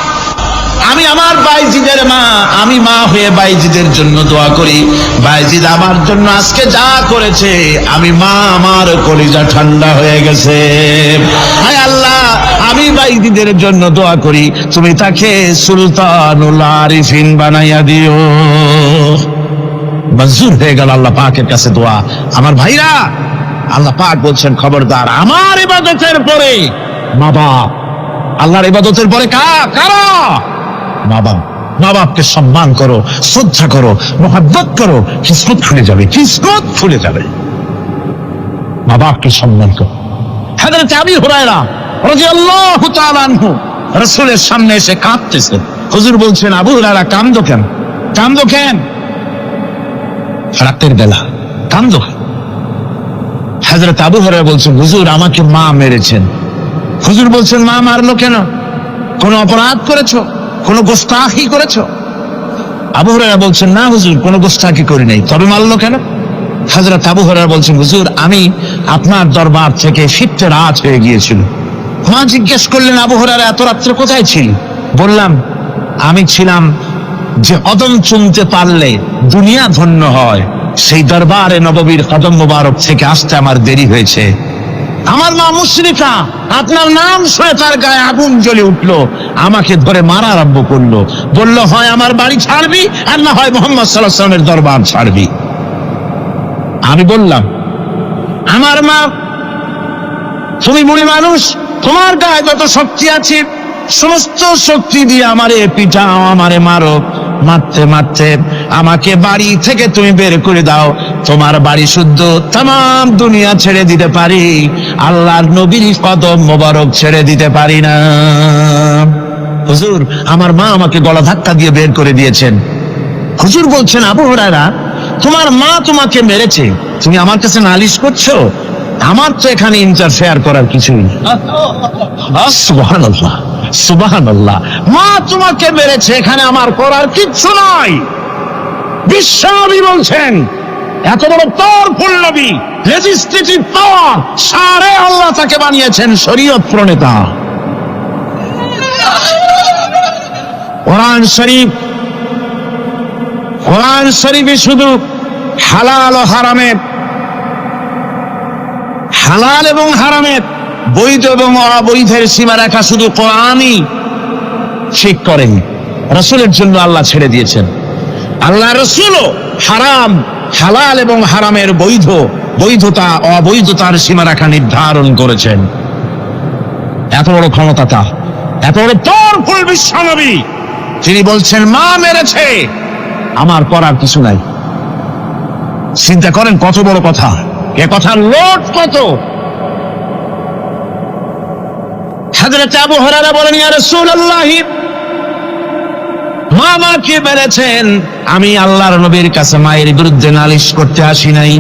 আমি আমার বাইজিদের মা, আমি মা হয়ে বাইজিদের জন্য দোয়া করি। বাইজিদ আমার জন্য আজকে যা করেছে, আমি মা, আমার কলিজা ঠান্ডা হয়ে গেছে। হায় আল্লাহ, আমি বাইজিদের জন্য দোয়া করি, তুমি তাকে সুলতানুল আরিফিন বানাইয়া দিও। মঞ্জুর হয়ে গেল আল্লাহ পাকের কাছে দোয়া। আমার ভাইরা, আল্লাহ পাক বলছেন খবরদার আমার ইবাদতের পরে মা বাপ, আল্লাহর ইবাদতের পরে কারা? মা বাপ। মা বাপকে সম্মান করো, শ্রদ্ধা করো, মোহাব্বত করো, কিসমত খুলে যাবে, কিসমত খুলে যাবে। মা বাপকে সম্মান করো। হযরত আবু হুরায়রা রাদিয়াল্লাহু তাআলা আনহু রাসূলের সামনে এসে কাঁদতেছে। হুজুর বলছেন, আবু হুরায়রা কাঁদো কেন? কাঁদো কেন? রাতের বেলা কাঁদো কেন? হযরত আবু হুরায়রা বলছেন, হুজুর আমাকে মা মেরেছেন। হুজুর বলছেন, মা মারলো কেন? কোন অপরাধ করেছো? কোন গোস্তাখি করেছো? আবু হুরায়রা বলছেন, না হুজুর, কোন গোস্তাখি করি নাই, তবে মারলো কেন? হযরত আবু হুরায়রা বলছেন, হুজুর আমি আপনার দরবার থেকে ফিরতে রাত হয়ে গিয়েছিল। মা জিজ্ঞেস করলেন, আবু হুরায়রা এত রাত্রে কোথায় ছিলি? বললাম, আমি ছিলাম যে কদম চুমতে পারলে দুনিয়া ধন্য হয়, সেই দরবারে নববীর কদম মোবারক থেকে আসতে আমার দেরি হয়েছে। আমার মা মুশরিকা, আপনার নাম শুনে তার গায়ে আগুন জ্বলে উঠলো, আমাকে ধরে মারা আরম্ভ করলো। বলল, হয় আমার বাড়ি ছাড়বি আর না হয় মুহাম্মদ সাল্লাল্লাহু আলাইহি ওয়াসাল্লামের দরবার ছাড়বি। আমি বললাম, আমার মা, তুমি বুড়ি মানুষ, তোমার গায়ে যত শক্তি আছে সমস্ত শক্তি দিয়ে আমারে পিটাও, আমারে মারো। মারতে মারতে আমাকে বাড়ি থেকে তুমি বের করে দাও। তোমার বাড়ি শুদ্ধ তাম দুনিয়া ছেড়ে দিতে পারি, আল্লাহর নবীর কদম মোবারক ছেড়ে দিতে পারি না। হুজুর, আমার মা আমাকে গলা ধাক্কা দিয়ে বের করে দিয়েছেন। হুজুর বলছেন, আবু হুরায়রা তোমার মা তোমাকে মেরেছে, তুমি আমার কাছে নালিশ করছো? আমার তো এখানে ইন্টারফেয়ার করার কিছুই নেই। সুবহানাল্লাহ, সুবহানাল্লাহ। মা তোমাকে মেরেছে, এখানে আমার করার কিচ্ছু নাই। বিশ্বনবী বলছেন, এত বড় পাওয়ারফুল নবী, লেজিসলেটিভ পাওয়ার, সারে আল্লাহ তাকে বানিয়েছেন শরীয়ত প্রণেতা। কোরআন শরীফ, কোরআন শরীফে শুধু হালাল ও হারামের, হালাল এবং হারামের, বৈধ এবং অবৈধের সীমারেখা শুধু কোরআনই ঠিক করেন, রাসূলের জন্য আল্লাহ ছেড়ে দিয়েছেন। আল্লাহ রাসূলও হারাম, হালাল এবং হারামের বৈধ, বৈধতা অবৈধতার সীমারেখা নির্ধারণ করেছেন। এত বড় ক্ষমতা তার, এত বড় পাওয়ারফুল বিশ্বনবী, তিনি বলছেন মা মেরেছে, আমার করার কিছু নাই। চিন্তা করেন কত বড় কথা, এ কথার লোড কত। হযরত আবু হুরায়রা বলেন, ইয়া রাসূলুল্লাহ, মা আমাকে মেরেছেন, আমি আল্লাহর নবীর কাছে মায়ের বিরুদ্ধে নালিশ করতে আসি নাই।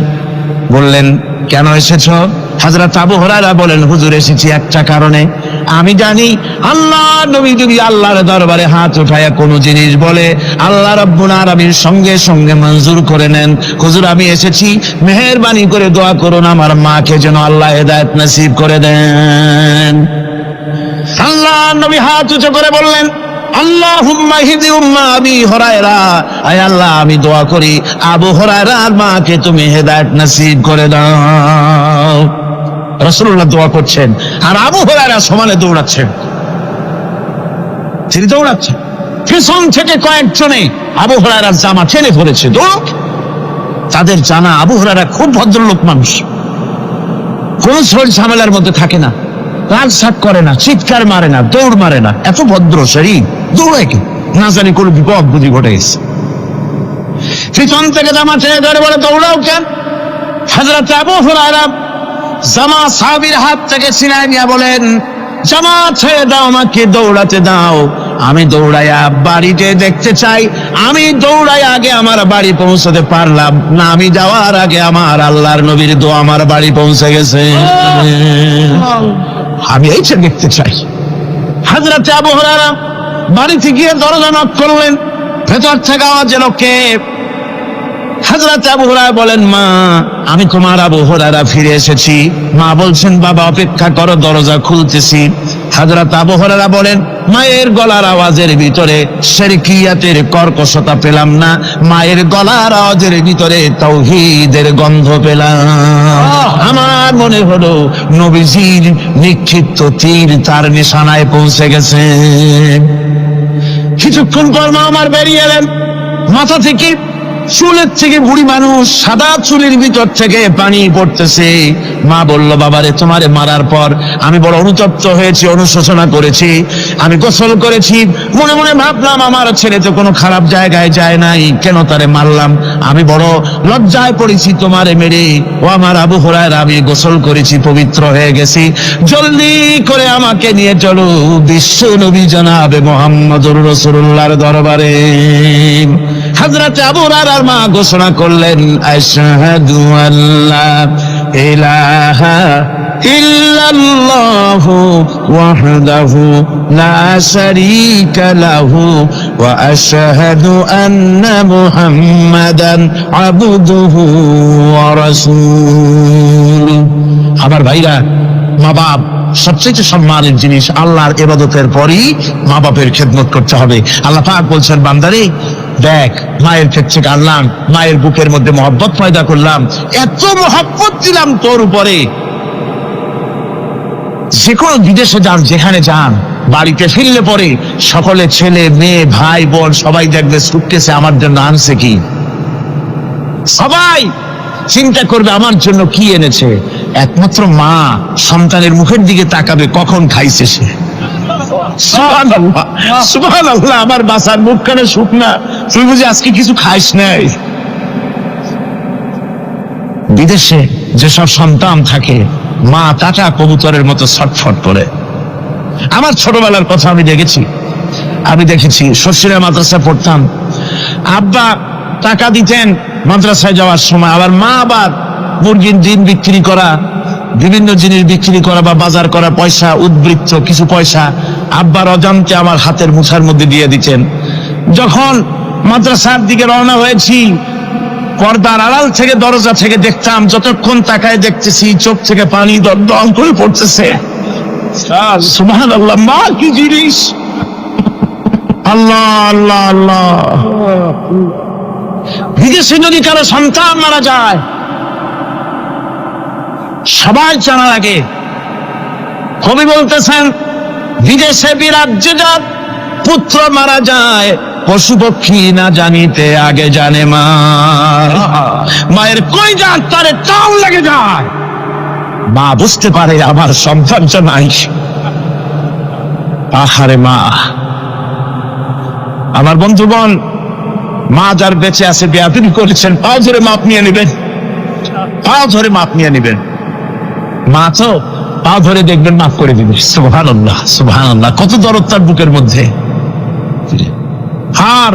বললেন, কেন এসেছো? হযরত আবু হুরায়রা বলেন, হুজুর এসেছি একটা কারণে, আমি জানি আল্লাহ নবী যদি আল্লাহর দরবারে হাত উঠায়া কোনো জিনিস বলে আল্লাহ রাব্বুল আলামিন সঙ্গে সঙ্গে মঞ্জুর করে নেন। হুজুর আমি এসেছি, মেহেরবানি করে দোয়া করুন আমার মাকে যেন আল্লাহ হেদায়েত নসিব করে দেন। আল্লাহ নবী হাত উঁচু করে বললেন, আল্লাহুম্মা হিদি উম্মা আবি হুরায়রা, আয় আল্লাহ আমি দোয়া করি আবু হুরায়রার মাকে তুমি হেদায়েত নসিব করে দাও। রাসূলুল্লাহ দোয়া করছেন আর আবু হুরায়রা সমানে দৌড়াচ্ছেন। তিনি দৌড়াচ্ছেন, পিছন থেকে কয়েকজনে আবু হুরায়রার জামা টেনে ধরেছে। দৌড়, তাদের জানা আবু হুরায়রা খুব ভদ্রলোক মানুষ, কোন ঝামেলার মধ্যে থাকে না, রাগ সাক করে না, চিৎকার মারে না, দৌড় মারে না, এত ভদ্র শরীর, দৌড়ে কি না জানি কোন বিপদ বুদ্ধি ঘটে গেছে। পিছন থেকে জামা টেনে ধরে বলে, দৌড়াও কেন? হযরত আবু হুরায়রা জামা সাহাবীর হাত থেকে ছিনায় নিয়ে বলেন, জামা ছেড়ে দাও, আমাকে দৌড়াতে দাও, আমি দৌড়াইয়া বাড়িতে দেখতে চাই। আমি দৌড়াই আগে আমার বাড়ি পৌঁছতে পারলাম না, আমি যাওয়ার আগে আমার আল্লাহর নবীর দোয়া আমার বাড়ি পৌঁছে গেছে, আমি এইটা দেখতে চাই। হযরত আবু হুরায়রা বাড়িতে গিয়ে দরজা নক করলেন, ভেতর থেকে আওয়াজ এলো, কে? হযরত আবু হুরায়রা বলেন, মা আমি তোমার আবু হুরায়রা ফিরে এসেছি। মা বলছেন, বাবা অপেক্ষা করো, দরজা খুলতেছি। হযরত আবু হুরায়রা বলেন, মায়ের গলার আওয়াজের ভিতরে শিরকিয়াতের কর্কশতা পেলাম না, মায়ের গলার আওয়াজের ভিতরে তাওহীদের গন্ধ পেলাম। আমার মনে হলো নবীজির নিক্ষিপ্ত তীর তার নিশানায় পৌঁছে গেছে। কিছুক্ষণ পর মা আমার বেরিয়ে এলেন, মাথা থেকে চুলের থেকে বুড়ি মানুষ, সাদা চুলের ভিতর থেকে পানি পড়তেছে। মা বলল, বাবারে তোমারে মারার পর আমি বড় অনুতপ্ত হয়েছি, অনুশোচনা করেছি, আমি গোসল করেছি, মনে মনে ভাবলাম আমার ছেলে তো কোনো খারাপ জায়গায় যায় নাই, কেন তারে মারলাম, আমি বড় লজ্জায় পড়েছি তোমারে মেরে। ও আমার আবু হুরায়রা, আমি গোসল করেছি, পবিত্র হয়ে গেছি, জলদি করে আমাকে নিয়ে চলো বিশ্ব নবী জনাবে মুহাম্মদুর রাসূলুল্লাহর দরবারে। হযরত আবু হুরায়রার মা ঘোষণা করলেন, আশহাদু আল্লা ইলাহা ইল্লাল্লাহু ওয়াহদাহু লা শারীকা লাহু ওয়া আশহাদু আন্না মুহাম্মাদান আবদুহু ওয়া রাসূলুহু। আমার ভাইরা, মা বাপ সবচেয়ে সম্মানের জিনিস। আল্লাহর ইবাদতের পরই মা বাপের খেদমত করতে হবে। আল্লাহ পাক বলছেন, বান্দারে দেখ, মায়ের পেট থেকে আনলাম, মায়ের বুকের মধ্যে মহব্বত পয়দা করলাম, এত মহব্বত দিলাম তোর উপরে, যে কোনো বিদেশে যান, যেখানে যান, বাড়িতে ফিরলে পরে সকলে ছেলে মেয়ে ভাই বোন সবাই দেখবে সুটকেসে আমার জন্য আনছে কি, সবাই চিন্তা করবে আমার জন্য কি এনেছে। একমাত্র মা সন্তানের মুখের দিকে তাকাবে কখন খাইছে সে। সুবহানাল্লাহ, সুবহানাল্লাহ, আমার বাসার মুখখানে শুকনা, তুই বুঝি আজকে কিছু খাইস নাই। বিদেশে যেসব সন্তান থাকে, মা টাটা কবুতরের মতো ছটফট করে। আমার ছোটবেলার কথা আমি দেখেছি, শ্বশুরের মাদ্রাসায় পড়তাম, আব্বা টাকা দিতেন মাদ্রাসায় যাওয়ার সময়, আবার মা আবার মুরগির ডিম বিক্রি করা, বিভিন্ন জিনিস বিক্রি করা বা বাজার করা পয়সা, উদ্বৃত্ত কিছু পয়সা আব্বার অজান্তে আমার হাতের মুঠার মধ্যে দিয়ে দিতেন। যখন মাদ্রাসার দিকে রওনা হয়েছি, পর্দার আড়াল থেকে দরজা থেকে দেখতাম, যতক্ষণ তাকায় দেখতেছি চোখ থেকে পানি দল করে পড়তেছে। সুবহানাল্লাহ, মা কি জিনিস! আল্লাহ আল্লাহ আল্লাহ। বিদেশে যদি কারো সন্তান মারা যায়, সবাই জানা লাগে। কবি বলতেছেন, বিদেশে বিরাজ্যে যার পুত্র মারা যায়, পশু পক্ষী না জানিতে আগে জানে মা। মায়ের কই যাক তারে টান লেগে যায়, মা বুঝতে পারে আমার সন্তানটা নাই। আহারে মা! আমার বন্ধুগণ, মা যার বেঁচে আছে বেয়াদবি করেছেন, পাও ধরে মাপ নিয়ে নেবেন, পাও ধরে মাপ নিয়ে নেবেন। মা তো পাও ধরে দেখবেন, মাফ করে দিবেন। সুবহানাল্লাহ, সুবহানাল্লাহ, কত দরদ তার বুকের মধ্যে। আর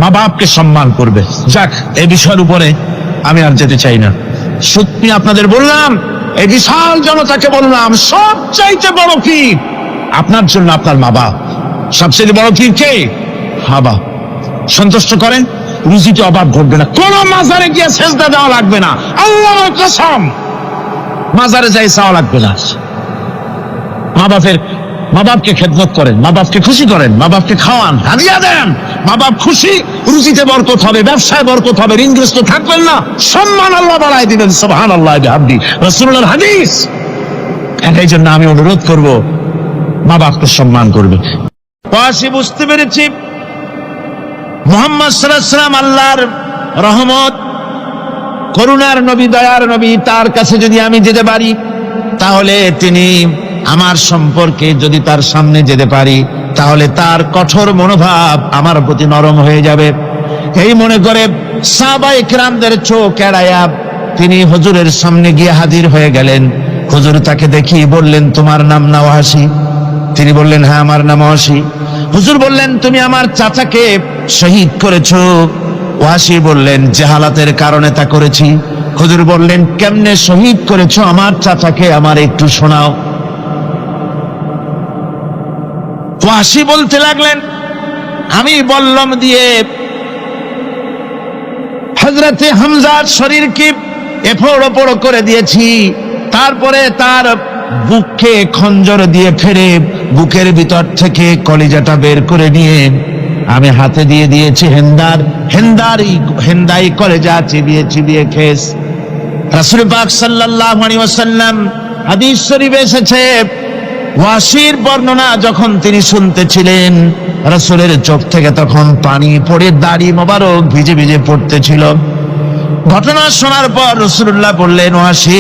মা বাপকে সম্মান করবে। যাক, এই বিষয়ের উপরে আমি আর যেতে চাই না। সত্যি আপনাদের বললাম, এই বিশাল জনতাকে বললাম, সবচাইতে বড় পীর আপনার জন্য আপনার মা বাপ। সবচেয়ে বড় পীর কে? মা বাপ। সন্তুষ্ট করেন, রুজিতে অভাব ঘটবে না, কোন মাজারে গিয়ে সেজদা দেওয়া লাগবে না, আল্লাহর কসম, মাজারে যাই চাওয়া লাগবে না। মা বাপকে খেদমত করেন, মা বাপকে খুশি করেন, মা বাপকে খাওয়ান, হাদিয়া দেন, মা বাপ খুশি, রুজিতে বরকত হবে, ব্যবসায় বরকত হবে, ঋণগ্রস্ত থাকবেন না, সম্মান আল্লাহ বাড়ায় দিবেন। সুবহানাল্লাহ, বিহামদি, রাসূলুল্লাহর হাদিস। এই জন্য আমি অনুরোধ করব, মা বাপকে সম্মান করবে। পাশে বুঝতে পেরেছি মুহাম্মদ সাল্লাল্লাহু আলাইহি ওয়াসাল্লাম আল্লাহর রহমত, করুণার নবী, দয়ার নবী। তার কাছে যদি আমি যেতে পারি, তাহলে তিনি আমার সম্পর্কে, যদি তার সামনে যেতে পারি, তাহলে তার কঠোর মনোভাব আমার প্রতি নরম হয়ে যাবে। এই মনে করে সাহাবায়ে কেরামদের চোখ এড়ায়া তিনি হুজুরের সামনে গিয়ে হাজির হয়ে গেলেন। হুজুর তাকে দেখি বললেন, তোমার নাম না ওয়াসি? তিনি বললেন, হ্যাঁ, আমার নাম ওয়াসি। হুজুর বললেন, তুমি আমার চাচাকে শহীদ করেছো? ওয়াসি বললেন, জাহালাতের কারণে তা করেছি। হুজুর বললেন, কেমনে শহীদ করেছো আমার চাচাকে, আমার একটু শোনাও। ওয়াসি বলতে লাগলেন, আমি বল্লম দিয়ে হযরতে হামজার শরীরকে এফোড় ওপড় করে দিয়েছি, তারপরে তার বুককে খঞ্জর দিয়ে ফেরে বুকের ভিতর থেকে কলিজাটা বের করে নিয়ে আমি হাতে দিয়ে দিয়েছি হেন্দাই কলেজা চিবিয়ে চিবিয়ে খেস। রাসূল পাক সাল্লাল্লাহু আলাইহি ওয়াসাল্লাম, হাদিস শরীফে এসেছে, ওয়াসির বর্ণনা যখন তিনি শুনতেছিলেন, রাসূলের চোখ থেকে তখন পানি পড়ে দাড়ি মোবারক ভিজে ভিজে পড়তেছিল। ঘটনা শোনার পর রাসূলুল্লাহ বললেন, ওয়াসি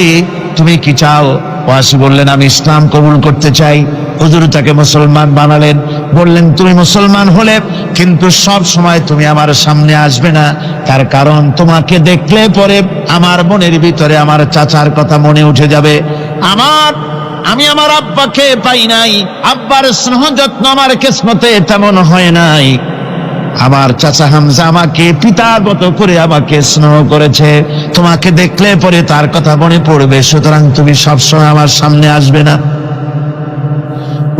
তুমি কি চাও? ওয়াসি বললেন, আমি ইসলাম কবুল করতে চাই। হুজুর তাকে মুসলমান বানালেন, বললেন তুমি মুসলমান হলে কিন্তু সব সময় তুমি আমার সামনে আসবে না, তার কারণ তোমাকে দেখলে পরে আমার মনের ভিতরে আমার চাচার কথা মনে উঠে যাবে। আমি আমার আব্বাকে পাই নাই, আব্বার স্নেহ যত্ন আমার কিসমতে তেমন হয় নাই। আমার চাচা হামজা আমাকে পিতার মতো করে আমাকে স্নেহ করেছে, তোমাকে দেখলে পরে তার কথা মনে পড়বে, সুতরাং তুমি সবসময় আমার সামনে আসবে না।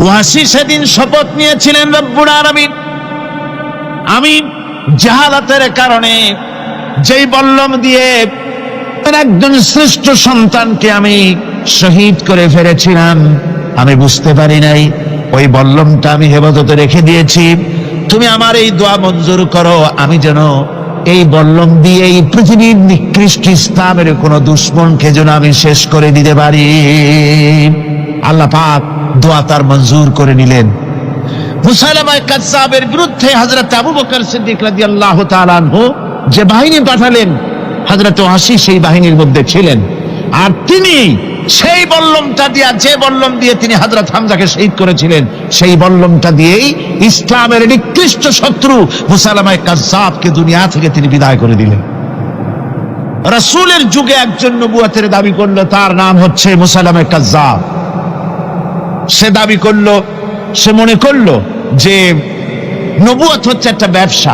ওয়াসি সেদিন শপথ নিয়েছিলেন, রব্বুল আলামিন আমি জাহালাতের কারণে যেই বল্লম দিয়ে একজন শ্রেষ্ঠ সন্তানকে আমি শহীদ করে ফেলেছিলাম, আমি বুঝতে পারি নাই, ওই বল্লমটা আমি হেফাজতে রেখে দিয়েছি। তুমি আমার এই দোয়া মঞ্জুর করো, আমি যেন এই বল্লম দিয়ে এই পৃথিবীর নিকৃষ্ট ইসলামের কোন দুশ্মনকে যেন আমি শেষ করে দিতে পারি। আল্লাহ পাক দোয়া তার মঞ্জুর করে নিলেন। মুসাইলামা কাযযাবের বিরুদ্ধে হযরত আবু বকর সিদ্দিক রাদিয়াল্লাহু তাআলা আনহু যে বাহিনী পাঠালেন, হযরত ওয়াসি সেই বাহিনীর মধ্যে ছিলেন। আর তিনি সেই বল্লমটা দিয়ে, যে বল্লম দিয়ে তিনি হযরত হামজাকে শহীদ করেছিলেন, সেই বল্লমটা দিয়েই ইসলামের নিকৃষ্ট শত্রু মুসাইলামা কাযযাবকে দুনিয়া থেকে তিনি বিদায় করে দিলেন। রাসূলের যুগে একজন নবুয়তের দাবি করলো, তার নাম হচ্ছে মুসাইলামা কাযযাব। সে দাবি করলো, সে মনে করলো যে নবুয়ত হচ্ছে একটা ব্যবসা।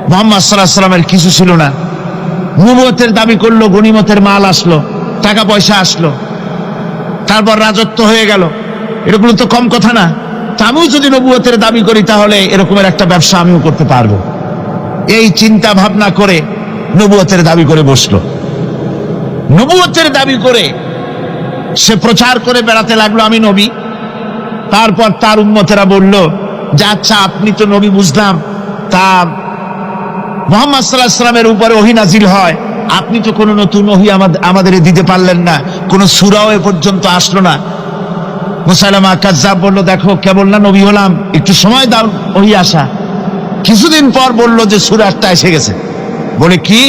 মুহাম্মদ সাল্লাল্লাহু আলাইহি ওয়াসাল্লামের কিছু ছিল না, নবুয়তের দাবি করলো, গনিমতের মাল আসলো, টাকা পয়সা আসলো, তারপর রাজত্ব হয়ে গেল, এরকম তো কম কথা না। তা আমিও যদি নবুয়তের দাবি করি তাহলে এরকমের একটা ব্যবসা আমিও করতে পারবো। এই চিন্তা ভাবনা করে নবুয়তের দাবি করে বসলো। নবুয়তের দাবি করে সে প্রচার করে বেড়াতে লাগলো, আমি নবী। তারপর তার উম্মতেরা বলল যে আচ্ছা আপনি তো নবী বুঝলাম, তা মুহাম্মদ সাল্লাল্লাহু আলাইহি ওয়াসাল্লামের উপরে ওহী নাজিল হয়, আপনি তো কোনো নতুন ওহী আমাদের দিতে পারলেন না, কোনো সূরাও এ পর্যন্ত আসলো না। মুসাইলামা কাযযাব বলল, দেখো কেবল না নবী হলাম, একটু সময় দাও ওহী আসা। কিছুদিন পর বলল যে সূরা একটা এসে গেছে। বলে কি?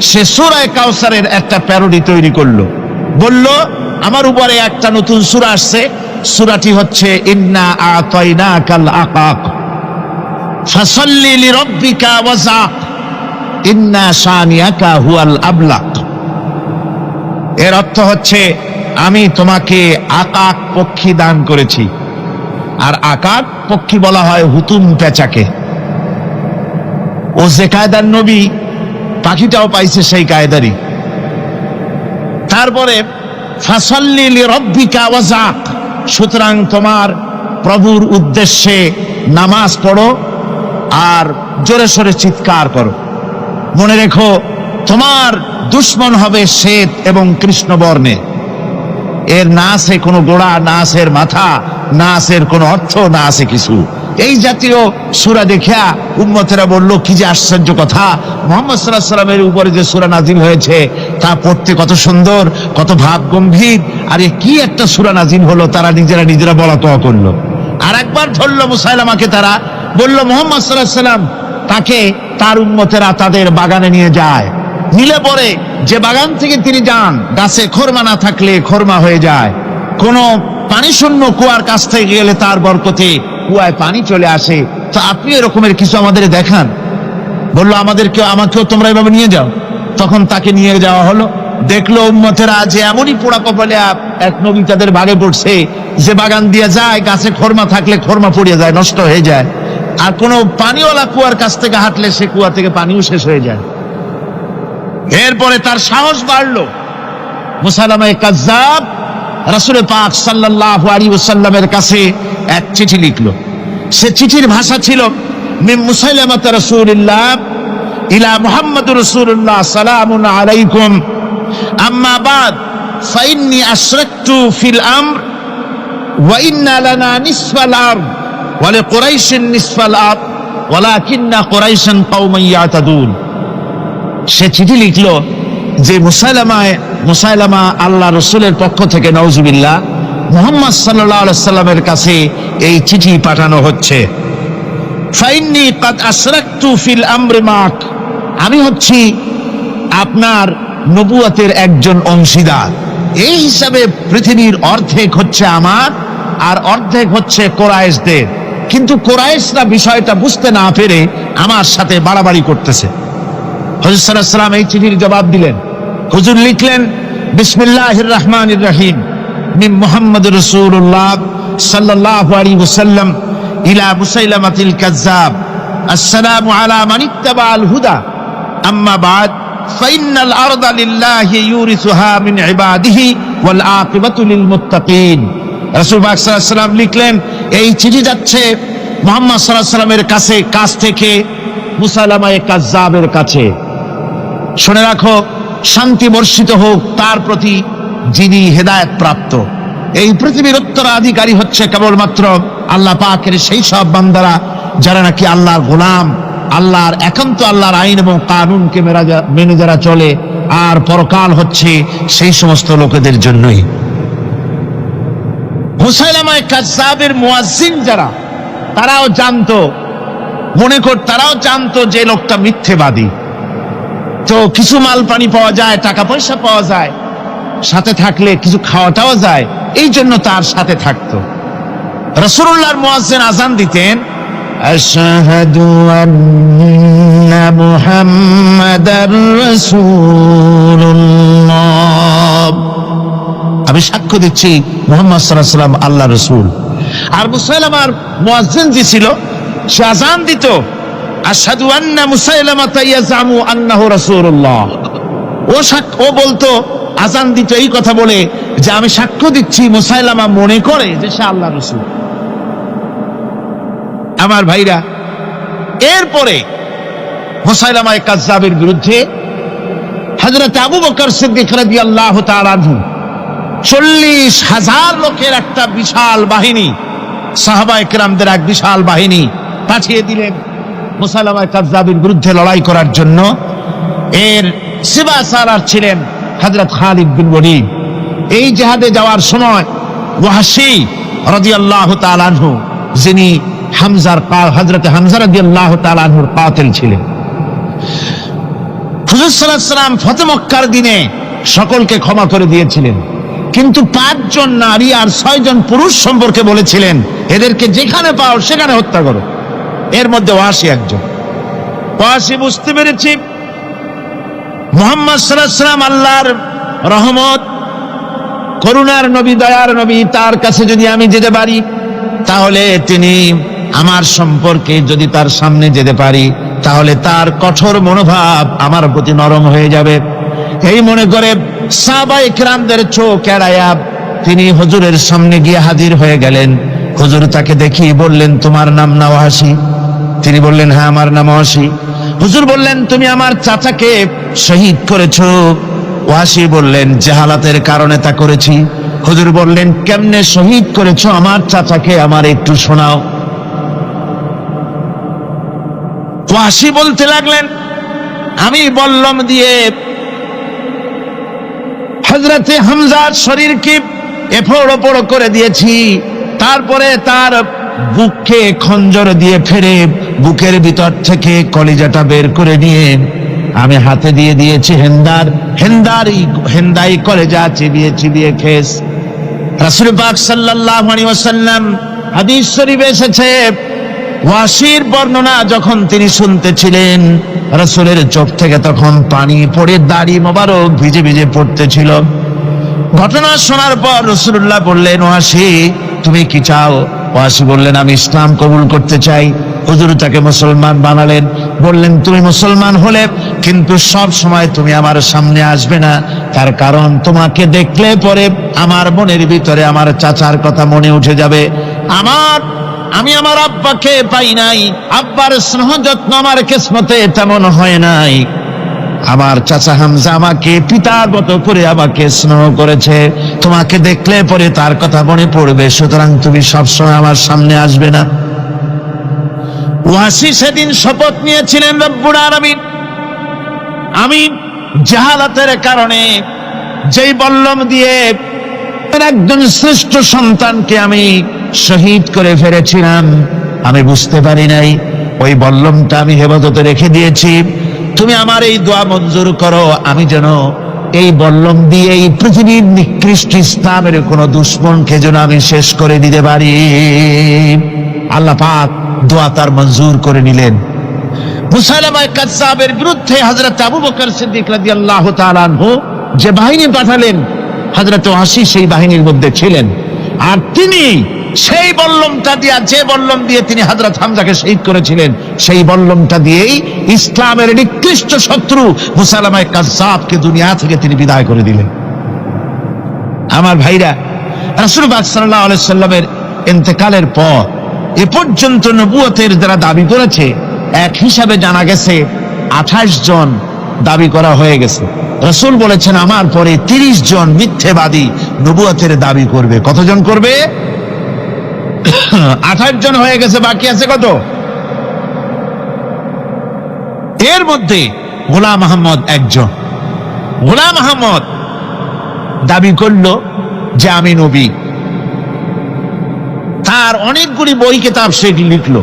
সে সূরা কাউসারের একটা প্যারোডি তৈরি করলো, বলল আমার উপরে একটা নতুন সূরা আসছে, সূরাটি হচ্ছে ইন্না আতাইনাকাল আকাক ফাসাল্লি লিরাব্বিকা ওয়াজাক ইন্না শানিয়াকা হুয়াল আবলাক। এর অর্থ হচ্ছে আমি তোমাকে আকাক পক্ষী দান করেছি। আর আকাক পক্ষী বলা হয় হুতুম পেঁচাকে। ও যে কায়দার নবী, পাখিটাও পাইছে সেই কায়দারই। তারপরে ফাসাল্লি লিরাব্বিকা ওয়াজাক, সুতরাং তোমার প্রভুর উদ্দেশ্যে নামাজ পড়ো আর জোরে সোরে চিৎকার করো। মনে রেখো তোমার দুশ্মন হবে শ্বেত এবং কৃষ্ণ বর্ণে, এর না আছে কোনো গোড়া, না আছে এর মাথা, না আছে এর কোনো অর্থ, না আছে কিছু। এই জাতীয় সূরা দেখিয়া উম্মতেরা বলল, কি যে আশ্চর্য কথা, মুহাম্মদ সাল্লাল্লাহু আলাইহি ওয়াসাল্লামের উপরে যে সূরা নাজিল হয়েছে তা পড়তে কত সুন্দর, কত ভাব গম্ভীর, আরে কি একটা সূরা নাজিল হলো। তারা নিজেরা বলা তোয়া করলো। আর একবার ধরলো মুসাইলামাকে, তারা বলল মুহাম্মদ সাল্লাল্লাহু আলাইহি ওয়াসাল্লাম তাকে তার উম্মতেরা তাদের বাগানে নিয়ে যায়। নিলে পরে যে বাগান থেকে তিনি যান, গাছে খরমা না থাকলে খরমা হয়ে যায়। কোনো পানি শূন্য কুয়ার কাছ থেকে গেলে তার বরকতে কুয়ায় পানি চলে আসে। তো আপনি এরকমের কিছু আমাদের দেখান। বললো আমাকেও তোমরা এভাবে নিয়ে যাও। তখন তাকে নিয়ে যাওয়া হলো। দেখলো উম্মতেরা যে এমনই পোড়া কপালে এক নবী তাদের ভাগে পড়ছে, যে বাগান দিয়ে যায়, গাছে খরমা থাকলে খরমা পড়ে যায়, নষ্ট হয়ে যায়। আর কোনো পানিওয়ালা কুয়ার কাছ থেকে হাঁটলে সে কুয়া থেকে পানিও শেষ হয়ে যায়। এরপরে তার সাহস বাড়লো। মুসাইলামা কাযযাব রাসূল পাক সাল্লাল্লাহু আলাইহি ওয়াসাল্লামের কাছে এক চিঠি লিখলো। সে চিঠির ভাষা ছিল মিন মুসাইলামাত রাসূলিল্লাহ ইলা মুহাম্মাদুর রাসূলুল্লাহ সালামুন আলাইকুম আম্মা বাদ ফাইন্নী আশরাকতু ফিল আমর ওয়া ইন্না লানা নিসফাল আরদ ওয়া লিকুরাইশিন নিসফাল আরদ ওয়ালাকিন্না কুরাইশান কওমান ইয়াতাদুন। সে চিঠি লিখলো যে মুসাইলামা আল্লাহ রসুলের পক্ষ থেকে নাউজুবিল্লাহ মুহাম্মদ সাল্লাল্লাহু আলাইহি সাল্লামের কাছে এই চিঠি পাঠানো হচ্ছে। ফাইন্নী কাদ আশরাকতু ফিল আমরি মাক, আমি হচ্ছি আপনার নবুয়তের একজন অংশীদার। এই হিসাবে পৃথিবীর অর্ধেক হচ্ছে আমার আর অর্ধেক হচ্ছে কোরাইশদের, কিন্তু কোরাইশরা বিষয়টা বুঝতে না পেরে আমার সাথে বাড়াবাড়ি করতেছে। হুজুর সাল্লাল্লাহু আলাইহি ওয়াসাল্লাম এই চিঠির জবাব দিলেন। হুজুর লিখলেন, বিসমিল্লাহির রহমানির রহিম, মিন মুহাম্মদুর রাসূলুল্লাহ সাল্লাল্লাহু আলাইহি ওয়াসাল্লাম ইলা মুসাইলামাতিল কাযযাব, আসসালামু আলা মান ইত্তাবাআল হুদা, আম্মা বা'দ, ফাইন্নাল আরদা লিল্লাহি ইউরিসুহা মিন ইবাদিহি ওয়াল আকিবাতু লিল মুত্তাকিন। রাসূল পাক সাল্লাল্লাহু আলাইহি ওয়াসাল্লাম লিখলেন, এই চিঠি যাচ্ছে মুহাম্মদ সাল্লাল্লাহু আলাইহি ওয়াসাল্লামের কাছ থেকে মুসাইলামায়ে কাযযাবের কাছে। শুনে রাখো, শান্তি বর্ষিত হোক তার প্রতি যিনি হেদায়েত প্রাপ্ত। এই পৃথিবীর উত্তরাধিকারী হচ্ছে কেবলমাত্র আল্লাহ পাকের সেই সব বান্দারা যারা নাকি আল্লাহর গোলাম, আল্লাহর একান্ত আল্লাহর আইন এবং কানুনকে মেনে যারা চলে, আর পরকাল হচ্ছে সেই সমস্ত লোকেদের জন্যই। মুসাইলামায়ে কাযযাবের মুয়াজ্জিন যারা, তারাও জানতো, তারাও জানতো যে লোকটা মিথ্যেবাদী। তো কিছু মাল পানি পাওয়া যায়, টাকা পয়সা পাওয়া যায়, সাথে থাকলে কিছু খাওয়াটাও যায়, এই জন্য তার সাথে থাকতো। রাসূলুল্লাহর মুয়াজ্জিন আযান দিতেন, আশহাদু আন্না মুহাম্মাদার রাসূলুল্লাহ, আমি সাক্ষ্য দিচ্ছি মুহাম্মদ সাল্লাল্লাহু আলাইহি ওয়াসাল্লাম আল্লাহর রাসূল। আর মুসাইলামার মুয়াজ্জিন যে ছিল, সে আযান দিত, আশহাদু আন্না মুসাইলামাতা ইয়াজামু আন্নাহু রাসূলুল্লাহ। ও বলতো, আযান দিত এই কথা বলে যে আমি সাক্ষ্য দিচ্ছি মুসাইলামা মনে করে যে সে আল্লাহর রাসূল। আমার ভাইরা, এরপরে মুসাইলামায়ে কাযযাবের বিরুদ্ধে হযরত আবু বকর সিদ্দিক রাদিয়াল্লাহু তাআলা আনহু 40,000 লোকের একটা বিশাল বাহিনী, সাহাবায়ে কেরামদের এক বিশাল বাহিনী পাঠিয়ে দিলেন মুসাইলামায়ে কাযযাবের বিরুদ্ধে লড়াই করার জন্য। এর সিবাসারার ছিলেন হযরত খালিদ বিন ওয়ালিদ। এই জিহাদে যাওয়ার সময় ওয়াহশী রাদিয়াল্লাহু তাআলা আনহু, যিনি হযরত হামজা রাদিয়াল্লাহু তাআলা আনহুর কাতিল ছিলেন। হুজুর সাল্লাল্লাহু আলাইহি ওয়াসাল্লাম ফতহ মক্কার দিনে সকলকে ক্ষমা করে দিয়েছিলেন, কিন্তু 5 জন নারী আর 6 জন পুরুষ সম্পর্কে বলেছিলেন, এদেরকে যেখানে পাও সেখানে হত্যা করো। এর মধ্যে ওয়াহশী একজন। ওয়াহশী বুঝতে পেরেছি মুহাম্মদ সাল্লাল্লাহু আলাইহি ওয়াসাল্লাম আল্লাহর রহমত, করুণার নবী, দয়ার নবী, তার কাছে যদি আমি যেতে পারি তাহলে তিনি আমার সম্পর্কে, যদি তার সামনে যেতে পারি তাহলে তার কঠোর মনোভাব আমার প্রতি নরম হয়ে যাবে। এই মনে করে সাহাবায়ে কেরামদের চোখ এড়ায়া তিনি হুজুরের সামনে গিয়ে হাজির হয়ে গেলেন। হুজুর তাকে দেখি বললেন, তোমার নাম না ওয়াহশী? তিনি বললেন, হ্যাঁ আমার নাম ওয়াহশী। হুজুর বললেন, তুমি আমার চাচাকে শহীদ করেছো? ওয়াহশী বললেন, জাহালাতের কারণে তা করেছি। হুজুর বললেন, কেমনে শহীদ করেছো আমার চাচাকে, আমার একটু শোনাও। ওয়াহশী বলতে লাগলেন, আমি বল্লম দিয়ে হযরতে হামজার শরীরকে এফোড় ওপড় করে দিয়েছি, তারপরে তার বুককে খঞ্জর দিয়ে ফেরে বুকের ভিতর থেকে কলিজাটা বের করে নিয়ে আমি হাতে দিয়ে দিয়েছি হেন্দাই কলেজা চিবিয়ে চিবিয়ে খেস। রাসূল পাক সাল্লাল্লাহু আলাইহি ওয়াসাল্লাম, হাদিস শরীফে এসেছে, ওয়াহশীর বর্ণনা যখন তিনি শুনতেছিলেন, রাসূলের চোখ থেকে তখন পানি পড়ে দাড়ি মোবারক ভিজে ভিজে পড়তেছিল। ঘটনা শোনার পর রাসূলুল্লাহ বললেন, ওয়াহশী তুমি কি চাও? ওয়াহশী বললেন, আমি ইসলাম কবুল করতে চাই। হুজুর তাকে মুসলমান বানালেন। বললেন, তুমি মুসলমান হলে কিন্তু সব সময় তুমি আমার সামনে আসবে না, তার কারণ তোমাকে দেখলে পরে আমার মনের ভিতরে আমার চাচার কথা মনে উঠে যাবে। আমি আমার আব্বাকে পাই নাই, আব্বার স্নেহ যত্ন আমার কিসমতে তেমন হয় নাই। আমার চাচা হামজা আমাকে পিতার মতো করে আমাকে স্নেহ করেছে, তোমাকে দেখলে পরে তার কথা মনে পড়বে, সুতরাং তুমি সবসময় আমার সামনে আসবে না। ওয়াহশী সেদিন শপথ নিয়েছিলেন, রব্বুল আলামিন, আমি জাহালাতের কারণে যেই বল্লম দিয়ে তোমাদের একজন শ্রেষ্ঠ সন্তানকে আমি শহীদ করে ফেলেছিলাম, আমি বুঝতে পারি নাই, ওই বল্লমটা আমি হেফাজতে রেখে দিয়েছি। তুমি আমার এই দোয়া মঞ্জুর করো, আমি যেন এই বল্লম দিয়ে এই পৃথিবীর নিকৃষ্ট ইসলামের কোন দুশ্মনকে যেন আমি শেষ করে দিতে পারি। আল্লাহ পাক দোয়া তার মঞ্জুর করে নিলেন। মুসাইলামা কাযযাবের বিরুদ্ধে হযরত আবু বকর সিদ্দিক রাদিয়াল্লাহু তাআলা আনহু যে বাহিনী পাঠালেন, হযরত ওয়াসি সেই বাহিনীর মধ্যে ছিলেন। আর তিনি সেই বল্লমটা দিয়া, যে বল্লম দিয়ে তিনি হযরত হামজাকে শহীদ করেছিলেন, সেই বল্লমটা দিয়েই ইসলামের নিকৃষ্ট শত্রু মুসাইলামা কাযযাবকে দুনিয়া থেকে তিনি বিদায় করে দিলেন। আমার ভাইরা, রাসূল পাক সাল্লাল্লাহু আলাইহি সাল্লামের ইন্তেকালের পর এ পর্যন্ত নবুয়তের যারা দাবি করেছে, এক হিসাবে জানা গেছে 28 জন দাবি করা হয়ে গেছে। রাসূল বলেছেন আমার পরে 30 জন মিথ্যেবাদী নবুয়তের দাবি করবে। কতজন করবে? 28 জন হয়ে গেছে, বাকি আছে কত? এর মধ্যে গোলাম আহমদ একজন। গোলাম আহমদ দাবি করলো যে আমি নবী। তার অনেকগুলি বই কিতাব সে লিখলো।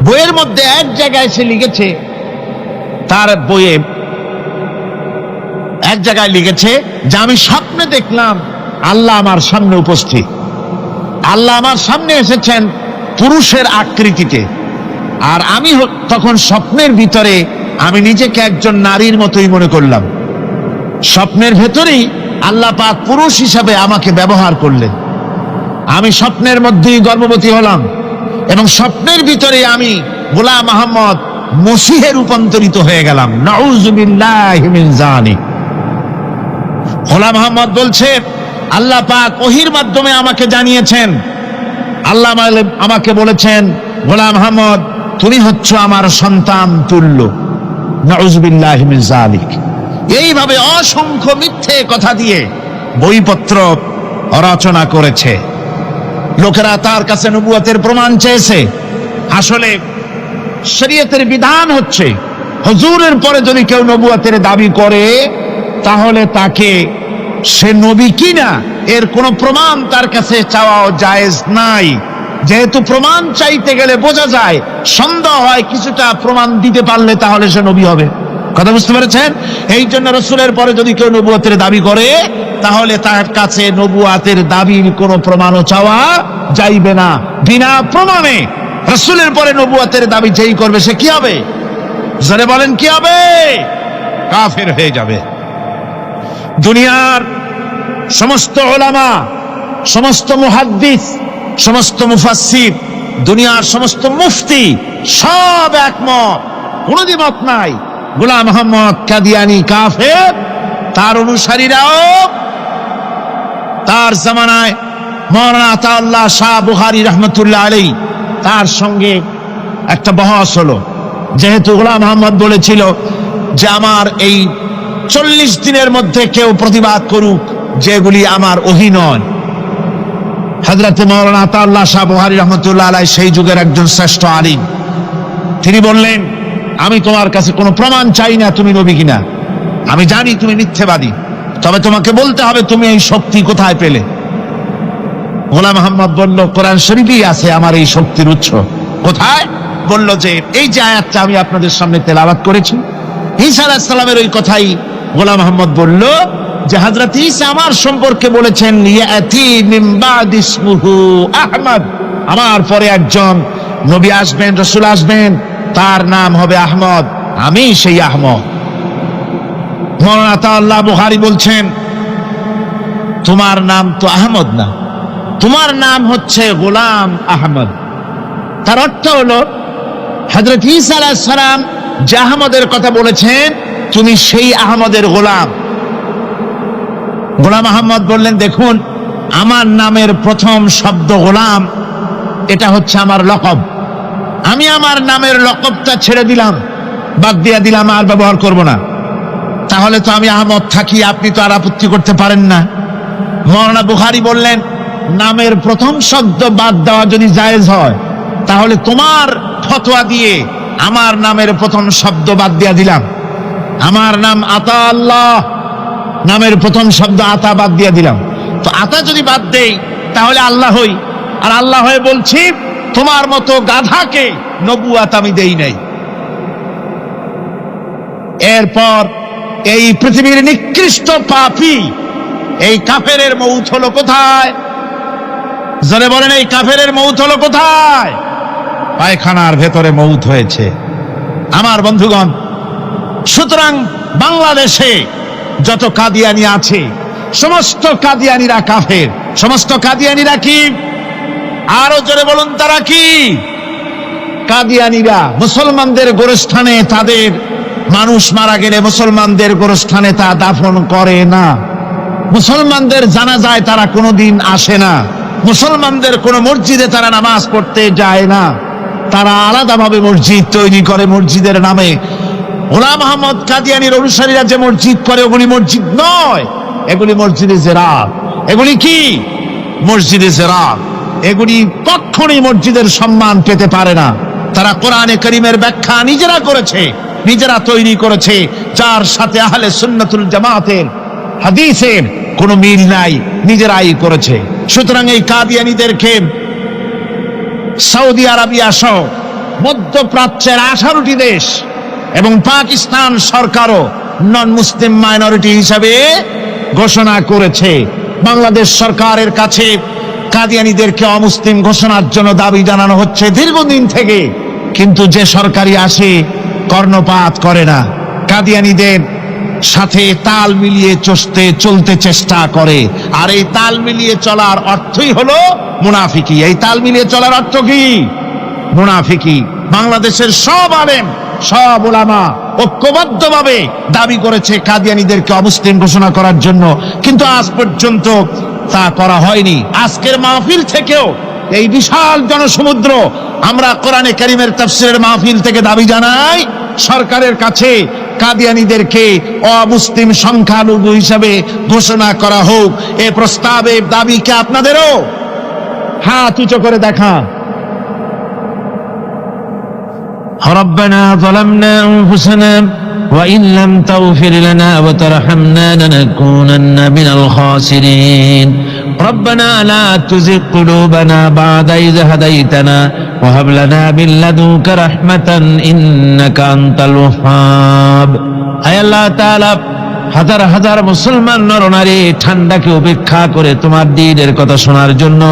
বইয়ের মধ্যে এক জায়গায় সে লিখেছে, তার বইয়ে এক জায়গায় লিখেছে যে আমি স্বপ্নে দেখলাম আল্লাহ আমার সামনে উপস্থিত। আল্লাহ আমার সামনে এসেছেন পুরুষের আকৃতিতে, আর আমি তখন স্বপ্নের ভিতরে আমি নিজেকে একজন নারীর মতোই মনে করলাম। স্বপ্নের ভেতরেই আল্লাহ পাক পুরুষ হিসাবে আমাকে ব্যবহার করলেন। আমি স্বপ্নের মধ্যেই গর্ভবতী হলাম এবং স্বপ্নের ভিতরে আমি গোলাম আহমদ মসিহে রূপান্তরিত হয়ে গেলাম। নাউযুবিল্লাহি মিন যালিক। গোলাম আহমদ বলছে আল্লাহ পাক ওহীর মাধ্যমে আমাকে জানিয়েছেন, আল্লাহ আমাকে বলেছেন গোলাম আহমদ তুমি হচ্ছ আমার সন্তান তুল্য। নাউযুবিল্লাহি মিন যালিক। এইভাবে অসংখ্য মিথ্যে কথা দিয়ে বইপত্র রচনা করেছে। লোকেরা তার কাছে নবুয়তের প্রমাণ চেয়েছে। আসলে শরীয়তের বিধান হচ্ছে হুজুরের পরে যদি কেউ নবুয়তের দাবি করে, তাহলে তাকে সে নবী কিনা এর কোনো প্রমাণ তার কাছে চাওয়াও জায়েজ নাই। যেহেতু প্রমাণ চাইতে গেলে বোঝা যায়, সন্দেহ হয় কিছুটা, প্রমাণ দিতে পারলে তাহলে সে নবী হবে। কথা বুঝতে পেরেছেন? এই জন্য রাসূলের পরে যদি কেউ নবুয়তের দাবি করে, তাহলে তার কাছে নবুয়তের দাবির কোনো প্রমাণও চাওয়া যাইবে না। বিনা প্রমাণে রাসূলের পরে নবুয়তের দাবি যেই করবে সে কি হবে? জোরে বলেন কি হবে? কাফের হয়ে যাবে। দুনিয়ার সমস্ত উলামা, সমস্ত মুহাদ্দিস, সমস্ত মুফাসসির, দুনিয়ার সমস্ত মুফতি সব একমত, কোনো দ্বিমত নাই, গোলাম আহমদ কাদিয়ানী কাফের। তার অনুসারীরাও তার জামানায় মাওলানা আতাউল্লাহ শাহ বুখারী রাহমাতুল্লাহ আলাইহি, তার সঙ্গে একটা বহস হলো। যেহেতু গোলাম আহমদ বলেছিল যে আমার এই 40 দিনের মধ্যে কেউ প্রতিবাদ করুক যেগুলি আমার ওহী নয়। হযরত মাওলানা আতাউল্লাহ শাহ বুখারী রাহমাতুল্লাহ আলাইহি সেই যুগের একজন শ্রেষ্ঠ আলিম, তিনি বললেন আমি তোমার কাছে কোনো প্রমাণ চাই না তুমি নবী কিনা। আমি জানি তুমি মিথ্যেবাদী, তবে তোমাকে বলতে হবে তুমি এই শক্তি কোথায় পেলে। গোলাম আহমদ বলল কোরআন শরীফেই আছে আমার এই শক্তির উৎস। কোথায়? বলল যে এই যে আয়াতটা আমি আপনাদের সামনে তেলাওয়াত করেছি, ঈসা আলাইহিস সালামের ওই কথাই গোলাম আহমদ বলল যে হযরত ঈসা আমার সম্পর্কে বলেছেন ইয়াতি মিন বাদি ইসমুহু আহমদ, আমার পরে একজন নবী আসবেন, রাসূল আসবেন, তার নাম হবে আহমদ, আমি সেই আহমদ। মাওলানা আতাউল্লাহ বুখারী বলছেন তোমার নাম তো আহমদ না, তোমার নাম হচ্ছে গোলাম আহমদ। তার অর্থ হলো হযরত ঈসা আলাইহিস সালাম যে আহমদের কথা বলেছেন তুমি সেই আহমদের গোলাম। গোলাম আহমদ বললেন দেখুন আমার নামের প্রথম শব্দ গোলাম, এটা হচ্ছে আমার লকব। আমি আমার নামের লকবটা ছেড়ে দিলাম, বাদ দিয়ে দিলাম, আর ব্যবহার করব না। তাহলে তো আমি আহমদ থাকি, আপনি তো আর আপত্তি করতে পারেন না। মাওলানা বুখারী বললেন নামের প্রথম শব্দ বাদ দেওয়া যদি জায়েজ হয়, তাহলে তোমার ফতোয়া দিয়ে আমার নামের প্রথম শব্দ বাদ দিয়া দিলাম। আমার নাম আতা আল্লাহ, নামের প্রথম শব্দ আতা বাদ দিয়া দিলাম। তো আতা যদি বাদ দেই তাহলে আল্লাহ হই, আর আল্লাহ হয়ে বলছি তোমার মতো গাধাকে নবুয়াত আমি দেই নাই। এরপর এই পৃথিবীর নিকৃষ্ট পাপী এই কাফেরের মৌত হলো কোথায়? জোরে বলেন, এই কাফেরের মৌত হলো কোথায়? পায়খানার ভেতরে মৌত হয়েছে আমার বন্ধুগণ। সুতরাং বাংলাদেশে যত কাদিয়ানি আছে সমস্ত কাদিয়ানিরা কাফের। সমস্ত কাদিয়ানিরা কি? আরো জোরে বলুন, তারা কি? কাদিয়ানিরা মুসলমানদের গোরস্থানে তাদের মানুষ মারা গেলে মুসলমানদের গোরস্থানে তা দাফন করে না। মুসলমানদের জানাজায় তারা কোনোদিন আসে না। মুসলমানদের কোনো মসজিদে তারা নামাজ পড়তে যায় না। তারা আলাদাভাবে মসজিদ তৈরি করে মসজিদের নামে। গোলাম আহমদ কাদিয়ানির অনুসারীরা যে মসজিদ করে ওগুলি মসজিদ নয়, এগুলি মসজিদে জেরাত। এগুলি কি? মসজিদে জেরাত। এগুলি কখনোই মসজিদের সম্মান পেতে পারে না। তারা কোরআনে কারীমের ব্যাখ্যা নিজেরা করেছে, নিজেরা তৈরি করেছে, যার সাথে আহলে সুন্নাতুল জামাতের হাদিসের কোনো মিল নাই, নিজেরাই করেছে। সুতরাং এই কাদিয়ানীদেরকে সৌদি আরবিয়া সহ মধ্যপ্রাচ্যের 18টি দেশ এবং পাকিস্তান সরকারও নন মুসলিম মাইনরিটি হিসাবে ঘোষণা করেছে। বাংলাদেশ সরকারের কাছে কাদিয়ানীদেরকে অমুসলিম ঘোষণার জন্য দাবি জানানো হচ্ছে দীর্ঘদিন থেকে, কিন্তু যে সরকারি আসে কর্ণপাত করে না। কাদিয়ানীদের সাথে তাল মিলিয়ে চলতে চেষ্টা করে, আর এই তাল মিলিয়ে চলার অর্থই হলো মুনাফিকি। এই তাল মিলিয়ে চলার অর্থ কি? মুনাফিকি। বাংলাদেশের সব আলেম, সব উলামা ঐক্যবদ্ধভাবে দাবি করেছে কাদিয়ানীদেরকে অমুসলিম ঘোষণা করার জন্য, কিন্তু আজ পর্যন্ত তা করা হয়নি। আজকের মাহফিল থেকেও এই বিশাল জনসমুদ্র আমরা কোরআনে কারীমের তাফসীরের মাহফিল থেকে দাবি জানাই সরকারের কাছে কাদিয়ানীদেরকে অমুসলিম সংখ্যালঘু হিসাবে ঘোষণা করা হোক। এই প্রস্তাবে দাবি কি আপনাদেরও? হাত উঁচু করে দেখা। ربنا ظلمنا أنفسنا وإن لم تغفر لنا وترحمنا لنكونن من الخاسرين ربنا لا تزغ قلوبنا بعد إذ هديتنا وهب لنا من لدنك رحمة إنك أنت الوهاب أي الله تعالى হাজার হাজার মুসলমান নরনারী ঠান্ডাকে উপেক্ষা করে তোমার দ্বীনের কথা শোনার জন্য,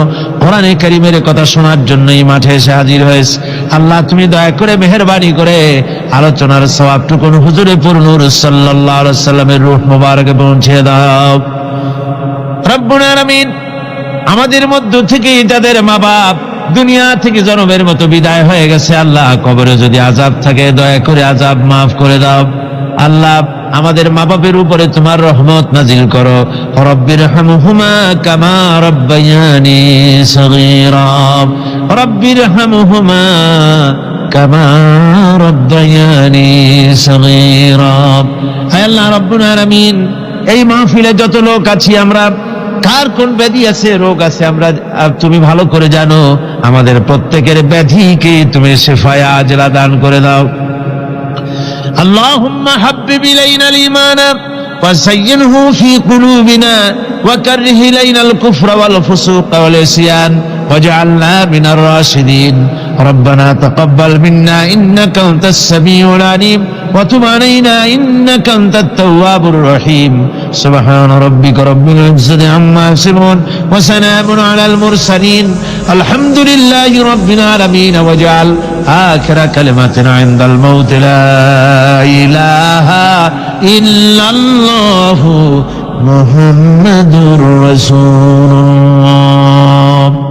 কোরআনে কারীমের কথা শোনার জন্য এই মাঠে এসে হাজির হয়েছে। আল্লাহ তুমি দয়া করে মেহেরবানি করে আলোচনার সওয়াবটুকু হুজুরে পুরনূর সাল্লাল্লাহু আলাইহি ওয়াসাল্লামের রূহ মুবারকে পৌঁছে দাও। রব্বুল আলামিন, আমাদের মধ্য থেকে যাদের মা বাপ দুনিয়া থেকে জনমের মতো বিদায় হয়ে গেছে, আল্লাহ কবরে যদি আযাব থাকে দয়া করে আযাব মাফ করে দাও। আল্লাহ আমাদের মা বাপের উপরে তোমার রহমত নাজিল করো। রব্বিরহামহুমা কামা রব্বায়ানি সগীরা রব্বিরহামহুমা কামা রব্বায়ানি সগীরা। হে আল্লাহ রব্বুল আলামিন, এই মাহফিলে যত লোক আছি আমরা, কার কোন ব্যাধি আছে, রোগ আছে, আমরা তুমি ভালো করে জানো। আমাদের প্রত্যেকের ব্যাধিকে তুমি শিফায়ে আজলা দান করে দাও। اللهم حبب إلينا الإيمان وزينه في قلوبنا وكره إلينا الكفر والفسوق والعصيان واجعلنا من الراشدين ربنا تقبل منا إنك أنت السميع العليم وتب علينا إنك أنت التواب الرحيم سبحان ربك رب العزة عما يصفون وسلام على المرسلين الحمد لله رب العالمين واجعل آخر كلمتنا عند الموت لا إله إلا الله محمد رسول الله